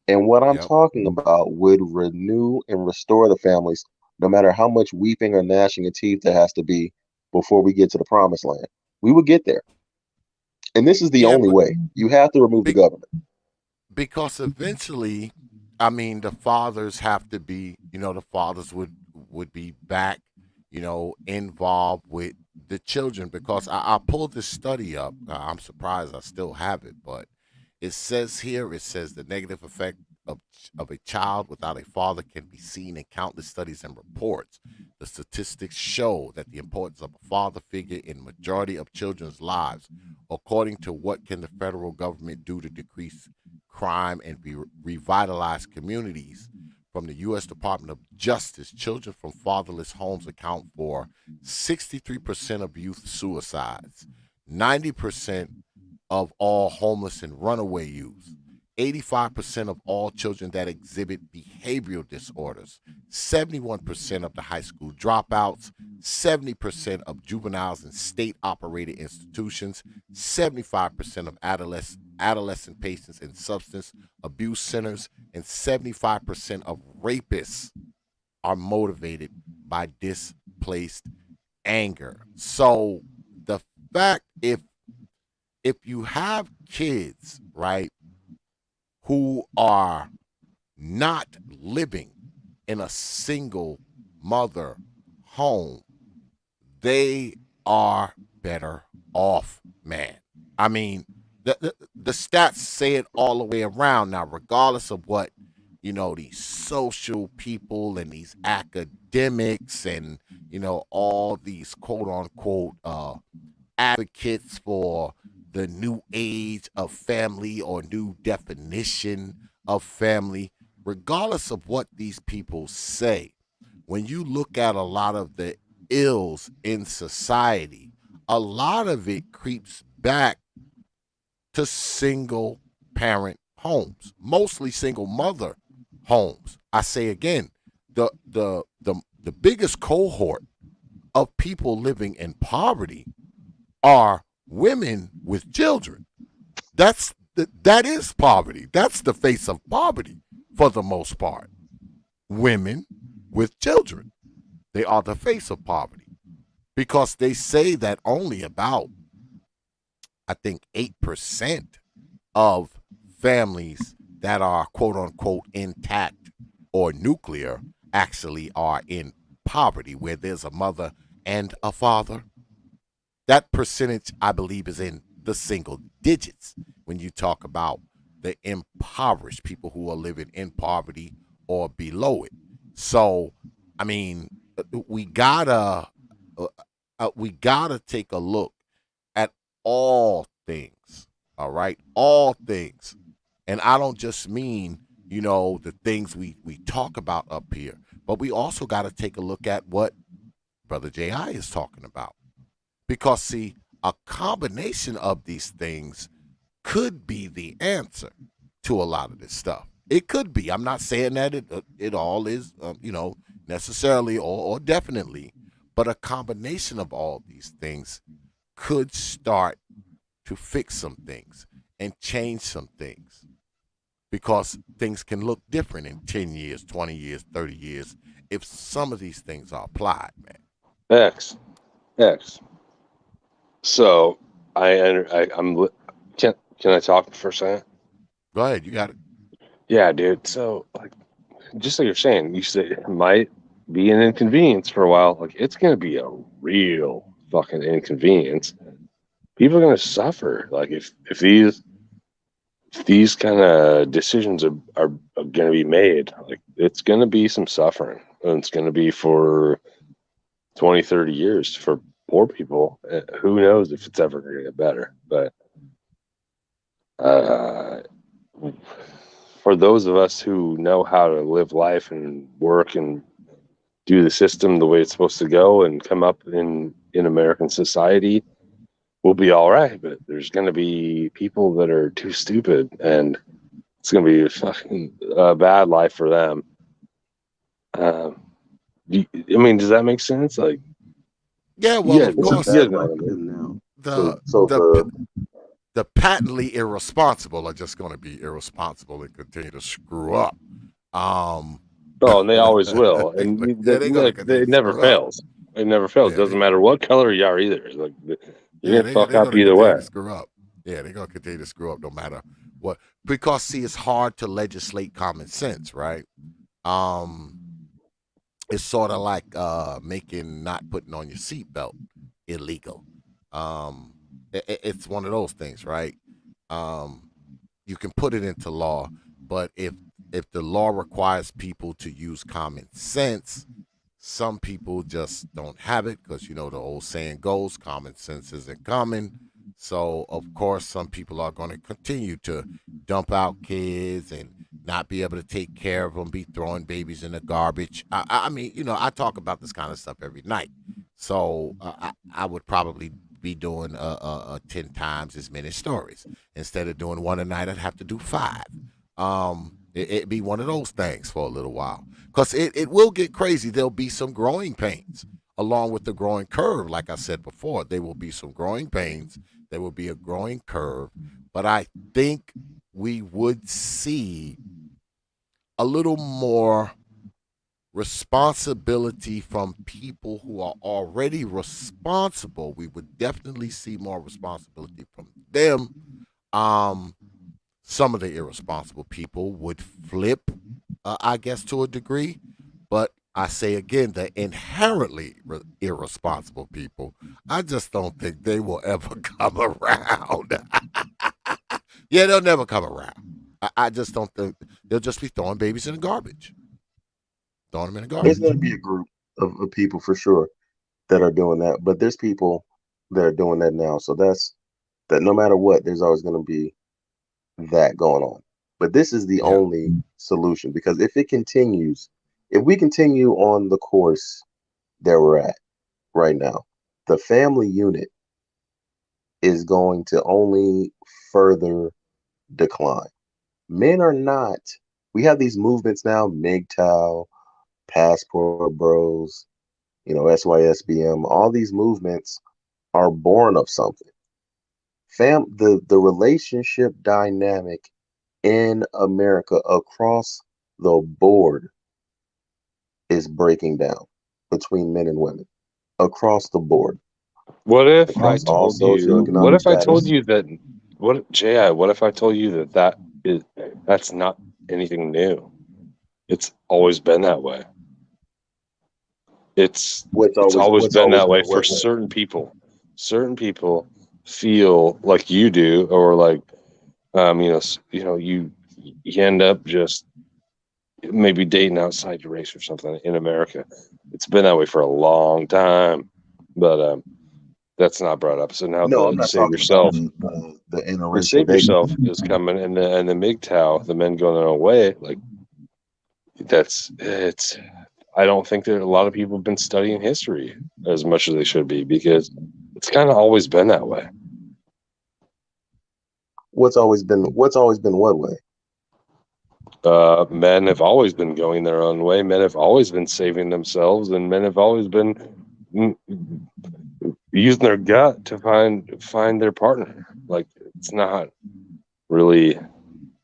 And what I'm Yep. talking about would renew and restore the families, no matter how much weeping or gnashing of teeth there has to be before we get to the promised land. We would get there. And this is the Yeah, only but way. You have to remove the be, government. because eventually, I mean, the fathers have to be, the fathers would be back, involved with the children. Because I pulled this study up. I'm surprised I still have it, but it says the negative effect of a child without a father can be seen in countless studies and reports. The statistics show that the importance of a father figure in majority of children's lives. According to what can the federal government do to decrease crime and revitalize communities? From the U.S. Department of Justice, children from fatherless homes account for 63% of youth suicides, 90% of all homeless and runaway youth, 85% of all children that exhibit behavioral disorders, 71% of the high school dropouts, 70% of juveniles in state operated institutions, 75% of adolescent patients in substance abuse centers, and 75% of rapists are motivated by displaced anger. So the fact, if you have kids, right, who are not living in a single mother home, they are better off, man. I mean, the stats say it all the way around now, regardless of what, these social people and these academics and, all these quote unquote advocates for the new age of family or new definition of family, regardless of what these people say, when you look at a lot of the ills in society, a lot of it creeps back to single parent homes, mostly single mother homes. I say again, the biggest cohort of people living in poverty are women with children. That is poverty. That's the face of poverty for the most part. Women with children. They are the face of poverty because they say that only about, I think, 8% of families that are quote unquote intact or nuclear actually are in poverty, where there's a mother and a father. That percentage, I believe, is in the single digits when you talk about the impoverished people who are living in poverty or below it. So, I mean, we gotta uh, we gotta take a look at all things. All right, all things, and I don't just mean the things we talk about up here, but we also got to take a look at what Brother Ji is talking about. Because, see, a combination of these things could be the answer to a lot of this stuff. It could be. I'm not saying that it all is, necessarily or definitely, but a combination of all these things could start to fix some things and change some things, because things can look different in 10 years, 20 years, 30 years, if some of these things are applied, man. X. So I'm. Can I talk for a second? Go ahead, you got it. Yeah, dude. So like, just like you're saying, you said it might be an inconvenience for a while. Like, it's gonna be a real fucking inconvenience. People are gonna suffer. Like, if these kind of decisions are going to be made, like, it's going to be some suffering, and it's going to be for 20, 30 years for poor people. Who knows if it's ever going to get better, but uh, for those of us who know how to live life and work and do the system the way it's supposed to go and come up in American society, we'll be all right. But there's going to be people that are too stupid, and it's going to be a fucking bad life for them. I mean, does that make sense? Like, Yeah, well, of It's a course, bad know life what I for mean? them now. the So the patently irresponsible are just going to be irresponsible and continue to screw up. Oh, and they always will, and Yeah, they're going to continue it to never screw up. fails. It never fails. Yeah, Doesn't matter what color you are either. Like, you're yeah, gonna fuck they're up going to either continue way. to screw up. Yeah, they're going to continue to screw up no matter what. Because see, it's hard to legislate common sense, right? Um, it's sort of like making not putting on your seatbelt illegal. It's one of those things, right? Um, you can put it into law, but if the law requires people to use common sense, some people just don't have it because you know the old saying goes, common sense isn't common. So of course, some people are going to continue to dump out kids and not be able to take care of them, be throwing babies in the garbage. I mean, you know, I talk about this kind of stuff every night. So I would probably be doing 10 times as many stories. Instead of doing one a night, I'd have to do five. It'd be one of those things for a little while. Because it will get crazy. There'll be some growing pains along with the growing curve. Like I said before, there will be some growing pains. There will be a growing curve. But I think we would see a little more responsibility from people who are already responsible. We would definitely see more responsibility from them. Um, some of the irresponsible people would flip, I guess, to a degree. But I say again, the inherently irresponsible people, I just don't think they will ever come around. Yeah, they'll never come around. I just don't think they'll just be throwing babies in the garbage, throwing them in the there's garbage. going to be a group of people for sure that are doing that, but there's people that are doing that now. So that's that. No matter what, there's always going to be that going on. But this is the Yeah, only solution because if it continues, if we continue on the course that we're at right now, the family unit is going to only further decline. Men are not, we have these movements now, MGTOW, Passport Bros, SYSBM, all these movements are born of something. The relationship dynamic in America across the board is breaking down between men and women across the board, What if I across all told you? What socioeconomic if I told status. you that? What, Ji? What if I told you that's not anything new? It's always been that way. It's always What's been always that been way what for way? certain people. Certain people feel like you do, or like you end up just maybe dating outside your race or something in America. It's been that way for a long time, but that's not brought up. So now No, I'm the not save talking about yourself, the the interracial save dating. yourself is coming, and the MGTOW, the men going their own way. Like, it's. I don't think that a lot of people have been studying history as much as they should be because it's kind of always been that way. What's always been what way? Men have always been going their own way. Men have always been saving themselves, and men have always been using their gut to find their partner. Like, it's not really. I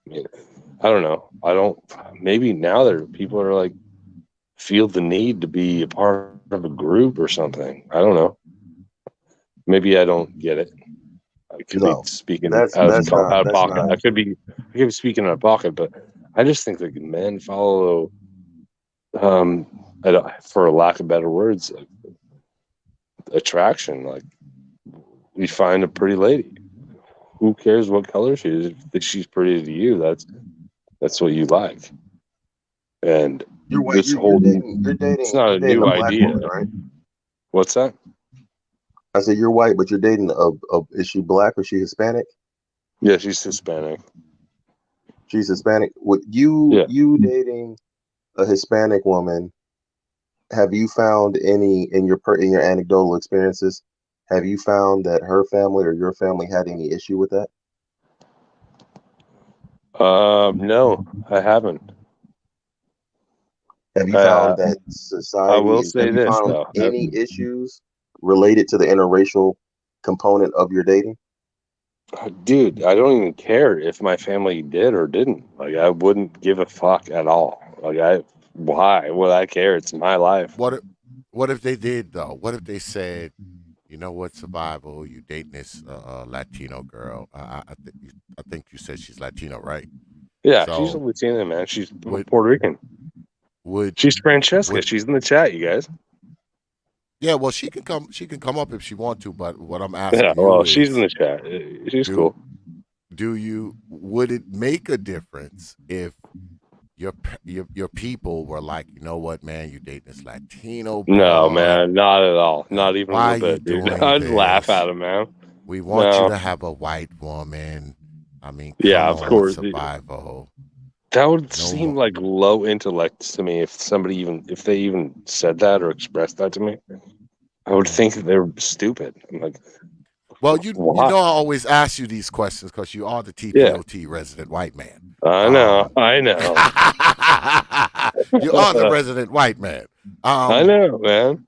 mean, I don't know. I don't. Maybe now people are like feel the need to be a part of a group or something. I don't know. Maybe I don't get it. I could be No, speaking that's that's not out of that's pocket. not. I could be speaking out of pocket, but I just think that men follow, for lack of better words, like, attraction. Like, you find a pretty lady. Who cares what color she is? If she's pretty to you, that's what you like. And You're white. this whole, it's not You're a dating a new black idea. woman, right? What's that? I said you're white, but you're dating a. Is she black or she Hispanic? Yeah, she's Hispanic. She's Hispanic. Would Yeah. you dating a Hispanic woman? Have you found any in your anecdotal experiences? Have you found that her family or your family had any issue with that? No, I haven't. Have you Uh, found that I will have say you this found though. any issues related to the interracial component of your dating? Dude, I don't even care if my family did or didn't. Like, I wouldn't give a fuck at all. Why would I care? It's my life. What if they did though? What if they said, you know what, Survival, you dating this Latino girl? I think you said she's Latino, right? Yeah, she's a So Latina, man. She's would Puerto Rican. would She's Francesca. would She's in the chat, you guys. yeah? Well, she can come. She can come up if she want to. But what I'm Yeah, asking well, you she's in is, the chat. She's do cool. would it make a difference if your people were like, you know what, man, you dating this Latino No, broad? man, not at all. Not even a Why little are you bit, dude. doing I'd laugh this? at him, man. We want you No. to have a white woman. I mean, Yeah, come of on, course. Survival. That would No seem more. like low intellect to me if they even said that or expressed that to me. I would think that they're stupid. I'm like, Well, you why? know I always ask you these questions because you are the Yeah, T.P.O.T. resident white man. I know. I know. You are the resident white man. I know, man.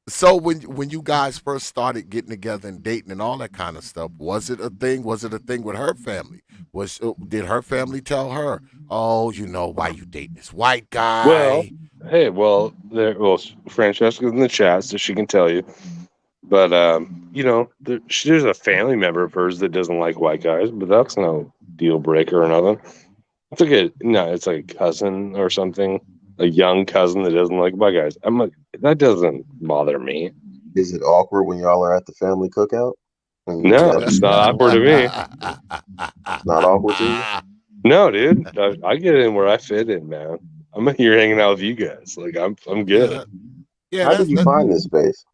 So when you guys first started getting together and dating and all that kind of stuff, was it a thing? Was it a thing with her family? Did her family tell her, "Oh, you know why you dating this white Well, guy"? hey, Francesca's in the chat, so she can tell you. But there's a family member of hers that doesn't like white guys, but that's no deal breaker or nothing. It's like a cousin or something, a young cousin that doesn't like white guys. I'm like, that doesn't bother me. Is it awkward when y'all are at the family cookout? When you No, got it's you not got a awkward to white me. guy? It's not awkward to you? No, dude, I get in where I fit in, man. I'm here hanging out with you guys. Like, I'm good. Yeah, How did you find this space?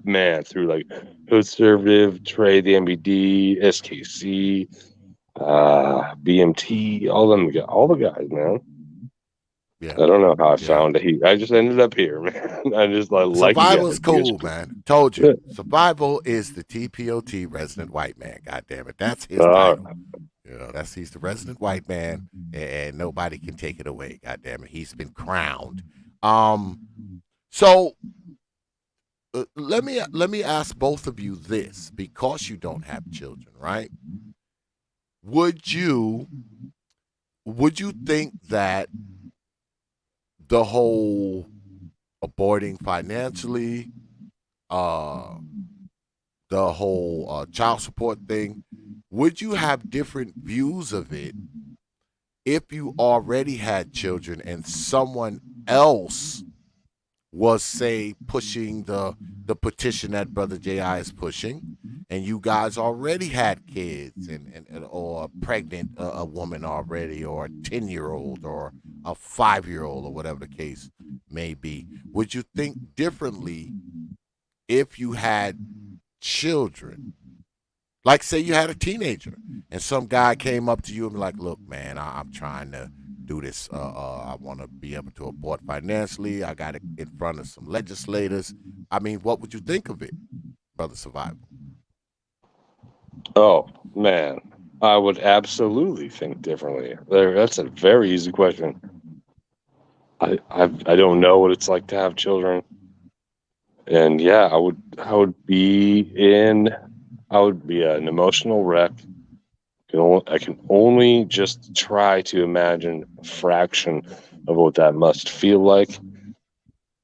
Man, through like Conservative, Trade, the MBD, SKC, BMT, all the guys, man. yeah. I don't know how I Yeah. found it. I just ended up here, man. I just like you Survival's guys. cool, man. Told you. Survival is the T.P.O.T. resident white man. God damn it. That's his title. You know, he's the resident white man, and nobody can take it away. God damn it. He's been crowned. So let me ask both of you this, because you don't have children, right? Would you think that the whole aborting financially, the whole child support thing, would you have different views of it if you already had children and someone else was, say, pushing the petition that Brother J.I. is pushing, and you guys already had kids and or pregnant a woman already, or a 10-year-old or a 5-year-old, or whatever the case may be? Would you think differently if you had children? Like, say you had a teenager and some guy came up to you and be like, look, man, I'm trying to do this. I want to be able to abort financially. I got it in front of some legislators. I mean, what would you think of it, Brother Survival? Oh, man. I would absolutely think differently. That's a very easy question. I don't know what it's like to have children. And yeah, I would be an emotional wreck. I can only just try to imagine a fraction of what that must feel like.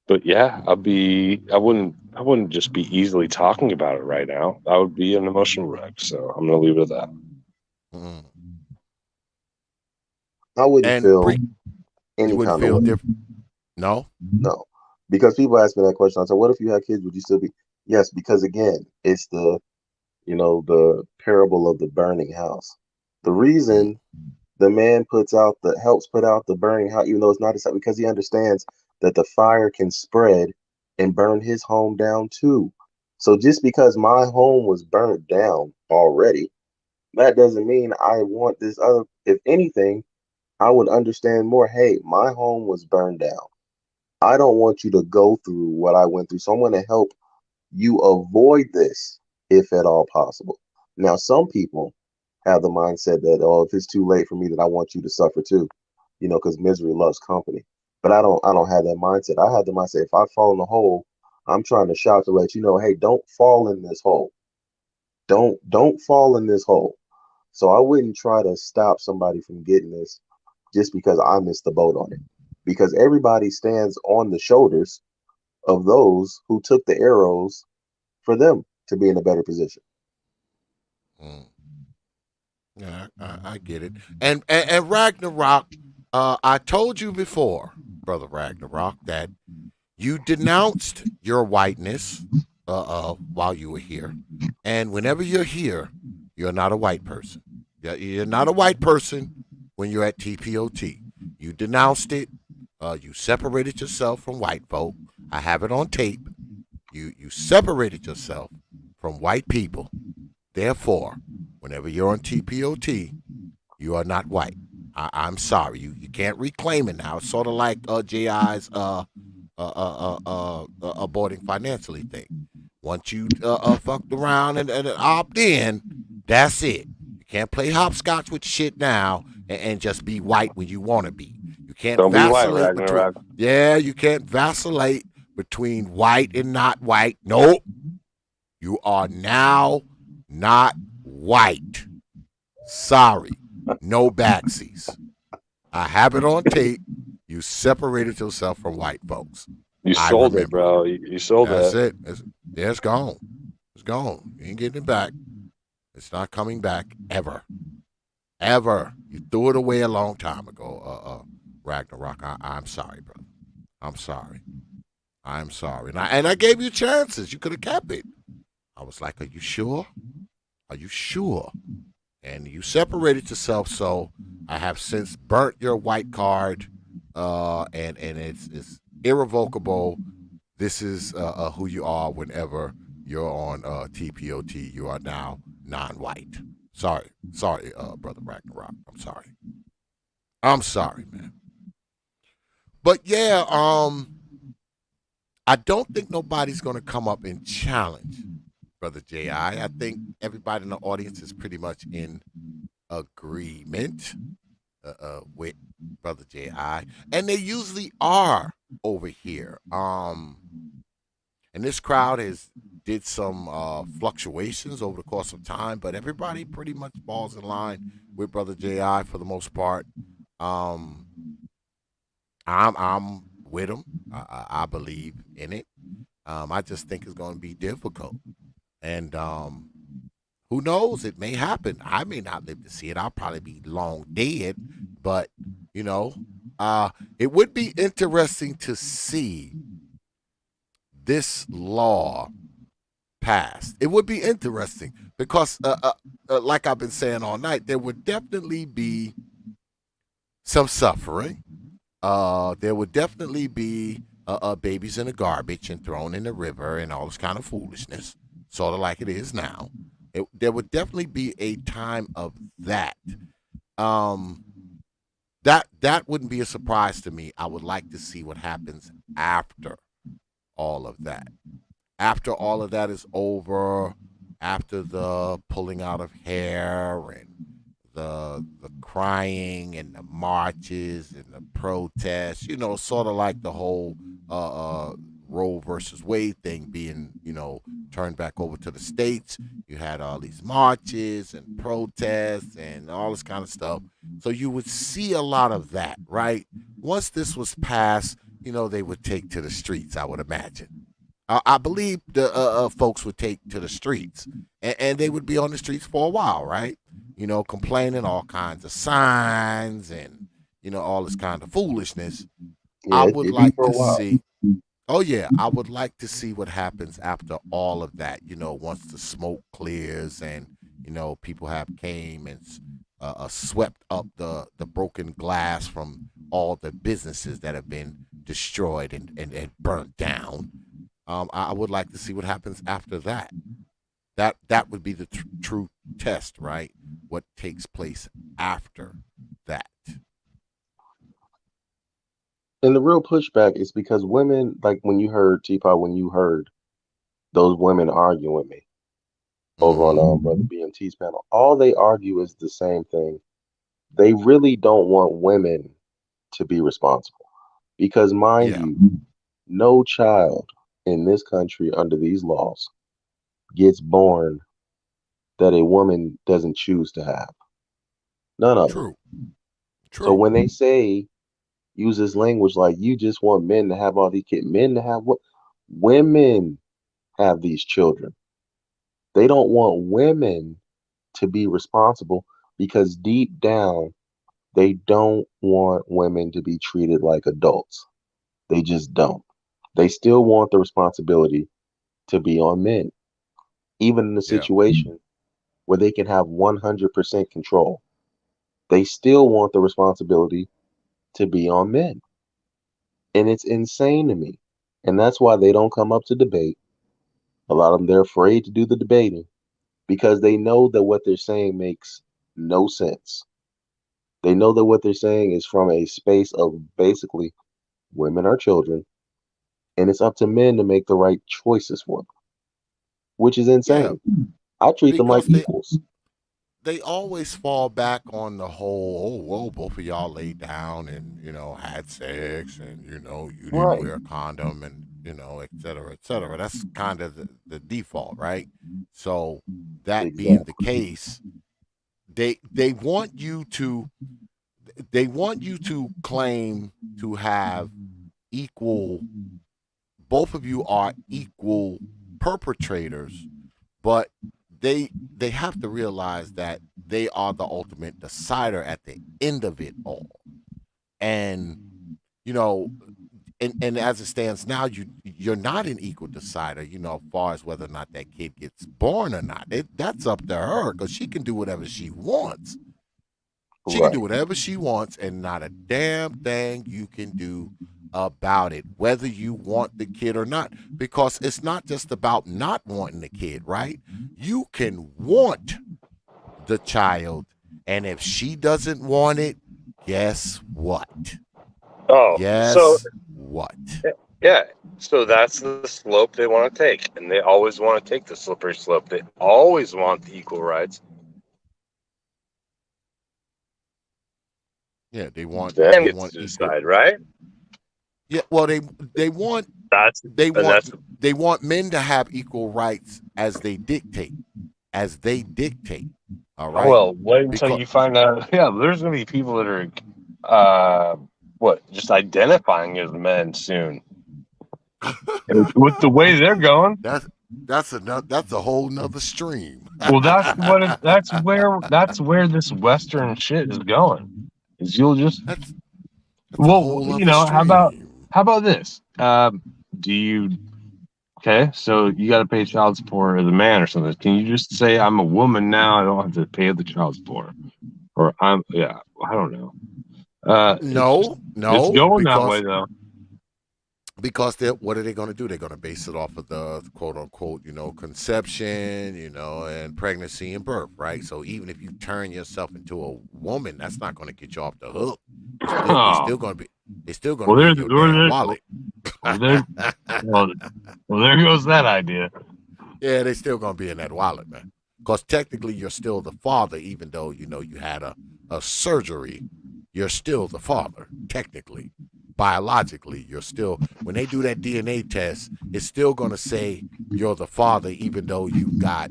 But yeah, I wouldn't just be easily talking about it right now. I would be an emotional wreck. So I'm gonna leave it at that. Mm. I wouldn't And feel Bree, you any wouldn't kind of feel way. different? No. No, because people ask me that question. I said, "What if you had kids? Would you still be?" Yes, because again, it's the parable of the burning house. The Mm. reason the man helps put out the burning house, even though it's not his house, because he understands that the fire can spread and burn his home down too. So just because my home was burnt down already, that doesn't mean I want this other. If anything, I would understand more. Hey, my home was burned down. I don't want you to go through what I went through. So I'm going to help you avoid this if at all possible. Now, some people have the mindset that, oh, if it's too late for me, then I want you to suffer too, because misery loves company. But I don't have that mindset. I have the mindset, if I fall in the hole, I'm trying to shout to let you know, hey, don't fall in this hole. Don't fall in this hole. So I wouldn't try to stop somebody from getting this just because I missed the boat on it. Because everybody stands on the shoulders of those who took the arrows for them to be in a better position. Mm. Yeah, I get it. And Ragnarok, I told you before, brother Ragnarok, that you denounced your whiteness while you were here, and whenever you're here, you're not a white person. You're not a white person when you're at TPOT. You denounced it. You separated yourself from white folk. I have it on tape. You separated yourself from white people. Therefore, whenever you're on TPOT, you are not white. I'm sorry. You can't reclaim it now. It's sort of like JI's aborting financially thing. Once you fucked around and opt in, that's it. You can't play hopscotch with shit now and just be white when you want to be. You can't Don't be white, vacillate between. Ragnarok. Yeah, you can't vacillate between white and not white. Nope. You are now not white. Sorry. No backsies. I have it on tape. You separated yourself from white folks. You I sold it, remember it. bro. You sold That's it. it. It's gone. It's gone. You ain't getting it back. It's not coming back ever. Ever. You threw it away a long time ago, Ragnarok. I'm sorry, brother. I'm sorry. I'm sorry. And I gave you chances. You could have kept it. I was like, are you sure? Are you sure? And you separated yourself, so I have since burnt your white card, and it's irrevocable. This is who you are whenever you're on TPOT. You are now non-white. Sorry, brother Ragnarok. I'm sorry, man. But yeah, I don't think nobody's gonna come up and challenge brother Ji. I think everybody in the audience is pretty much in agreement with brother Ji, and they usually are over here. And this crowd has did some fluctuations over the course of time, but everybody pretty much falls in line with brother Ji for the most part. Um, I'm with him. I believe in it. I just think it's going to be difficult, and who knows? It may happen. I may not live to see it. I'll probably be long dead, but you know, it would be interesting to see this law passed. It would be interesting because, like I've been saying all night, there would definitely be some suffering. There would definitely be babies in the garbage and thrown in the river and all this kind of foolishness, sort of like it is now. There would definitely be a time of that. Um, that wouldn't be a surprise to me. I would like to see what happens after all of that. After all of that is over, after the pulling out of hair and the crying and the marches and the protests, sort of like the whole Roe versus Wade thing being, turned back over to the states. You had all these marches and protests and all this kind of stuff. So you would see a lot of that, right? once this was passed, they would take to the streets, I would imagine. I believe the folks would take to the streets, and they would be on the streets for a while, right? Complaining all kinds of signs and all this kind of foolishness. I Yeah, would it be like for a to while. see. Oh yeah, I would like to see what happens after all of that. Once the smoke clears and people have came and swept up the broken glass from all the businesses that have been destroyed and burnt down. I would like to see what happens after that. That would be the true test, right? What takes place after that? And the real pushback is because women, like when you heard T.P.O.T, when you heard those women arguing with me over on Mm-hmm. Brother BMT's panel, all they argue is the same thing. They really don't want women to be responsible. Because, mind Yeah. you, no child in this country under these laws gets born that a woman doesn't choose to have. None of them. True. So True. when they say, use this language like you just want men to have all these kids, men to have what? Women have these children. They don't want women to be responsible because deep down, they don't want women to be treated like adults. They just don't. They still want the responsibility to be on men, even in a Yeah. situation where they can have 100% control. They still want the responsibility to be on men. And it's insane to me. And that's why they don't come up to debate. A lot of them, they're afraid to do the debating because they know that what they're saying makes no sense. They know that what they're saying is from a space of basically women are children, and it's up to men to make the right choices for them, which is Yeah. insane. I treat them like Because equals. they always fall back on the whole, oh well, both of y'all laid down and had sex and you didn't Right. wear a condom and et cetera, et cetera. That's kind of the default, right? So that being the Exactly. case, they want you to claim to have equal. Both of you are equal perpetrators, but they have to realize that they are the ultimate decider at the end of it all. And you know, and as it stands now, you're not an equal decider, as far as whether or not that kid gets born or not. That's up to her because she can do whatever she wants. She can do Right. whatever she wants, and not a damn thing you can do about it, whether you want the kid or not. Because it's not just about not wanting the kid, right? You can want the child, and if she doesn't want it, guess what? Oh, so Guess what? yeah, so that's the slope they want to take, and they always want to take the slippery slope. They always want the equal rights. Yeah, Then they gets want to equal. decide, right? Yeah, well, they want That's they and want that's they want men to have equal rights as they dictate. All right, well. Wait until because you find out. Yeah, there's gonna be people that are, just identifying as men soon. With the way they're going. that's that's a whole nother stream. Well, that's where this Western shit is going. Is you'll just that's a well, whole other how about stream. this? Do you okay? So you got to pay child support as a man or something. Can you just say I'm a woman now? I don't have to pay the child support, or I don't know. It's No, going that way though. because what are they going to do? They're going to base it off of the quote unquote, conception, and pregnancy and birth, right? So even if you turn yourself into a woman, that's not going to get you off the hook. They Oh, still going to be well, in there's your damn wallet. well, there, well, well, there goes that idea. Yeah, they still going to be in that wallet, man. Because technically, you're still the father, even though you had a surgery. You're still the father, technically. Biologically, you're still, when they do that DNA test, it's still going to say you're the father, even though you've got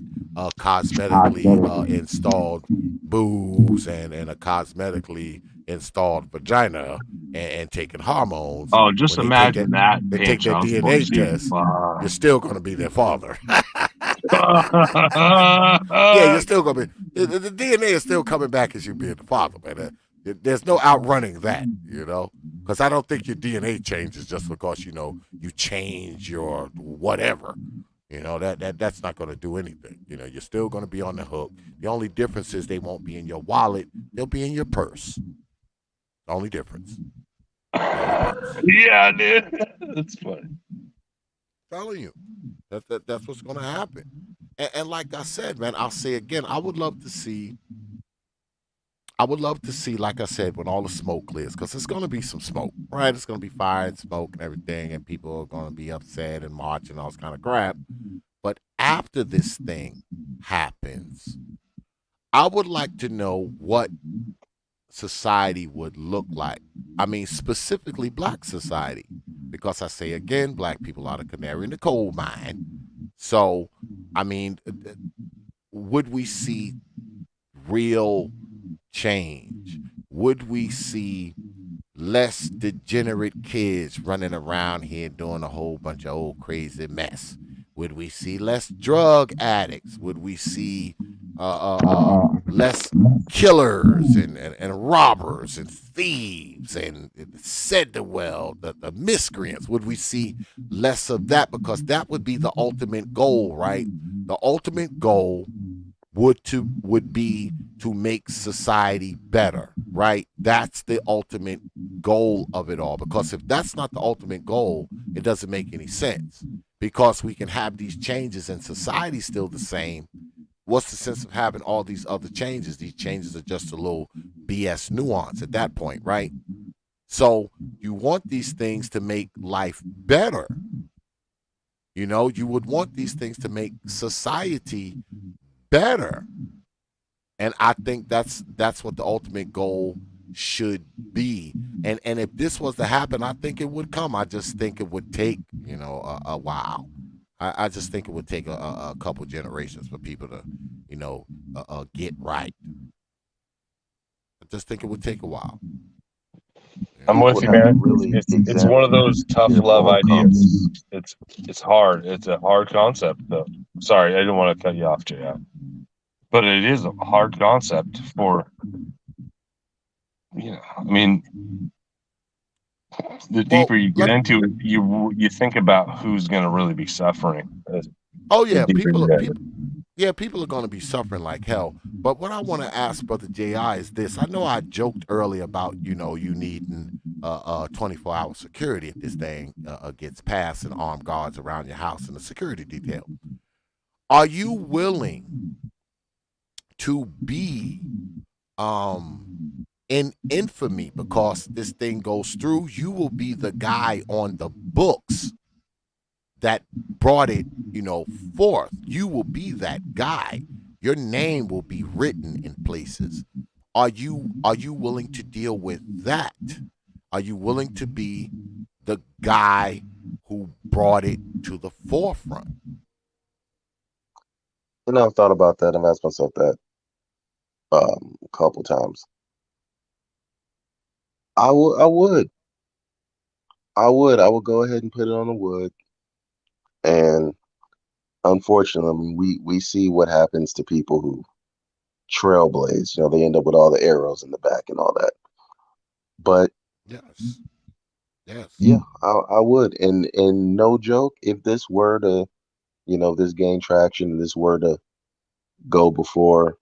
cosmetically installed boobs and a cosmetically installed vagina and taking hormones. Oh, just When they take imagine that their child support. DNA test, you're still going to be their father. Yeah, you're still going to be. The DNA is still coming back as you being the father, man. There's no outrunning that, because I don't think your DNA changes just because you change your whatever. That's not going to do anything. You're still going to be on the hook. The only difference is they won't be in your wallet; they'll be in your purse. The only difference. Yeah, dude, that's funny. Telling you, that's what's going to happen. And like I said, man, I'll say again, I would love to see, like I said, when all the smoke clears, because there's going to be some smoke, right? It's going to be fire and smoke and everything, and people are going to be upset and march and all this kind of crap. But after this thing happens, I would like to know what society would look like. I mean, specifically black society, because I say again, black people are the canary in the coal mine. So, I mean, would we see real change? Would we see less degenerate kids running around here doing a whole bunch of old crazy mess? Would we see less drug addicts? Would we see less killers and robbers and thieves and said the well, the miscreants? Would we see less of that? Because that would be the ultimate goal, right? The ultimate goal would be to make society better, right? That's the ultimate goal of it all. Because if that's not the ultimate goal, it doesn't make any sense. Because we can have these changes and society's still the same. What's the sense of having all these other changes? These changes are just a little BS nuance at that point, right? So you want these things to make life better. You would want these things to make society better. And I think that's what the ultimate goal should be. And if this was to happen, I think it would come. I just think it would take, a while. I just think it would take a couple generations for people to, get right. I just think it would take a while. I'm with you, man. It's one of those tough love ideas. It's hard. It's a hard concept, though. Sorry, I didn't want to cut you off, JF. But it is a hard concept for, I mean, the deeper you get into it, you think about who's going to really be suffering. Oh yeah, people are going to be suffering like hell. But what I want to ask Brother J.I. is this. I know I joked earlier about, you needing 24-hour security if this thing gets passed and armed guards around your house and a security detail. Are you willing to be in infamy because this thing goes through? You will be the guy on the books that brought it, forth. You will be that guy. Your name will be written in places. Are you willing to deal with that? Are you willing to be the guy who brought it to the forefront? I've thought about that and asked myself that a couple times. I would go ahead and put it on the wood. And unfortunately, we see what happens to people who trailblaze. They end up with all the arrows in the back and all that. But yes, yeah, I would. And no joke, if this were to, this gain traction, and this were to go before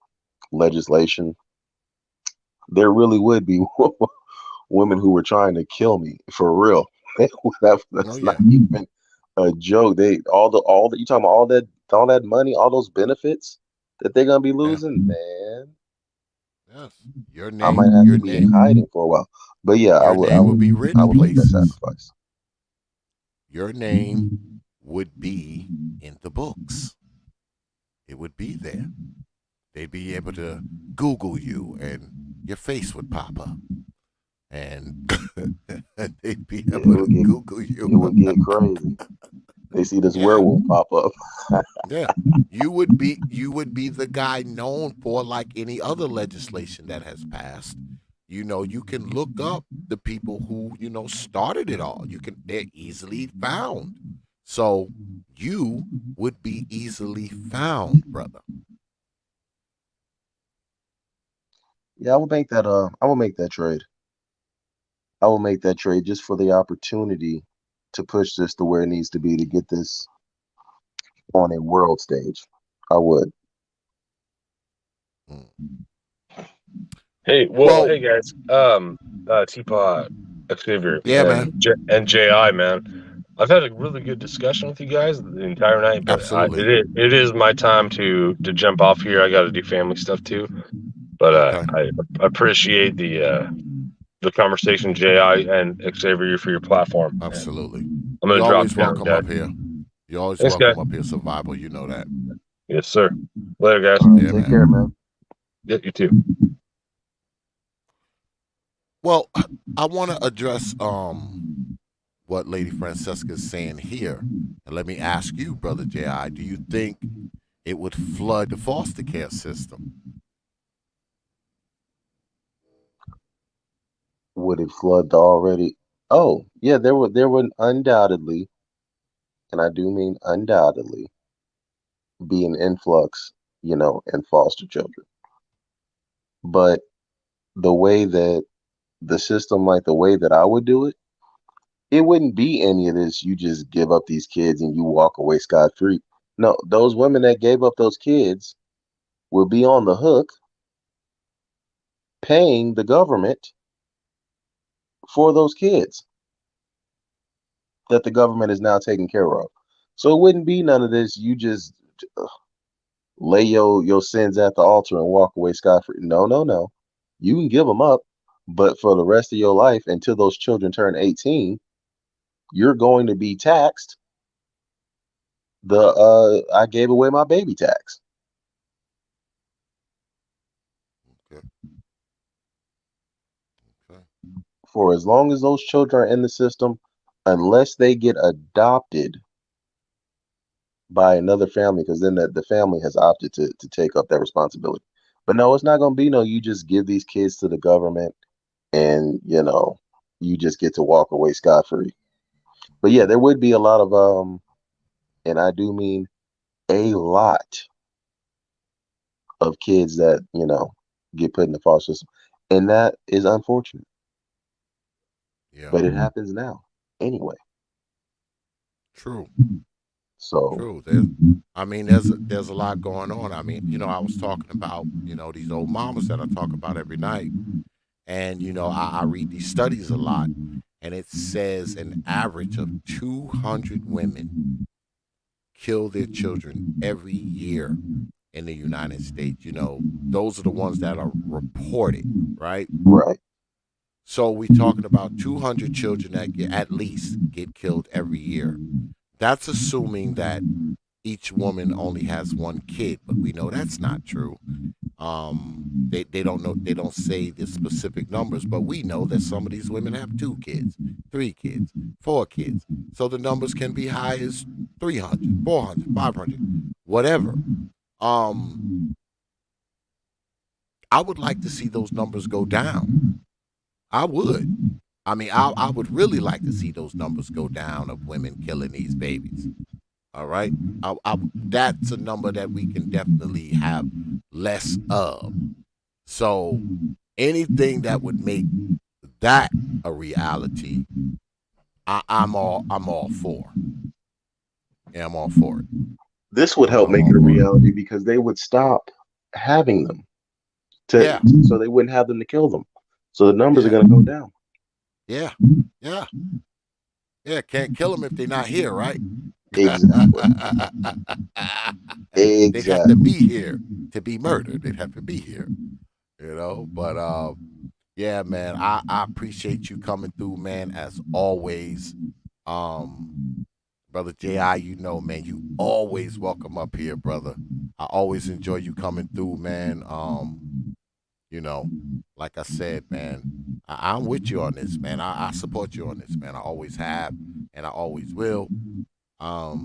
legislation, there really would be women who were trying to kill me for real. That's not even a joke. All the you talking about all that money, all those benefits that they're gonna be losing, man. Yes, your name. I might have to be in hiding for a while, but yeah, I would be written I would make that sacrifice. Your name would be in the books. It would be there. They'd be able to Google you, and your face would pop up, and they'd be able to Google you. It would get crazy. They see this Yeah. werewolf pop up. Yeah. You would be the guy known for, like any other legislation that has passed. You can look up the people who, started it all. They're easily found. So you would be easily found, brother. Yeah, I will make that. I will make that trade. I will make that trade just for the opportunity to push this to where it needs to be to get this on a world stage. I would. Mm. Hey, well, Well, hey guys, T.P.O.T, Xavier, yeah, man. and Ji, man. I've had a really good discussion with you guys the entire night, but Absolutely. it is my time to jump off here. I got to do family stuff too, but Okay. I appreciate the conversation, Ji and Xavier, for your platform, and Absolutely. I'm gonna You're drop always down, welcome guys. up here. You're always Thanks, guys. welcome up here, Survival. You know that. Yes, sir. Later, guys. All right, Yeah, take man. care, man. Yeah, you too. Well, I want to address what Lady Francesca is saying here. And let me ask you, Brother J.I., do you think it would flood the foster care system? Would it flood the already? Oh, yeah, there would undoubtedly, and I do mean undoubtedly, be an influx, in foster children. But the way that the system, like the way that I would do it, it wouldn't be any of this. You just give up these kids and you walk away scot free. No, those women that gave up those kids will be on the hook paying the government for those kids that the government is now taking care of. So it wouldn't be none of this. You just lay your sins at the altar and walk away scot free. No, no, no. You can give them up, but for the rest of your life until those children turn 18, you're going to be taxed the I gave away my baby tax. Okay. Okay. For as long as those children are in the system, unless they get adopted by another family, because then the family has opted to take up that responsibility. But no, it's not going to be no, you just give these kids to the government and, you just get to walk away scot free. But yeah, there would be a lot of, and I do mean a lot of kids that, get put in the foster system. And that is unfortunate, Yeah. but it happens now anyway. True. So, True. There's a lot going on. I was talking about, these old mamas that I talk about every night. And, I read these studies a lot. And it says an average of 200 women kill their children every year in the United States. Those are the ones that are reported, right? right. So we're talking about 200 children that at least get killed every year. That's assuming that each woman only has one kid, but we know that's not true. They don't know, they don't say the specific numbers, but we know that some of these women have 2 kids, 3 kids, 4 kids. So the numbers can be high as 300, 400, 500, whatever. Um, I would like to see those numbers go down. I would. I would really like to see those numbers go down of women killing these babies. All right. That's a number that we can definitely have less of. So anything that would make that a reality, I'm all for. Yeah, I'm all for it. This would help I'm make all it a for it. reality because they would stop having them Yeah, so they wouldn't have them to kill them. So the numbers are yeah, going to go down. yeah, yeah, yeah. Can't kill them if they're not here, right? Exactly. They'd have to Exactly. be here to be murdered. They'd have to be here, But yeah, man, I appreciate you coming through, man, as always. Brother Ji, man, you always welcome up here, brother. I always enjoy you coming through, man. You know, like I said, man, I'm with you on this, man. I support you on this, man. I always have, and I always will. Uh,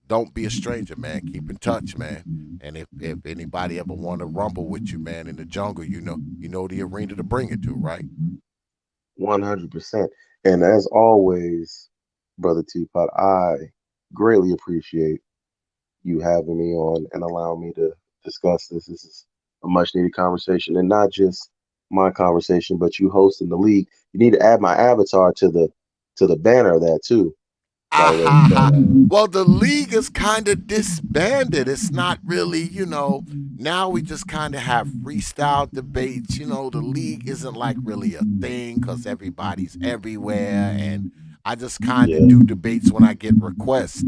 don't be a stranger, man. Keep in touch, man. And if anybody ever want to rumble with you, man, in the jungle, you know the arena to bring it to, right? 100%. And as always, Brother Teapot, I greatly appreciate you having me on and allowing me to discuss this. This is a much needed conversation, and not just my conversation, but you hosting the league. You need to add my avatar to the banner of that too, by Ah the way. ha ha. Well, the league is kind of disbanded. It's not really, now we just kind of have freestyle debates. The league isn't like really a thing because everybody's everywhere. And I just kind of Yeah, do debates when I get requests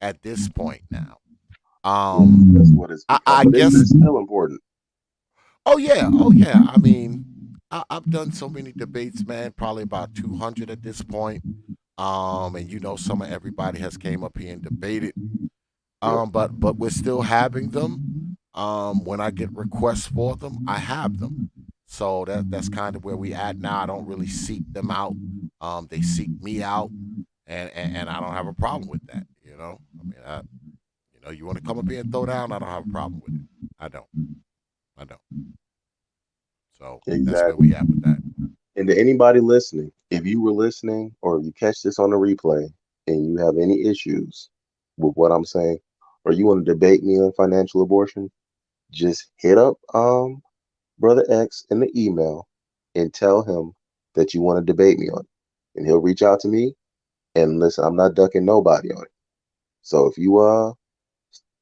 at this point now. that's what it's become. I But guess. it's still important. Oh yeah, oh yeah. I mean, I've done so many debates, man. Probably about 200 at this point. And some of everybody has came up here and debated. Yep, But we're still having them. When I get requests for them, I have them. So that's kind of where we at now. I don't really seek them out. They seek me out, and I don't have a problem with that. I mean, you want to come up here and throw down, I don't have a problem with it. I don't. I don't. So that's where exactly. we at with that. And to anybody listening, if you were listening or you catch this on the replay and you have any issues with what I'm saying, or you want to debate me on financial abortion, just hit up Brother X in the email and tell him that you want to debate me on it. And he'll reach out to me. And listen, I'm not ducking nobody on it. So if you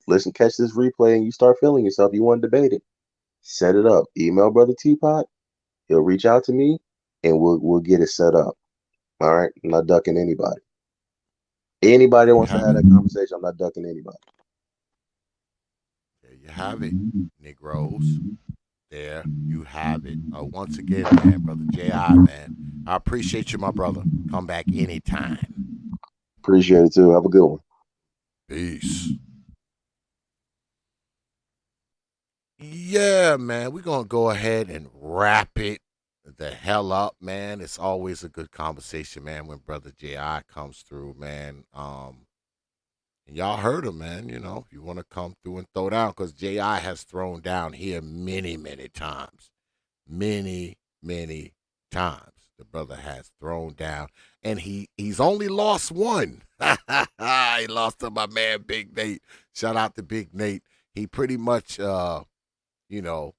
listen, catch this replay and you start feeling yourself, you want to debate it, set it up. Email Brother Teapot. He'll reach out to me and we'll get it set up. All right. I'm not ducking anybody. Anybody There that you wants to have have it. that conversation, I'm not ducking anybody. There you have it, Negroes. There you have it. Once again, man, brother Ji, man, I appreciate you, my brother. Come back anytime. Appreciate it too. Have a good one. Peace. Yeah, man, we're gonna go ahead and wrap it the hell up, man. It's always a good conversation, man, when brother Ji comes through, man. And y'all heard him, man. If you want to come through and throw down, because Ji has thrown down here many, many times, many, many times. The brother has thrown down, and he's only lost one. He lost to my man Big Nate. Shout out to Big Nate. He pretty much, you know,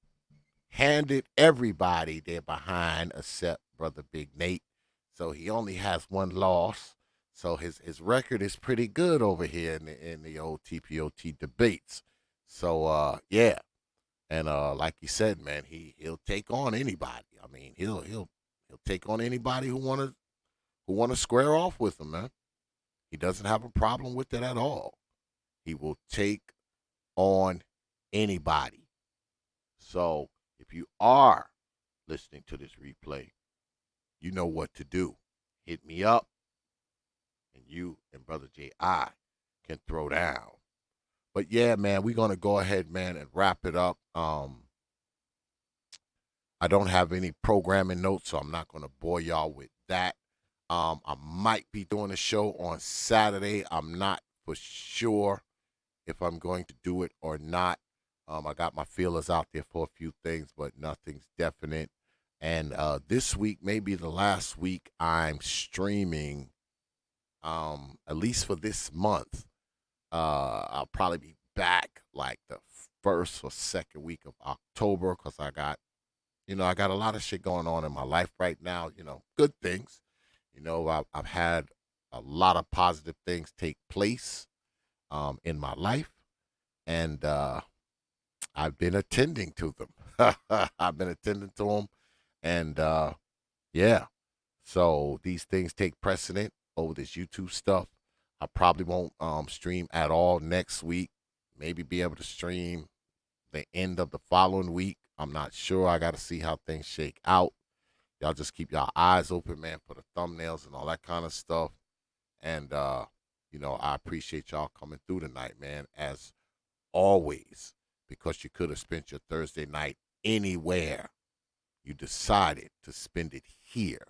handed everybody there behind except brother Big Nate. So he only has one loss. So his record is pretty good over here in the old T.P.O.T debates. So yeah, and like you said, man, he'll take on anybody. I mean, he'll take on anybody who wanna square off with him, man. He doesn't have a problem with it at all. He will take on anybody. So if you are listening to this replay, you know what to do. Hit me up, and you and Brother J.I. can throw down. But yeah, man, we're gonna go ahead, man, and wrap it up. I don't have any programming notes, so I'm not gonna bore y'all with that. I might be doing a show on Saturday. I'm not for sure if I'm going to do it or not. I got my feelers out there for a few things, but nothing's definite. And this week, maybe the last week, I'm streaming. At least for this month, I'll probably be back like the first or second week of October because I got a lot of shit going on in my life right now. Good things. I've had a lot of positive things take place in my life, and I've been attending to them. I've been attending to them, and yeah. So these things take precedent over this YouTube stuff. I probably won't stream at all next week. Maybe be able to stream the end of the following week. I'm not sure. I got to see how things shake out. Y'all just keep y'all eyes open, man, for the thumbnails and all that kind of stuff. And I appreciate y'all coming through tonight, man, as always, because you could have spent your Thursday night anywhere. You decided to spend it here.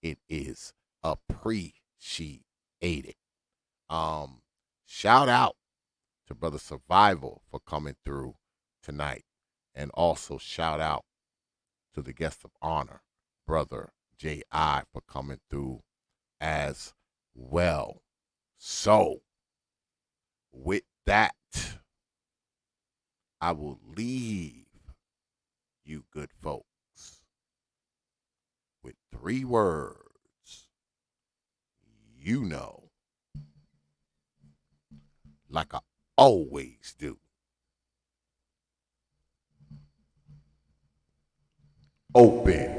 It is appreciated. Shout out to Brother Survival for coming through tonight. And also shout out to the guest of honor, Brother J.I., for coming through as well. So, with that, I will leave you good folks with 3 words. You know, like I always do. Open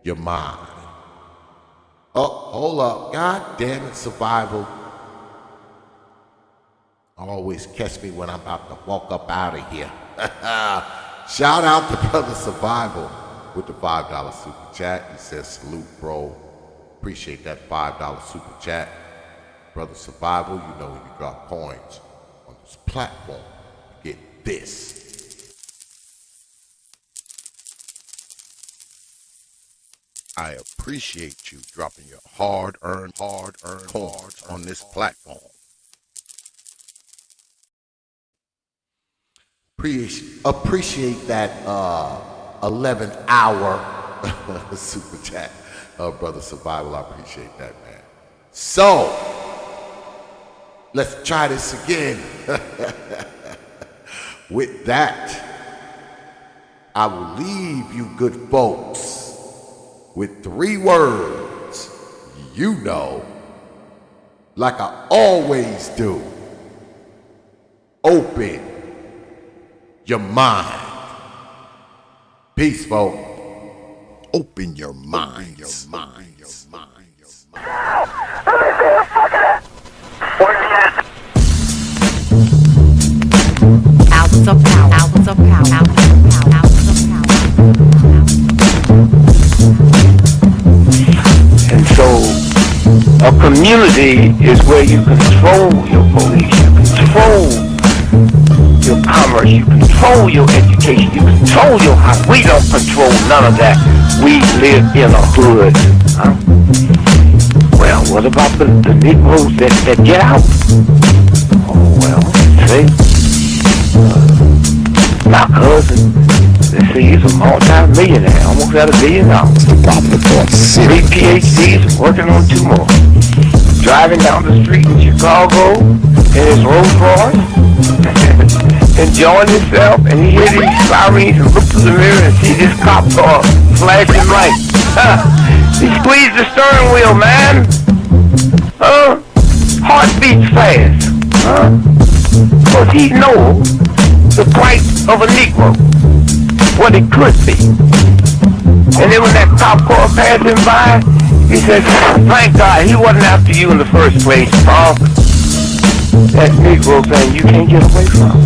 your mind. Oh, hold up. God damn it, Survival. Always catch me when I'm about to walk up out of here. Shout out to Brother Survival with the $5 super chat. He says, salute, bro. Appreciate that $5 super chat. Brother Survival, you know when you drop coins on this platform, you get this. I appreciate you dropping your hard-earned coins on this platform. Appreciate that 11th hour super chat, Brother Survival. I appreciate that, man. So, let's try this again. With that, I will leave you good folks with 3 words, you know, like I always do. Open your mind. Peace, folks. Open your minds. Hours of power. Hours of power. Hours of power. And so a community is where you control your police, you control your commerce, you control your education, you control your house. We don't control none of that. We live in a hood. Huh? Well, what about the Negroes that get out? Oh, well, see, my cousin, they say he's a multi-millionaire, almost at $1 billion. 3 PhDs, working on 2 more. Driving down the street in Chicago in his Rolls Royce, enjoying himself, and he hears these sirens and looks through the mirror and sees this cop car flashing lights. He squeezed the steering wheel, man. Heart beats fast. Because he knows the price of a Negro, what it could be. And then when that cop car passed him by, he said, thank God he wasn't after you in the first place, punk. That Negro thing you can't get away from.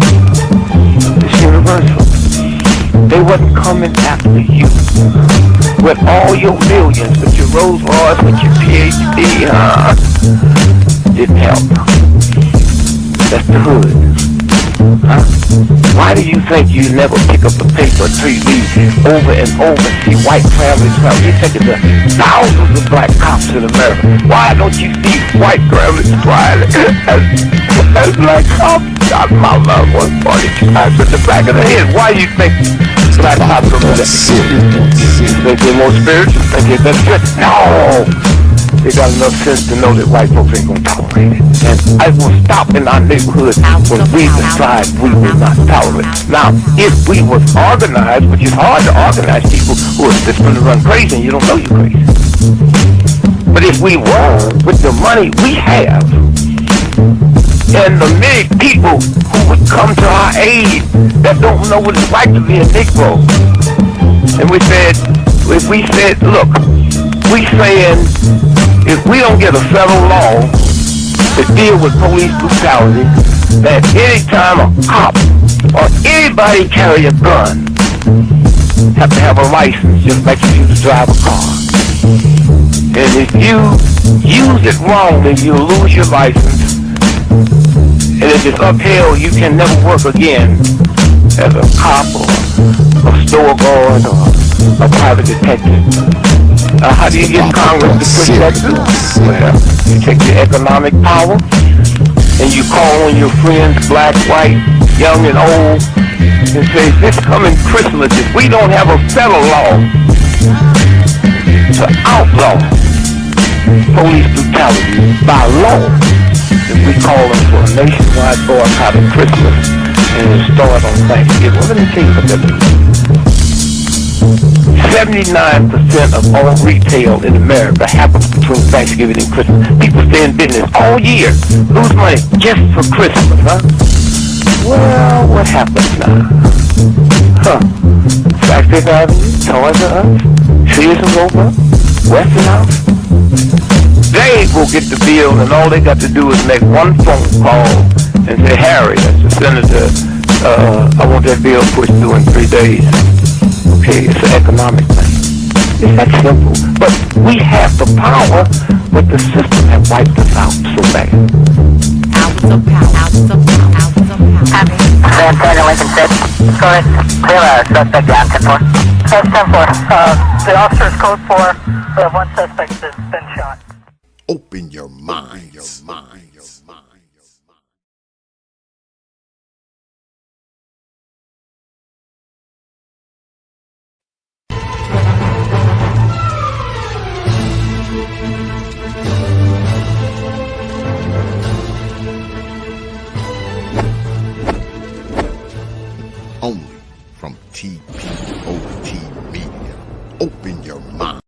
It's universal. They wasn't coming after you with all your millions, with your Rolls Royce, with your PhD, didn't help. That's the hood. Huh? Why do you think you never pick up the paper until you read over and over and see white families? You think of the thousands of black cops in America. Why don't you see white families crying as black cops shot my loved one 42 times in the back of the head? Why do you think black cops are more serious? You think they're more spiritual? Think they're better? No! They got enough sense to know that white folks ain't gonna tolerate it. And I will stop in our neighborhood when we decide we will not tolerate it. Now, if we was organized, which is hard to organize people who are just gonna run crazy and you don't know you're crazy. But if we were, with the money we have, and the many people who would come to our aid that don't know what it's like to be a Negro, and we said, if we said, look, we saying, if we don't get a federal law to deal with police brutality, that anytime a cop or anybody carry a gun, have to have a license just like you used to drive a car. And if you use it wrongly, you'll lose your license. And if it's upheld, you can never work again as a cop or a store guard or a private detective. How do you get Congress to push that through? Well, you take your economic power and you call on your friends, black, white, young and old, and say, this coming Christmas, if we don't have a federal law to outlaw police brutality by law, then we call them for a nationwide boycott of Christmas and it'll start on Thanksgiving. Well, let me tell you what that means. 79% of all retail in America happens between Thanksgiving and Christmas. People stay in business all year, lose money just for Christmas, huh? Well, what happens now? Factory Avenue, Toys R Us, Sears and Roebuck, Westinghouse. They will get the bill, and all they got to do is make one phone call and say, Harry, that's the senator, I want that bill pushed through in 3 days. Okay, it's an economic thing. It's that simple. But we have the power, but the system has wiped us out so bad. Hours of power, hours of power, hours of power. Copy. San Antonio, Lincoln 6. Go ahead. Clear suspect down, 10-4. That's 10-4. The officer's code 4. We have one suspect that's been shot. Open your mind. Only from T.P.O.T. Media. Open your mind.